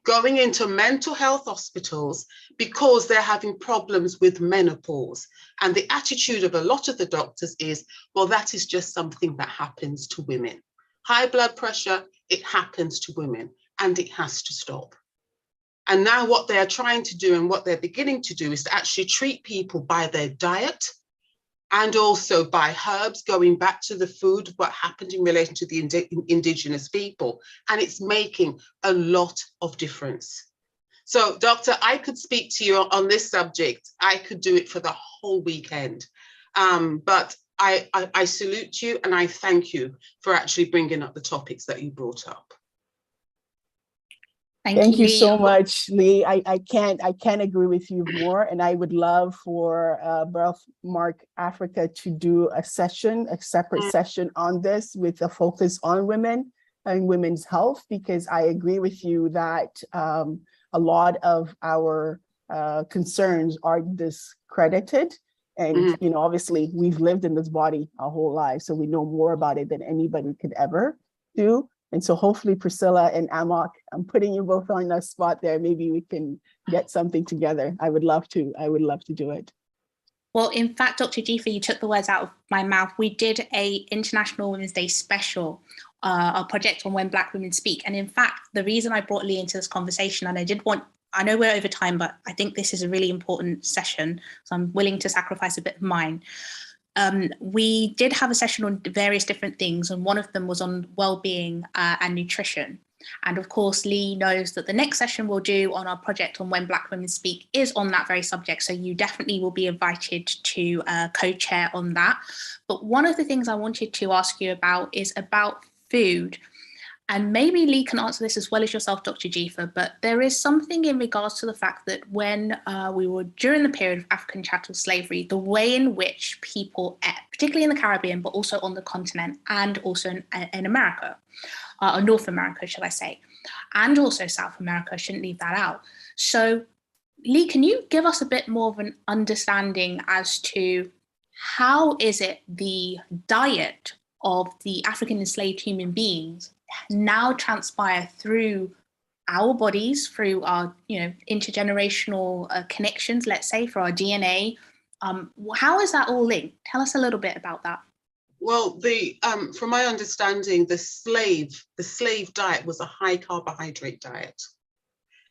going into mental health hospitals because they're having problems with menopause. And the attitude of a lot of the doctors is, well, that is just something that happens to women. High blood pressure, it happens to women, and it has to stop. And now what they are trying to do and what they're beginning to do is to actually treat people by their diet and also by herbs, going back to the food, what happened in relation to the indigenous people. And it's making a lot of difference. So, Doctor, I could speak to you on this subject. I could do it for the whole weekend. But I salute you and I thank you for actually bringing up the topics that you brought up. Thank you so much, Lee. I can't agree with you more, and I would love for Birthmark Africa to do a separate session on this with a focus on women and women's health, because I agree with you that a lot of our concerns are discredited. And you know, obviously, we've lived in this body our whole lives, so we know more about it than anybody could ever do. And so hopefully, Priscilla and Amok, I'm putting you both on the spot there. Maybe we can get something together. I would love to do it. Well, in fact, Dr. Jifa, you took the words out of my mouth. We did a International Women's Day special, a project on When Black Women Speak. And in fact, the reason I brought Lee into this conversation, and I know we're over time, but I think this is a really important session, so I'm willing to sacrifice a bit of mine. We did have a session on various different things, and one of them was on well-being and nutrition. And of course, Lee knows that the next session we'll do on our project on When Black Women Speak is on that very subject. So you definitely will be invited to co-chair on that. But one of the things I wanted to ask you about is about food. and maybe Lee can answer this as well as yourself, Dr. Jifa, but there is something in regards to the fact that when we were during the period of African chattel slavery, the way in which people, particularly in the Caribbean, but also on the continent and also in America, or North America, should I say, and also South America, shouldn't leave that out. So Lee, can you give us a bit more of an understanding as to how is it the diet of the African enslaved human beings now transpire through our bodies, through our intergenerational connections, let's say, for our DNA? How is that all linked? Tell us a little bit about that. Well, from my understanding, the slave diet was a high carbohydrate diet.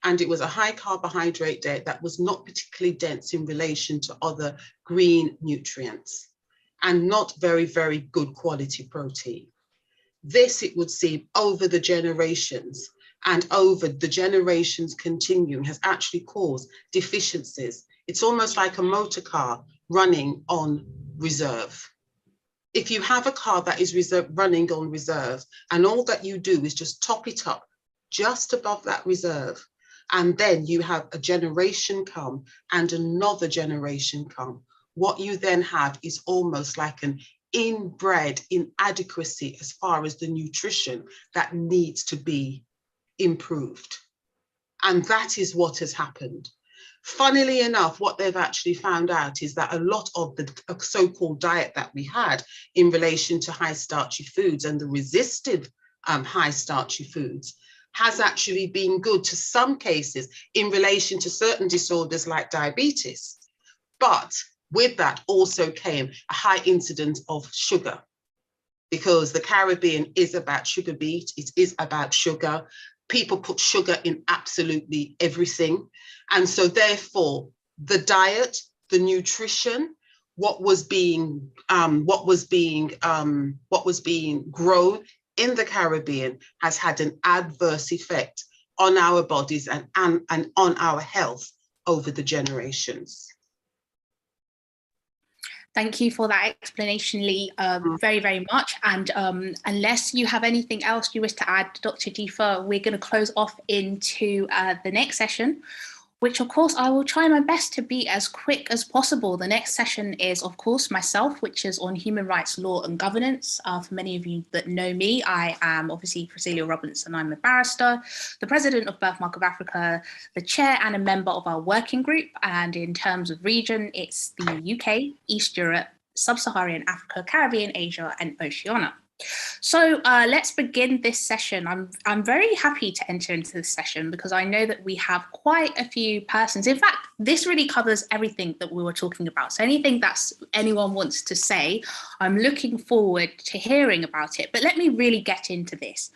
And it was a high carbohydrate diet that was not particularly dense in relation to other green nutrients and not very, very good quality protein. This, it would seem, over the generations and over the generations continuing has actually caused deficiencies. It's almost like a motor car running on reserve. If you have a car that is running on reserve and all that you do is just top it up just above that reserve, and then you have a generation come and another generation come, what you then have is almost like an inbred inadequacy as far as the nutrition that needs to be improved. And that is what has happened. Funnily enough, what they've actually found out is that a lot of the so-called diet that we had in relation to high starchy foods and the resisted high starchy foods has actually been good to some cases in relation to certain disorders like diabetes. But with that also came a high incidence of sugar, because the Caribbean is about sugar beet, it is about sugar. People put sugar in absolutely everything. And so therefore, the diet, the nutrition, what was being grown in the Caribbean has had an adverse effect on our bodies and on our health over the generations. Thank you for that explanation, Lee, very, very much. And unless you have anything else you wish to add, Dr. Jifa, we're going to close off into the next session, which of course I will try my best to be as quick as possible. The next session is of course myself, which is on human rights law and governance. For many of you that know me, I am obviously Priscilla Robinson. I'm a barrister, the president of Birthmark of Africa, the chair and a member of our working group. And in terms of region, it's the UK, East Europe, Sub-Saharan Africa, Caribbean, Asia and Oceania. So let's begin this session. I'm very happy to enter into this session because I know that we have quite a few persons. In fact, this really covers everything that we were talking about. So anything that anyone wants to say, I'm looking forward to hearing about it. But let me really get into this.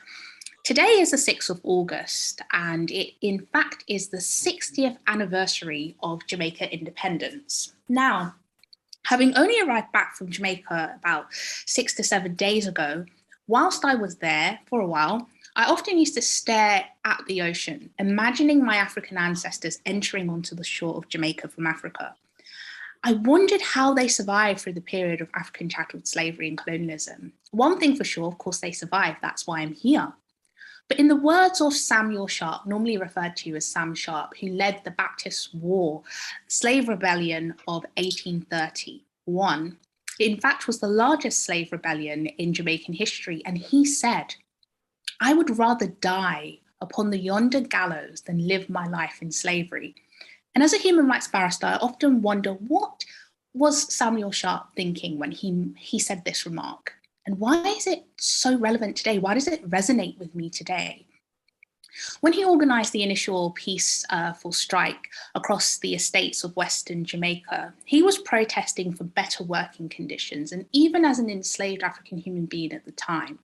Today is the 6th of August, and it in fact is the 60th anniversary of Jamaica independence. Now, having only arrived back from Jamaica about 6 to 7 days ago, whilst I was there for a while, I often used to stare at the ocean, imagining my African ancestors entering onto the shore of Jamaica from Africa. I wondered how they survived through the period of African chattel slavery and colonialism. One thing for sure, of course, they survived. That's why I'm here. But in the words of Samuel Sharp, normally referred to as Sam Sharp, who led the Baptist War, slave rebellion of 1831, it in fact was the largest slave rebellion in Jamaican history. And he said, "I would rather die upon the yonder gallows than live my life in slavery." And as a human rights barrister, I often wonder, what was Samuel Sharp thinking when he said this remark? And why is it so relevant today? Why does it resonate with me today? When he organised the initial peaceful strike across the estates of Western Jamaica, he was protesting for better working conditions. And even as an enslaved African human being at the time,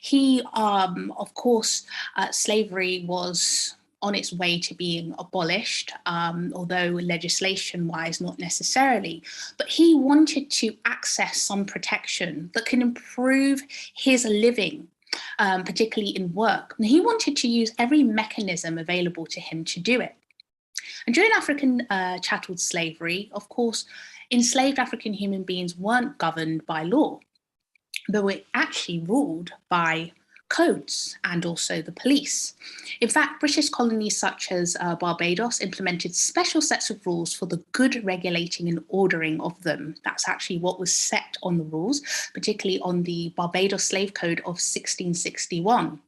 he, of course, slavery was on its way to being abolished, although legislation-wise not necessarily, but he wanted to access some protection that can improve his living, particularly in work. And he wanted to use every mechanism available to him to do it. And during African chattel slavery, of course, enslaved African human beings weren't governed by law, but were actually ruled by codes and also the police. In fact, British colonies such as Barbados implemented special sets of rules for the good regulating and ordering of them. That's actually what was set on the rules, particularly on the Barbados Slave Code of 1661.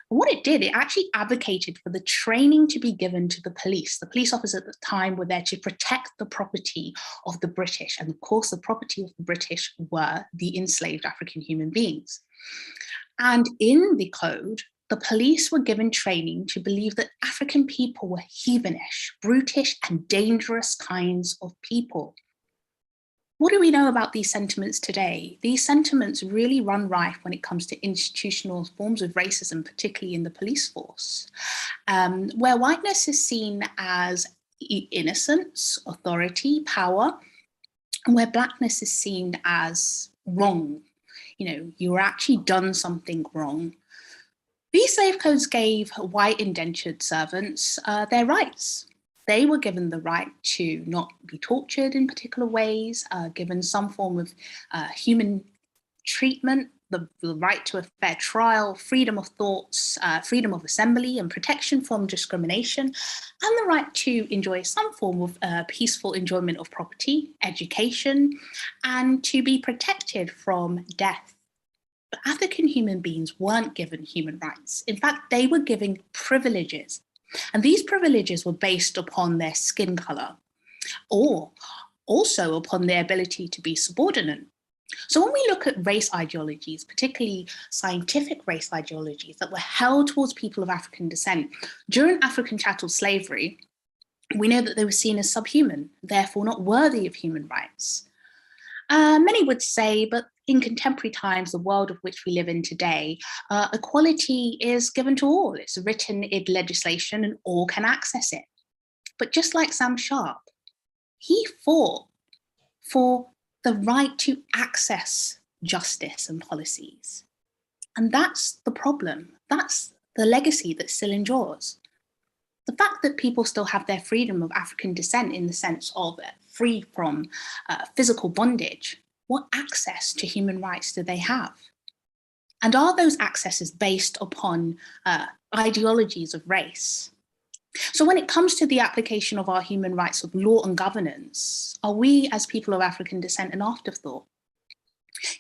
What it did, it actually advocated for the training to be given to the police. The police officers at the time were there to protect the property of the British. And of course, the property of the British were the enslaved African human beings. And in the code, the police were given training to believe that African people were heathenish, brutish, and dangerous kinds of people. What do we know about these sentiments today? These sentiments really run rife when it comes to institutional forms of racism, particularly in the police force, where whiteness is seen as innocence, authority, power, and where blackness is seen as wrong. You know, you're actually done something wrong. These slave codes gave white indentured servants their rights. They were given the right to not be tortured in particular ways, given some form of human treatment, the right to a fair trial, freedom of thoughts, freedom of assembly and protection from discrimination, and the right to enjoy some form of peaceful enjoyment of property, education, and to be protected from death. But African human beings weren't given human rights. In fact, they were given privileges. And these privileges were based upon their skin color, or also upon their ability to be subordinate. So when we look at race ideologies, particularly scientific race ideologies that were held towards people of African descent during African chattel slavery, we know that they were seen as subhuman, therefore not worthy of human rights. Many would say, but in contemporary times, the world of which we live in today, equality is given to all. It's written in legislation and all can access it. But just like Sam Sharp, he fought for the right to access justice and policies. And that's the problem. That's the legacy that still endures. The fact that people still have their freedom of African descent in the sense of free from physical bondage, what access to human rights do they have? And are those accesses based upon ideologies of race? So when it comes to the application of our human rights of law and governance, are we as people of African descent an afterthought?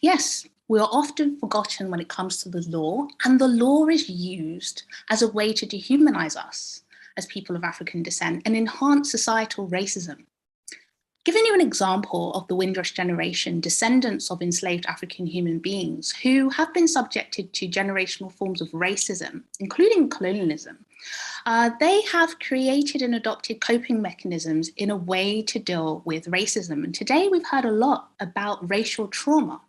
Yes, we are often forgotten when it comes to the law, and the law is used as a way to dehumanize us as people of African descent and enhance societal racism. Giving you an example of the Windrush generation, descendants of enslaved African human beings who have been subjected to generational forms of racism, including colonialism, they have created and adopted coping mechanisms in a way to deal with racism. And today we've heard a lot about racial trauma.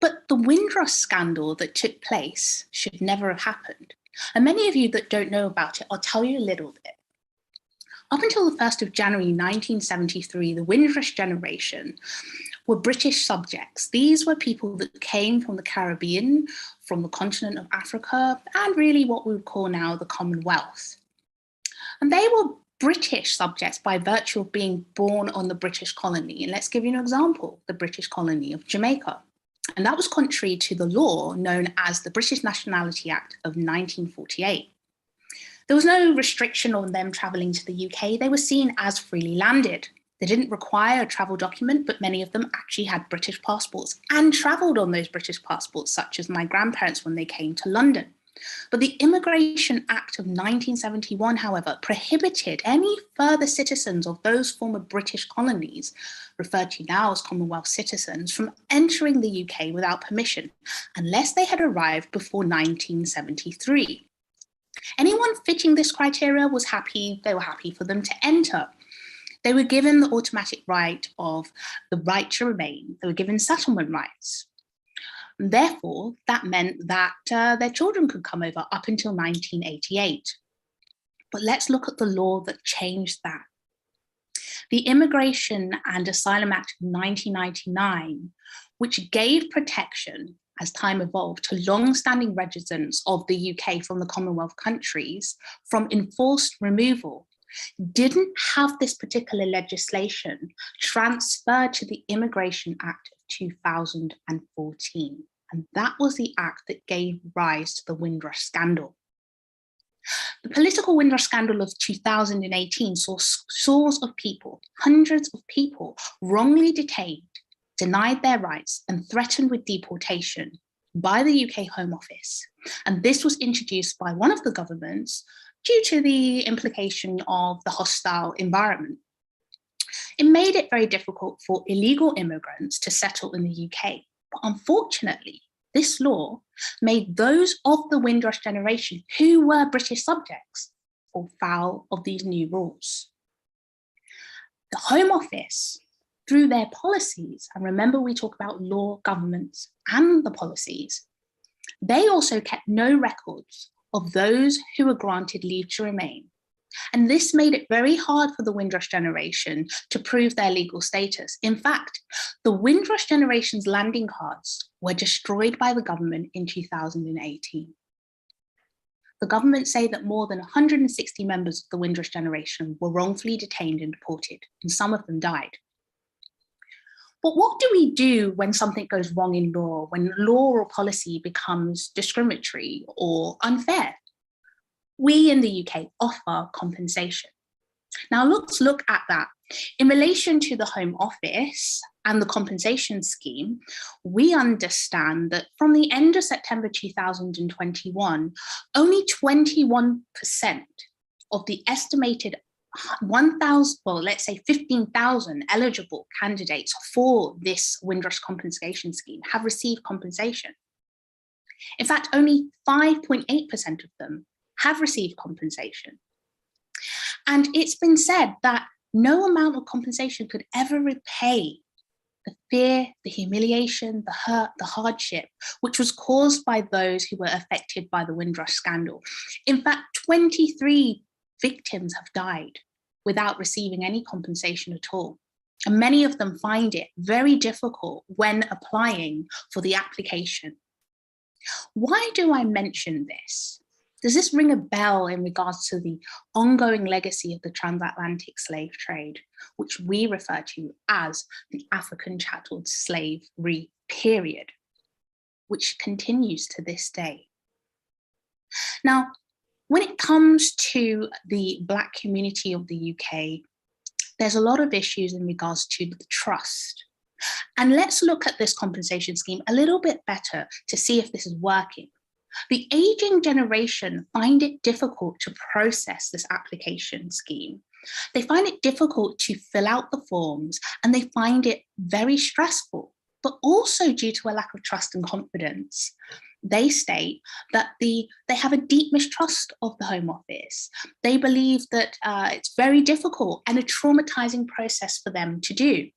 But the Windrush scandal that took place should never have happened. And many of you that don't know about it, I'll tell you a little bit. Up until the 1st of January 1973, the Windrush generation were British subjects. These were people that came from the Caribbean, from the continent of Africa, and really what we would call now the Commonwealth. And they were British subjects by virtue of being born on the British colony. And let's give you an example, the British colony of Jamaica. And that was contrary to the law known as the British Nationality Act of 1948. There was no restriction on them travelling to the UK. They were seen as freely landed. They didn't require a travel document, but many of them actually had British passports and travelled on those British passports, such as my grandparents when they came to London. But the Immigration Act of 1971, however, prohibited any further citizens of those former British colonies, referred to now as Commonwealth citizens, from entering the UK without permission, unless they had arrived before 1973. Anyone fitting this criteria was happy, they were happy for them to enter. They were given the automatic right of the right to remain. They were given settlement rights. And therefore, that meant that their children could come over up until 1988. But let's look at the law that changed that. The Immigration and Asylum Act of 1999, which gave protection as time evolved to long-standing residents of the UK from the Commonwealth countries from enforced removal, didn't have this particular legislation transferred to the Immigration Act of 2014. And that was the act that gave rise to the Windrush scandal. The political Windrush scandal of 2018 saw scores of people, hundreds of people, wrongly detained, denied their rights, and threatened with deportation by the UK Home Office. And this was introduced by one of the governments due to the implication of the hostile environment. It made it very difficult for illegal immigrants to settle in the UK. But unfortunately, this law made those of the Windrush generation who were British subjects fall foul of these new rules. The Home Office, through their policies, and remember we talk about law, governments, and the policies, they also kept no records of those who were granted leave to remain. And this made it very hard for the Windrush generation to prove their legal status. In fact, the Windrush generation's landing cards were destroyed by the government in 2018. The government say that more than 160 members of the Windrush generation were wrongfully detained and deported, and some of them died. But what do we do when something goes wrong in law, when law or policy becomes discriminatory or unfair? We in the UK offer compensation. Now let's look at that. In relation to the Home Office and the compensation scheme, we understand that from the end of September 2021, only 21% of the estimated 1,000, well, let's say 15,000 eligible candidates for this Windrush compensation scheme have received compensation. In fact, only 5.8% of them have received compensation. And it's been said that no amount of compensation could ever repay the fear, the humiliation, the hurt, the hardship, which was caused by those who were affected by the Windrush scandal. In fact, 23 victims have died without receiving any compensation at all. And many of them find it very difficult when applying for the application. Why do I mention this? Does this ring a bell in regards to the ongoing legacy of the transatlantic slave trade, which we refer to as the African chattel slavery period, which continues to this day? Now, when it comes to the Black community of the UK, there's a lot of issues in regards to the trust. And let's look at this compensation scheme a little bit better to see if this is working. The aging generation find it difficult to process this application scheme. They find it difficult to fill out the forms, and they find it very stressful, but also due to a lack of trust and confidence. They state that they have a deep mistrust of the Home Office. They believe that it's very difficult and a traumatizing process for them to do.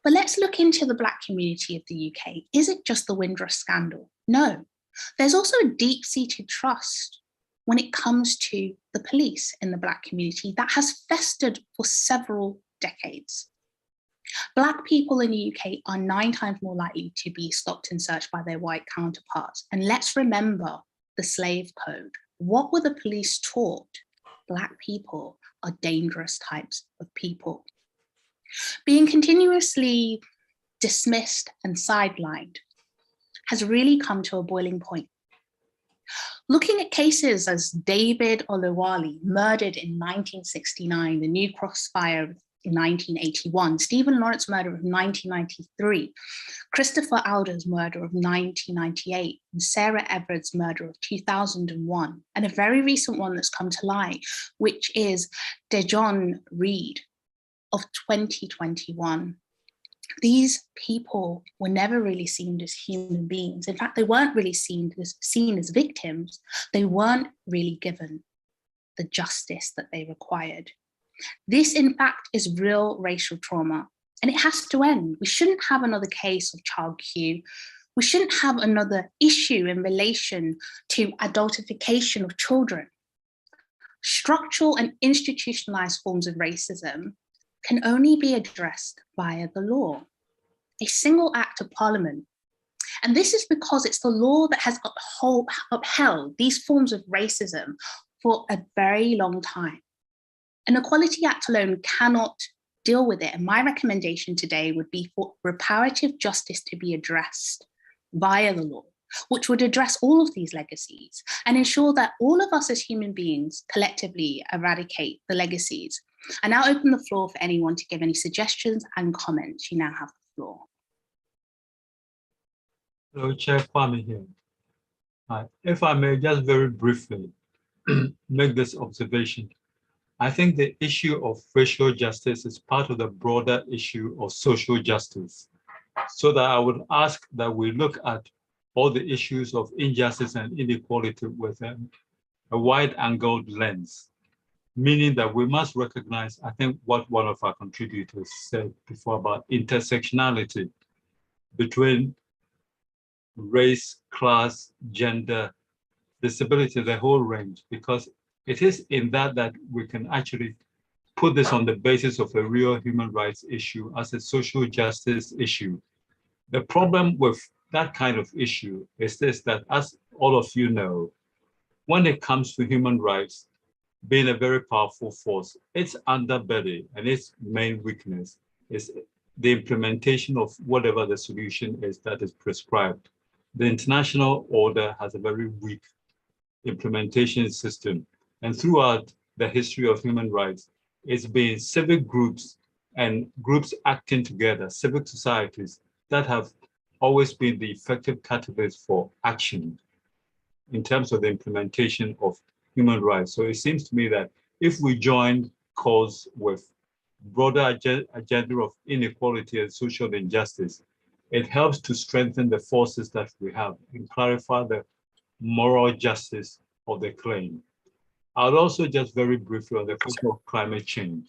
But let's look into the Black community of the UK. Is it just the Windrush scandal? No, there's also a deep-seated trust when it comes to the police in the Black community that has festered for several decades. Black people in the UK are 9 times more likely to be stopped and searched by their white counterparts. And let's remember the slave code. What were the police taught? Black people are dangerous types of people. Being continuously dismissed and sidelined has really come to a boiling point. Looking at cases as David Oluwole, murdered in 1969, the New Crossfire in 1981, Stephen Lawrence murder of 1993, Christopher Alder's murder of 1998, and Sarah Everard's murder of 2001, and a very recent one that's come to light, which is Dejon Reed of 2021. These people were never really seen as human beings. In fact, they weren't really seen as victims. They weren't really given the justice that they required. This, in fact, is real racial trauma, and it has to end. We shouldn't have another case of child Q. We shouldn't have another issue in relation to adultification of children. Structural and institutionalized forms of racism can only be addressed via the law, a single act of parliament. And this is because it's the law that has upheld these forms of racism for a very long time. An Equality Act alone cannot deal with it. And my recommendation today would be for reparative justice to be addressed via the law, which would address all of these legacies and ensure that all of us as human beings collectively eradicate the legacies. I now open the floor for anyone to give any suggestions and comments. You now have the floor. Hello, Chair Kwame here. If I may just very briefly make this observation. I think the issue of racial justice is part of the broader issue of social justice. So that I would ask that we look at all the issues of injustice and inequality with a wide-angled lens, meaning that we must recognize, I think, what one of our contributors said before about intersectionality between race, class, gender, disability, the whole range, because it is in that we can actually put this on the basis of a real human rights issue as a social justice issue. The problem with that kind of issue is this, that as all of you know, when it comes to human rights being a very powerful force, its underbelly and its main weakness is the implementation of whatever the solution is that is prescribed. The international order has a very weak implementation system. And throughout the history of human rights, it's been civic groups and groups acting together, civic societies, that have always been the effective catalyst for action in terms of the implementation of human rights. So it seems to me that if we join cause with broader agenda of inequality and social injustice, it helps to strengthen the forces that we have and clarify the moral justice of the claim. I'll also just very briefly on the question of climate change,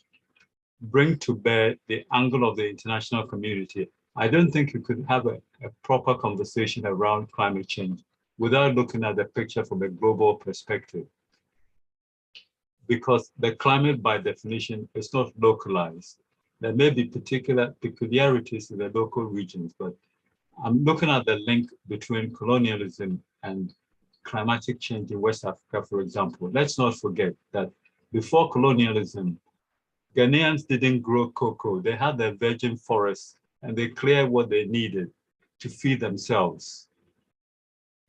bring to bear the angle of the international community. I don't think you could have a proper conversation around climate change without looking at the picture from a global perspective. Because the climate, by definition, is not localized. There may be particular peculiarities in the local regions, but I'm looking at the link between colonialism and climatic change in West Africa, for example. Let's not forget that before colonialism, Ghanaians didn't grow cocoa. They had their virgin forests and they cleared what they needed to feed themselves.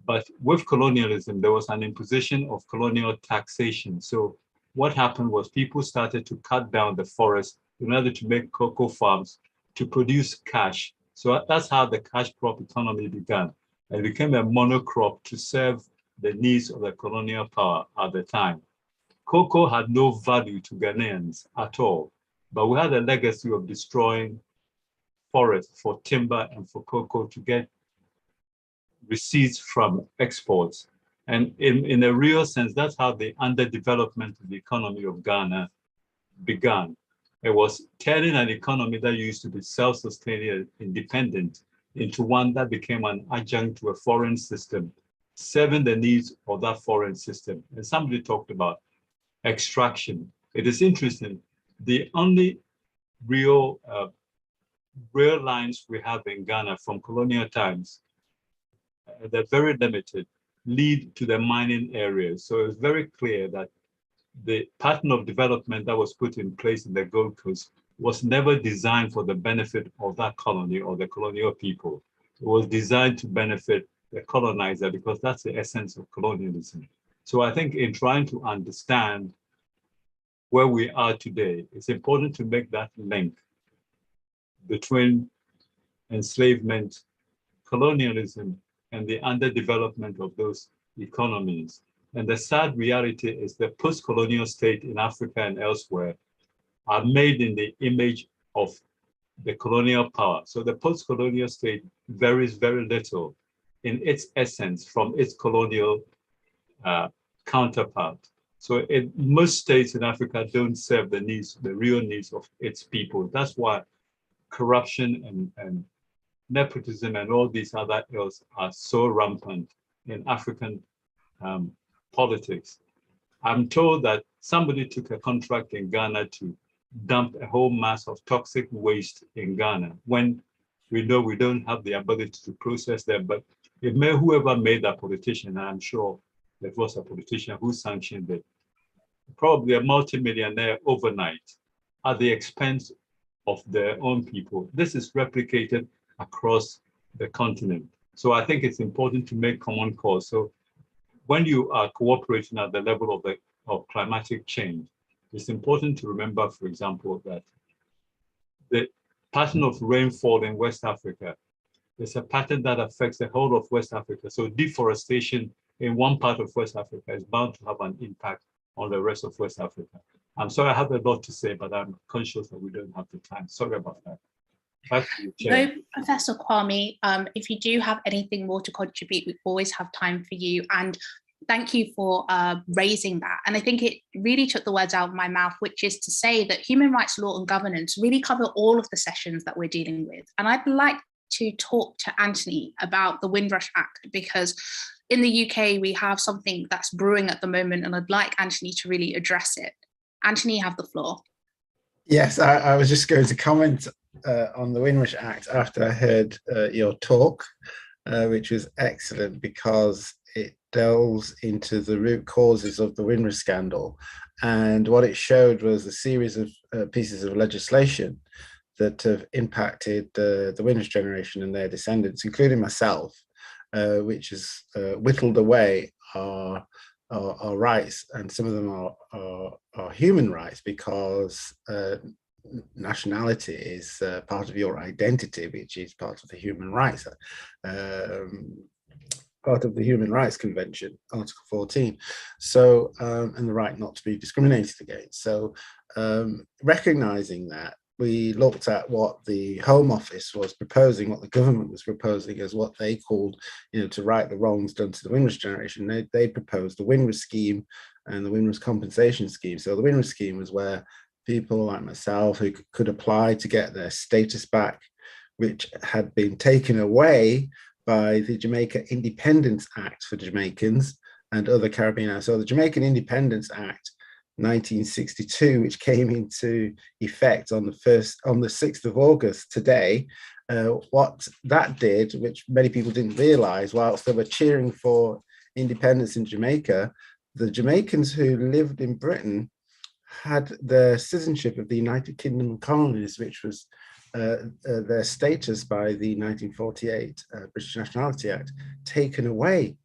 But with colonialism, there was an imposition of colonial taxation. So what happened was people started to cut down the forest in order to make cocoa farms to produce cash. So that's how the cash crop economy began. It became a monocrop to serve the needs of the colonial power at the time. Cocoa had no value to Ghanaians at all, but we had a legacy of destroying forests for timber and for cocoa to get receipts from exports. And in a real sense, that's how the underdevelopment of the economy of Ghana began. It was turning an economy that used to be self-sustaining and independent into one that became an adjunct to a foreign system, serving the needs of that foreign system. And somebody talked about extraction. It is interesting. The only real lines we have in Ghana from colonial times, they're very limited, lead to the mining areas. So it's very clear that the pattern of development that was put in place in the Gold Coast was never designed for the benefit of that colony or the colonial people. It was designed to benefit the colonizer because that's the essence of colonialism. So I think in trying to understand where we are today, it's important to make that link between enslavement, colonialism, and the underdevelopment of those economies. And the sad reality is the post-colonial state in Africa and elsewhere are made in the image of the colonial power. So the post-colonial state varies very little in its essence from its colonial counterpart. So most states in Africa don't serve the needs, the real needs of its people. That's why corruption and nepotism and all these other ills are so rampant in African politics. I'm told that somebody took a contract in Ghana to dump a whole mass of toxic waste in Ghana when we know we don't have the ability to process them. But whoever made that politician, and I'm sure there was a politician who sanctioned it, probably a multimillionaire overnight at the expense of their own people. This is replicated across the continent. So I think it's important to make common cause. So when you are cooperating at the level of climatic change, it's important to remember, for example, that the pattern of rainfall in West Africa is a pattern that affects the whole of West Africa. So deforestation in one part of West Africa is bound to have an impact on the rest of West Africa. I'm sorry, I have a lot to say, but I'm conscious that we don't have the time. Sorry about that. No, Professor Kwame, if you do have anything more to contribute, we always have time for you. And thank you for raising that. And I think it really took the words out of my mouth, which is to say that human rights law and governance really cover all of the sessions that we're dealing with. And I'd like to talk to Anthony about the Windrush Act, because in the UK, we have something that's brewing at the moment, and I'd like Anthony to really address it. Anthony, you have the floor. Yes, I was just going to comment on the Windrush Act after I heard your talk, which was excellent because it delves into the root causes of the Windrush scandal. And what it showed was a series of pieces of legislation that have impacted the Windrush generation and their descendants, including myself, which has whittled away our rights, and some of them are human rights, because nationality is part of your identity, which is part of the human rights, part of the Human Rights Convention, Article 14. So, and the right not to be discriminated against. So, recognizing that, we looked at what the Home Office was proposing, what the government was proposing as what they called, to right the wrongs done to the Windrush generation. They proposed the Windrush scheme and the Windrush compensation scheme. So the Windrush scheme was where people like myself who could apply to get their status back, which had been taken away by the Jamaica Independence Act for Jamaicans and other Caribbean. So the Jamaican Independence Act 1962, which came into effect on the 6th of August today, what that did, which many people didn't realize, whilst they were cheering for independence in Jamaica, the Jamaicans who lived in Britain had their citizenship of the United Kingdom and colonies, which was their status by the 1948 British Nationality Act, taken away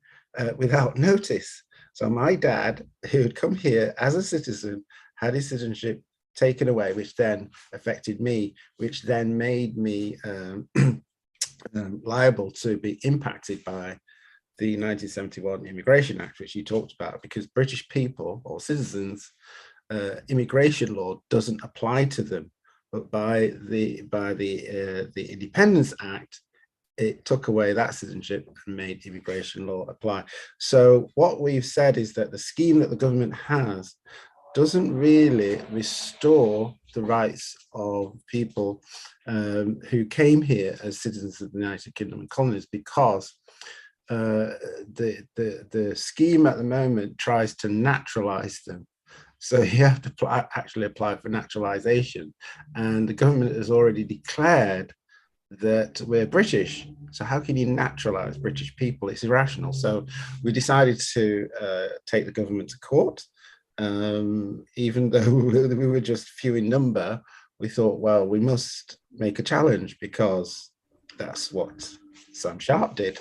without notice. So my dad, who had come here as a citizen, had his citizenship taken away, which then affected me, which then made me liable to be impacted by the 1971 Immigration Act, which you talked about, because British people or citizens, immigration law doesn't apply to them. But by the Independence Act, it took away that citizenship and made immigration law apply. So what we've said is that the scheme that the government has doesn't really restore the rights of people who came here as citizens of the United Kingdom and colonies, because the scheme at the moment tries to naturalize them. So you have to actually apply for naturalization, and the government has already declared that we're British. So how can you naturalize British people? It's irrational. So we decided to take the government to court. Even though we were just few in number, we thought, well, we must make a challenge, because that's what Sam Sharp did.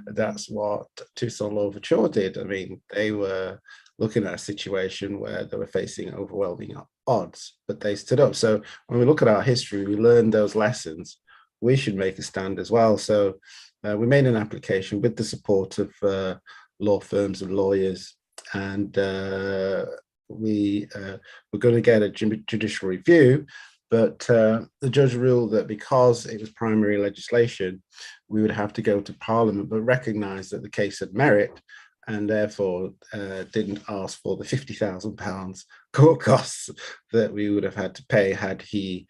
That's what Trans-Saharan did. I mean, they were looking at a situation where they were facing overwhelming odds, but they stood up. So when we look at our history, we learned those lessons. We should make a stand as well. So we made an application with the support of law firms and lawyers, and we were going to get a judicial review, but the judge ruled that because it was primary legislation, we would have to go to Parliament, but recognised that the case had merit, and therefore didn't ask for the £50,000 court costs that we would have had to pay had he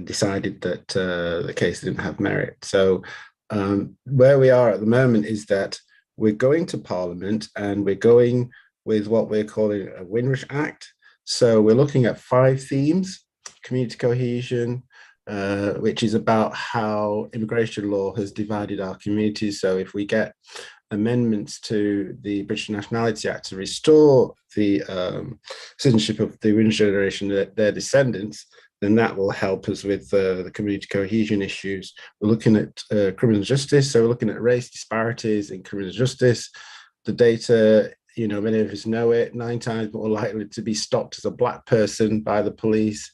decided that the case didn't have merit. So where we are at the moment is that we're going to Parliament, and we're going with what we're calling a Windrush Act. So we're looking at 5 themes: community cohesion, which is about how immigration law has divided our communities. So if we get amendments to the British Nationality Act to restore the citizenship of the Windrush generation, their descendants, then that will help us with the community cohesion issues. We're looking at criminal justice, so we're looking at race disparities in criminal justice. The data, you know, many of us know it, 9 times more likely to be stopped as a Black person by the police.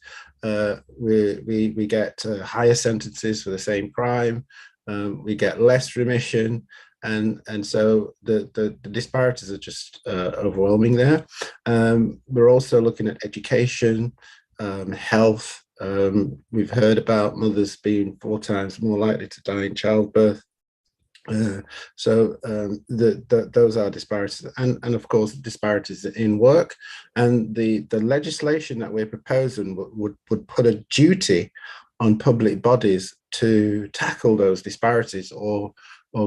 We get higher sentences for the same crime. We get less remission. And so the disparities are just overwhelming there. We're also looking at education, health. We've heard about mothers being 4 times more likely to die in childbirth. So those are disparities, and of course disparities in work. And the legislation that we're proposing would put a duty on public bodies to tackle those disparities, or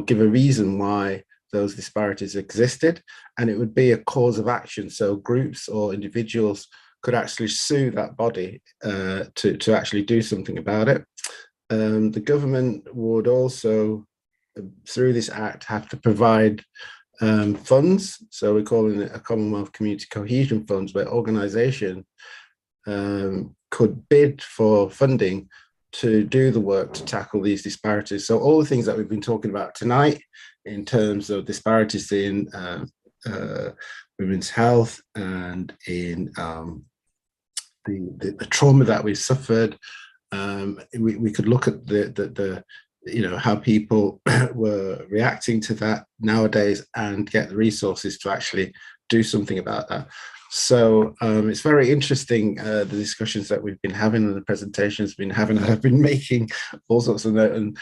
give a reason why those disparities existed, and it would be a cause of action. So groups or individuals could actually sue that body to actually do something about it. The government would also, through this act, have to provide funds. So we're calling it a Commonwealth Community Cohesion Funds, where organisations could bid for funding to do the work to tackle these disparities. So all the things that we've been talking about tonight in terms of disparities in women's health and in the trauma that we've suffered, we could look at the you know, how people were reacting to that nowadays and get the resources to actually do something about that. So it's very interesting, the discussions that we've been having and the presentations we've been having. I've been making all sorts of notes and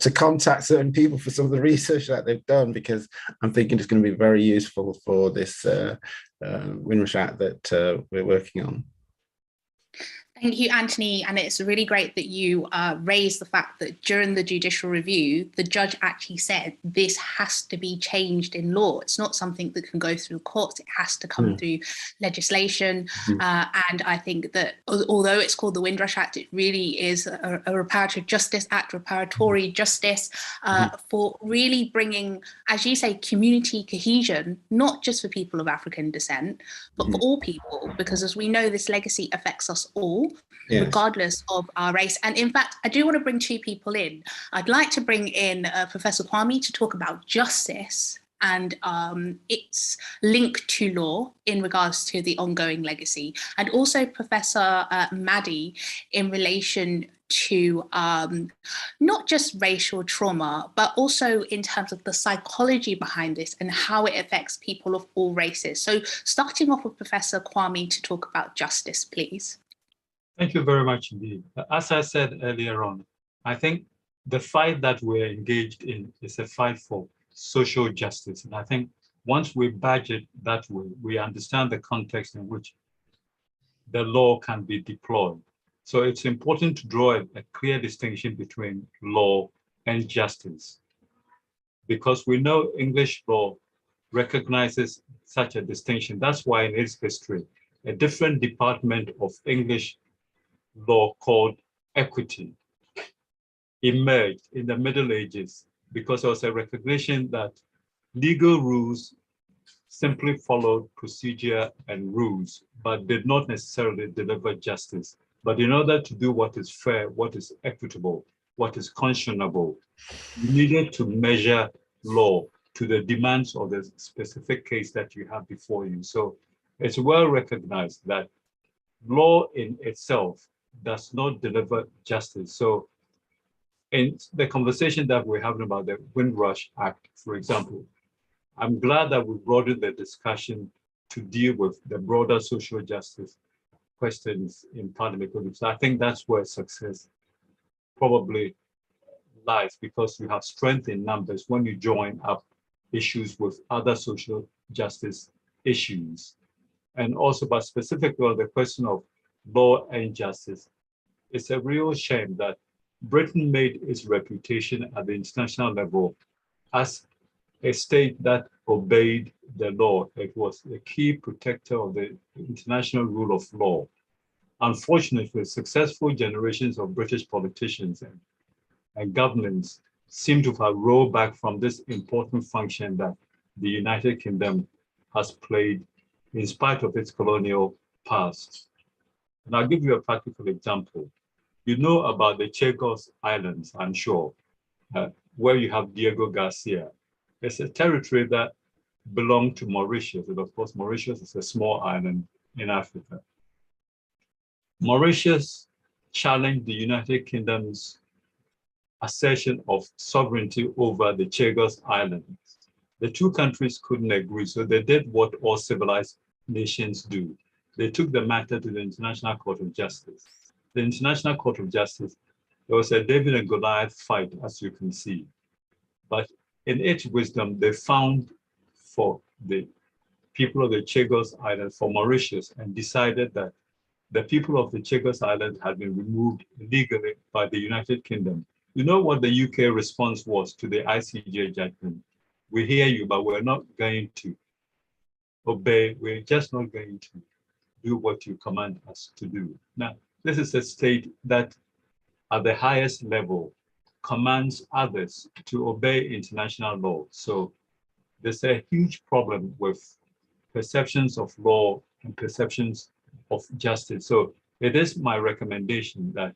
to contact certain people for some of the research that they've done, because I'm thinking it's going to be very useful for this Windrush Act that we're working on. Thank you, Anthony. And it's really great that you raised the fact that during the judicial review, the judge actually said this has to be changed in law. It's not something that can go through courts. It has to come through legislation. And I think that although it's called the Windrush Act, it really is a reparative justice act, reparatory justice for really bringing, as you say, community cohesion, not just for people of African descent, but for all people, because as we know, this legacy affects us all. Yes. Regardless of our race. And in fact, I do want to bring 2 people in. I'd like to bring in Professor Kwame to talk about justice and its link to law in regards to the ongoing legacy, and also Professor Maddy in relation to not just racial trauma, but also in terms of the psychology behind this and how it affects people of all races. So starting off with Professor Kwame to talk about justice, please. Thank you very much indeed. As I said earlier on, I think the fight that we're engaged in is a fight for social justice. And I think once we badge it that way, we understand the context in which the law can be deployed. So it's important to draw a clear distinction between law and justice, because we know English law recognizes such a distinction. That's why in its history, a different department of English law called equity emerged in the Middle Ages, because there was a recognition that legal rules simply followed procedure and rules, but did not necessarily deliver justice. But in order to do what is fair, what is equitable, what is conscionable, you needed to measure law to the demands of the specific case that you have before you. So it's well recognized that law in itself does not deliver justice. So in the conversation that we're having about the Windrush Act, for example, I'm glad that we broadened the discussion to deal with the broader social justice questions in Parliament. So I think that's where success probably lies, because you have strength in numbers when you join up issues with other social justice issues. And also, but specifically on the question of law and justice, it's a real shame that Britain made its reputation at the international level as a state that obeyed the law. It was a key protector of the international rule of law. Unfortunately, successful generations of British politicians and governments seem to have rolled back from this important function that the United Kingdom has played in spite of its colonial past. And I'll give you a practical example. You know about the Chagos Islands, I'm sure, where you have Diego Garcia. It's a territory that belonged to Mauritius. And of course, Mauritius is a small island in Africa. Mauritius challenged the United Kingdom's assertion of sovereignty over the Chagos Islands. The two countries couldn't agree, so they did what all civilized nations do. They took the matter to the International Court of Justice. The International Court of Justice, there was a David and Goliath fight, as you can see. But in its wisdom, they found for the people of the Chagos Islands, for Mauritius, and decided that the people of the Chagos Islands had been removed illegally by the United Kingdom. You know what the UK response was to the ICJ judgment? We hear you, but we're not going to obey. We're just not going to do what you command us to do. Now, this is a state that at the highest level commands others to obey international law. So there's a huge problem with perceptions of law and perceptions of justice. So it is my recommendation that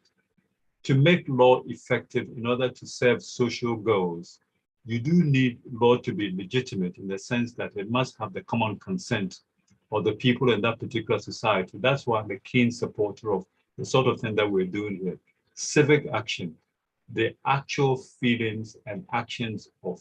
to make law effective in order to serve social goals, you do need law to be legitimate in the sense that it must have the common consent of the people in that particular society. That's why I'm a keen supporter of the sort of thing that we're doing here. Civic action, the actual feelings and actions of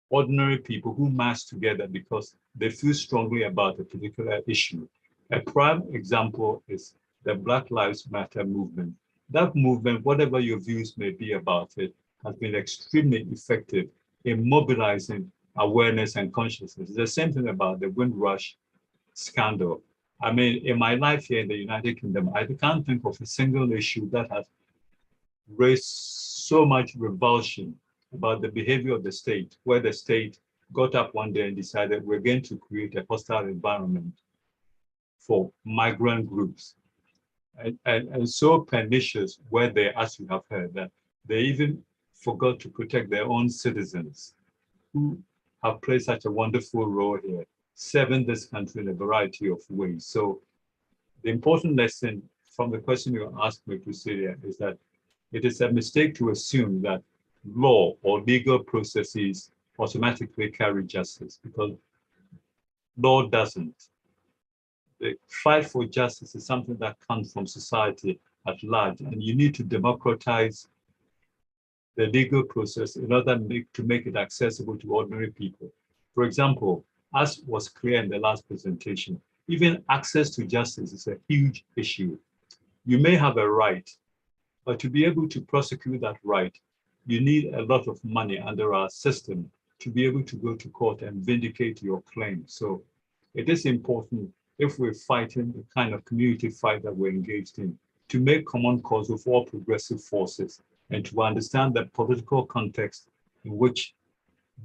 ordinary people who mass together because they feel strongly about a particular issue. A prime example is the Black Lives Matter movement. That movement, whatever your views may be about it, has been extremely effective in mobilizing awareness and consciousness. The same thing about the Windrush scandal. I mean, in my life here in the United Kingdom, I can't think of a single issue that has raised so much revulsion about the behavior of the state, where the state got up one day and decided we're going to create a hostile environment for migrant groups. And so pernicious were they, as you have heard, that they even forgot to protect their own citizens who have played such a wonderful role here, serving this country in a variety of ways. So the important lesson from the question you asked me, Priscilla, is that it is a mistake to assume that law or legal processes automatically carry justice, because law doesn't. The fight for justice is something that comes from society at large, and you need to democratize the legal process in order to make it accessible to ordinary people. For example, as was clear in the last presentation, even access to justice is a huge issue. You may have a right, but to be able to prosecute that right, you need a lot of money under our system to be able to go to court and vindicate your claim. So it is important, if we're fighting the kind of community fight that we're engaged in, to make common cause with all progressive forces and to understand the political context in which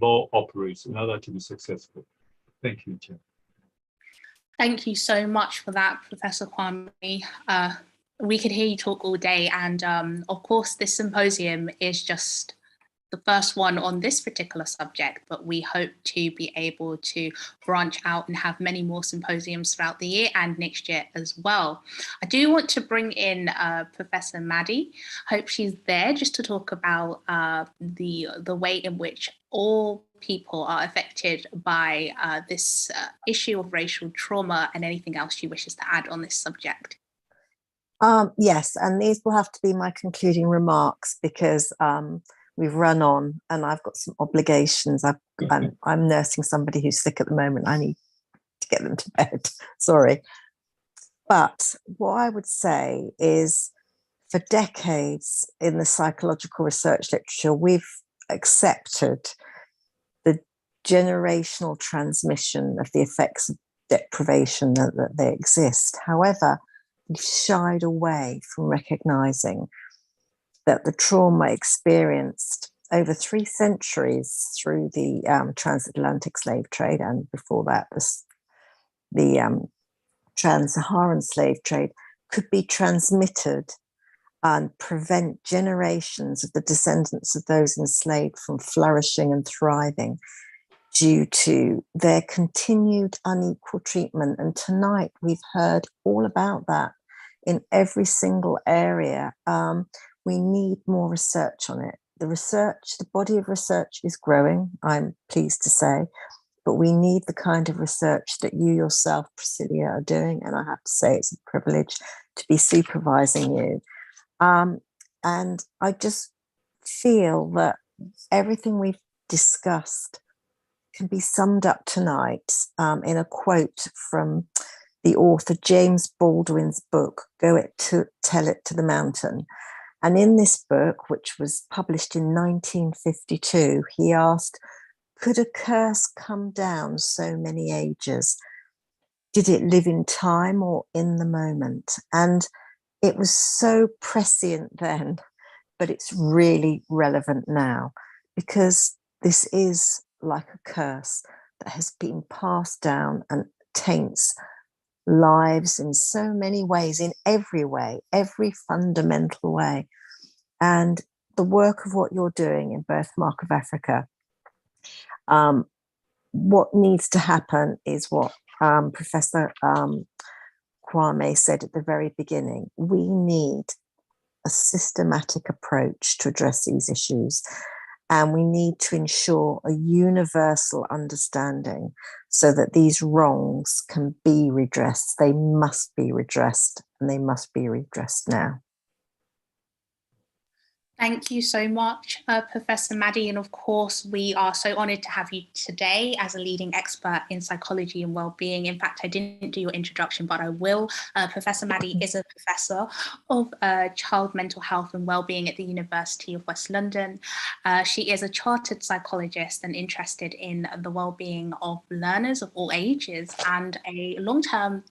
law operates in order to be successful. Thank you, Chair. Thank you so much for that, Professor Kwame. We could hear you talk all day, and of course this symposium is just the first one on this particular subject, but we hope to be able to branch out and have many more symposiums throughout the year and next year as well. I do want to bring in Professor Maddie. Hope she's there just to talk about the way in which all people are affected by this issue of racial trauma, and anything else she wishes to add on this subject. Yes, and these will have to be my concluding remarks because we've run on and I've got some obligations. I'm nursing somebody who's sick at the moment. I need to get them to bed, sorry. But what I would say is, for decades in the psychological research literature, we've accepted the generational transmission of the effects of deprivation that they exist. However, we've shied away from recognizing that the trauma experienced over 3 centuries through the Trans-Atlantic slave trade, and before that the Trans-Saharan slave trade, could be transmitted and prevent generations of the descendants of those enslaved from flourishing and thriving due to their continued unequal treatment. And tonight we've heard all about that in every single area. We need more research on it. The body of research is growing, I'm pleased to say, but we need the kind of research that you yourself, Priscilla, are doing. And I have to say it's a privilege to be supervising you. And I just feel that everything we've discussed can be summed up tonight in a quote from the author James Baldwin's book, Tell It to the Mountain. And in this book, which was published in 1952, he asked, could a curse come down so many ages? Did it live in time or in the moment? And it was so prescient then, but it's really relevant now, because this is like a curse that has been passed down and taints lives in so many ways, in every way, every fundamental way. And the work of what you're doing in Birthmark of Africa, what needs to happen is what Professor Kwame said at the very beginning. We need a systematic approach to address these issues, and we need to ensure a universal understanding so that these wrongs can be redressed. They must be redressed, and they must be redressed now. Thank you so much, Professor Maddie. And of course, we are so honoured to have you today as a leading expert in psychology and wellbeing. In fact, I didn't do your introduction, but I will. Professor Maddie is a professor of child mental health and wellbeing at the University of West London. She is a chartered psychologist and interested in the wellbeing of learners of all ages and the long-term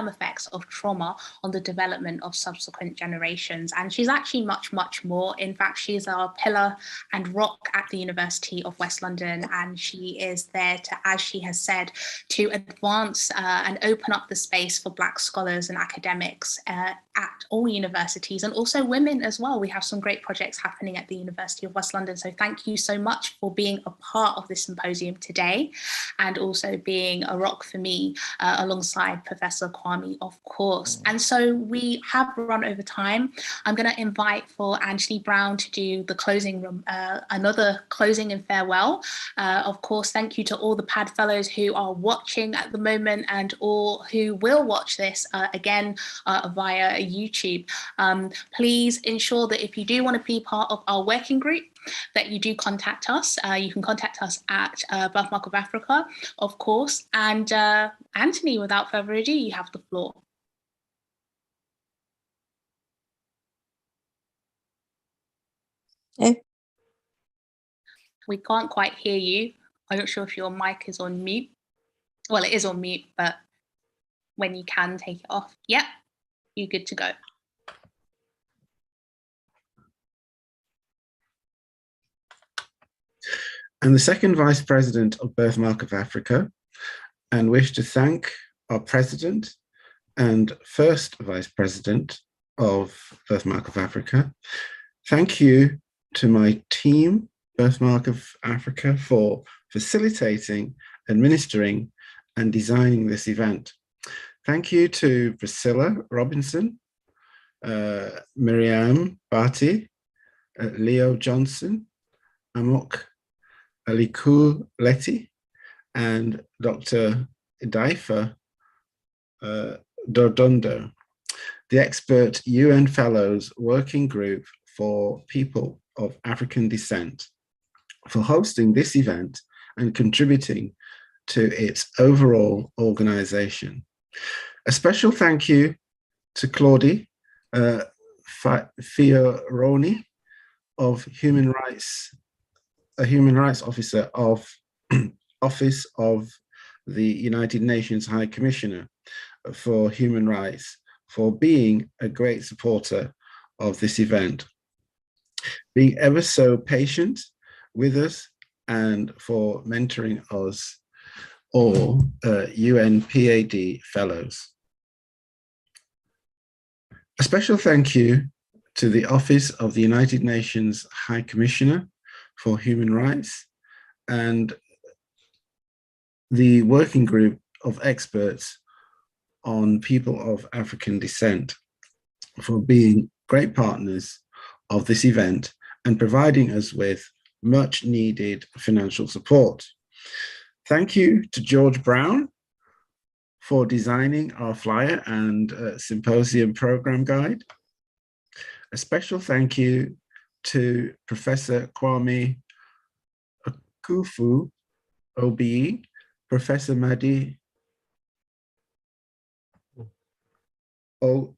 effects of trauma on the development of subsequent generations. And she's actually much, much more. In fact, she is our pillar and rock at the University of West London, and she is there to, as she has said, to advance and open up the space for Black scholars and academics at all universities, and also women as well. We have some great projects happening at the University of West London. So thank you so much for being a part of this symposium today, and also being a rock for me alongside Professor Kwame, of course. And so we have run over time. I'm going to invite for Anthony Brown to do the closing, another closing and farewell. Of course, thank you to all the PAD fellows who are watching at the moment and all who will watch this again via YouTube. Please ensure that if you do want to be part of our working group, that you do contact us. You can contact us at Birthmark of Africa, of course. And Anthony, without further ado, you have the floor. Okay. We can't quite hear you. I'm not sure if your mic is on mute. Well, it is on mute, but when you can take it off. Yep, you're good to go. I'm the second Vice President of Birthmark of Africa and wish to thank our President and first Vice President of Birthmark of Africa. Thank you to my team, Birthmark of Africa, for facilitating, administering, and designing this event. Thank you to Priscilla Robinson, Miriam Bati, Leo Johnson, Amok Aliku Leti, and Dr. Idaifa Dodondo, the expert UN Fellows Working Group for People of African Descent, for hosting this event and contributing to its overall organization. A special thank you to Claudie Fioroni of Human Rights, a Human Rights Officer of Office of the United Nations High Commissioner for Human Rights, for being a great supporter of this event, being ever so patient with us, and for mentoring us all UN-PAD fellows. A special thank you to the Office of the United Nations High Commissioner for Human Rights and the working group of experts on people of African descent. for being great partners of this event and providing us with much needed financial support. Thank you to George Brown for designing our flyer and symposium program guide. A special thank you to Professor Kwame Akufu, OBE, Professor Madi All.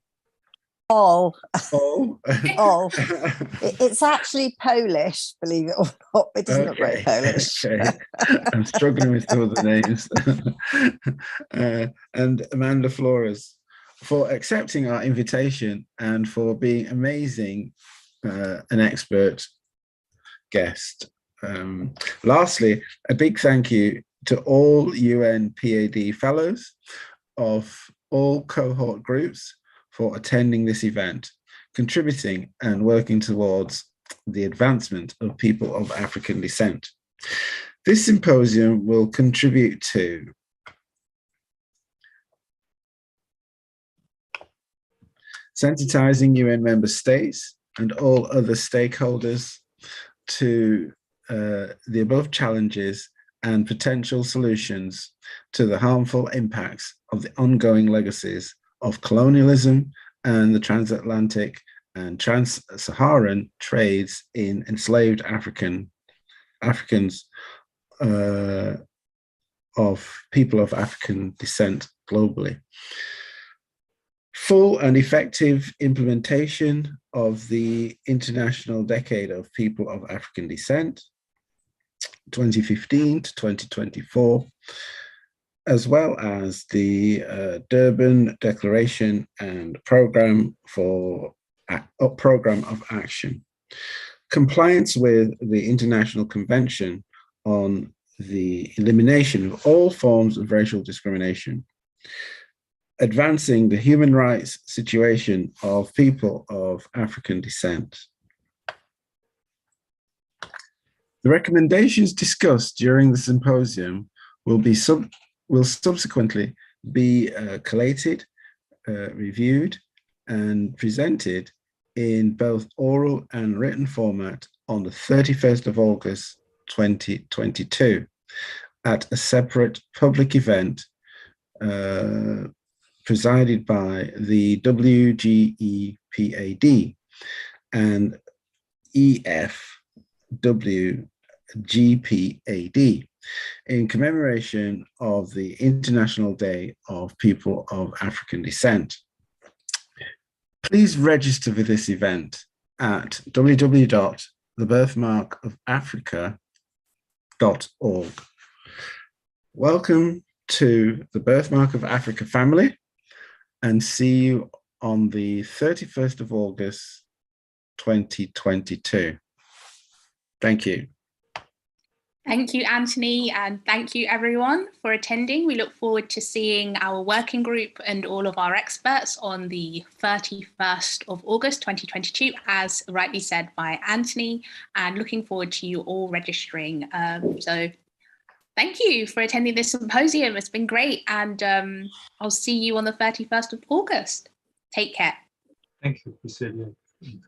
It's actually Polish, believe it or not. It doesn't look very Polish. Okay. I'm struggling with some of the names. And Amanda Flores for accepting our invitation and for being amazing, an expert guest. Lastly, a big thank you to all UN-PAD fellows of all cohort groups for attending this event, contributing and working towards the advancement of people of African descent. This symposium will contribute to sensitizing UN member states and all other stakeholders to the above challenges and potential solutions to the harmful impacts of the ongoing legacies of colonialism and the Trans-Atlantic and Trans-Saharan trades in enslaved Africans of people of African descent globally. Full and effective implementation of the International Decade of People of African Descent, 2015 to 2024, as well as the Durban Declaration and Program of Action. Compliance with the International Convention on the Elimination of all forms of racial discrimination. Advancing the human rights situation of people of African descent. The recommendations discussed during the symposium will subsequently be collated, reviewed, and presented in both oral and written format on the 31st of August 2022 at a separate public event presided by the WGEPAD and EFWGPAD in commemoration of the International Day of People of African Descent. Please register for this event at www.thebirthmarkofafrica.org. Welcome to the Birthmark of Africa family, and see you on the 31st of August, 2022. Thank you. Thank you, Anthony, and thank you everyone for attending. We look forward to seeing our working group and all of our experts on the 31st of August 2022, as rightly said by Anthony, and looking forward to you all registering. So thank you for attending this symposium. It's been great, and I'll see you on the 31st of August. Take care. Thank you, Priscilla.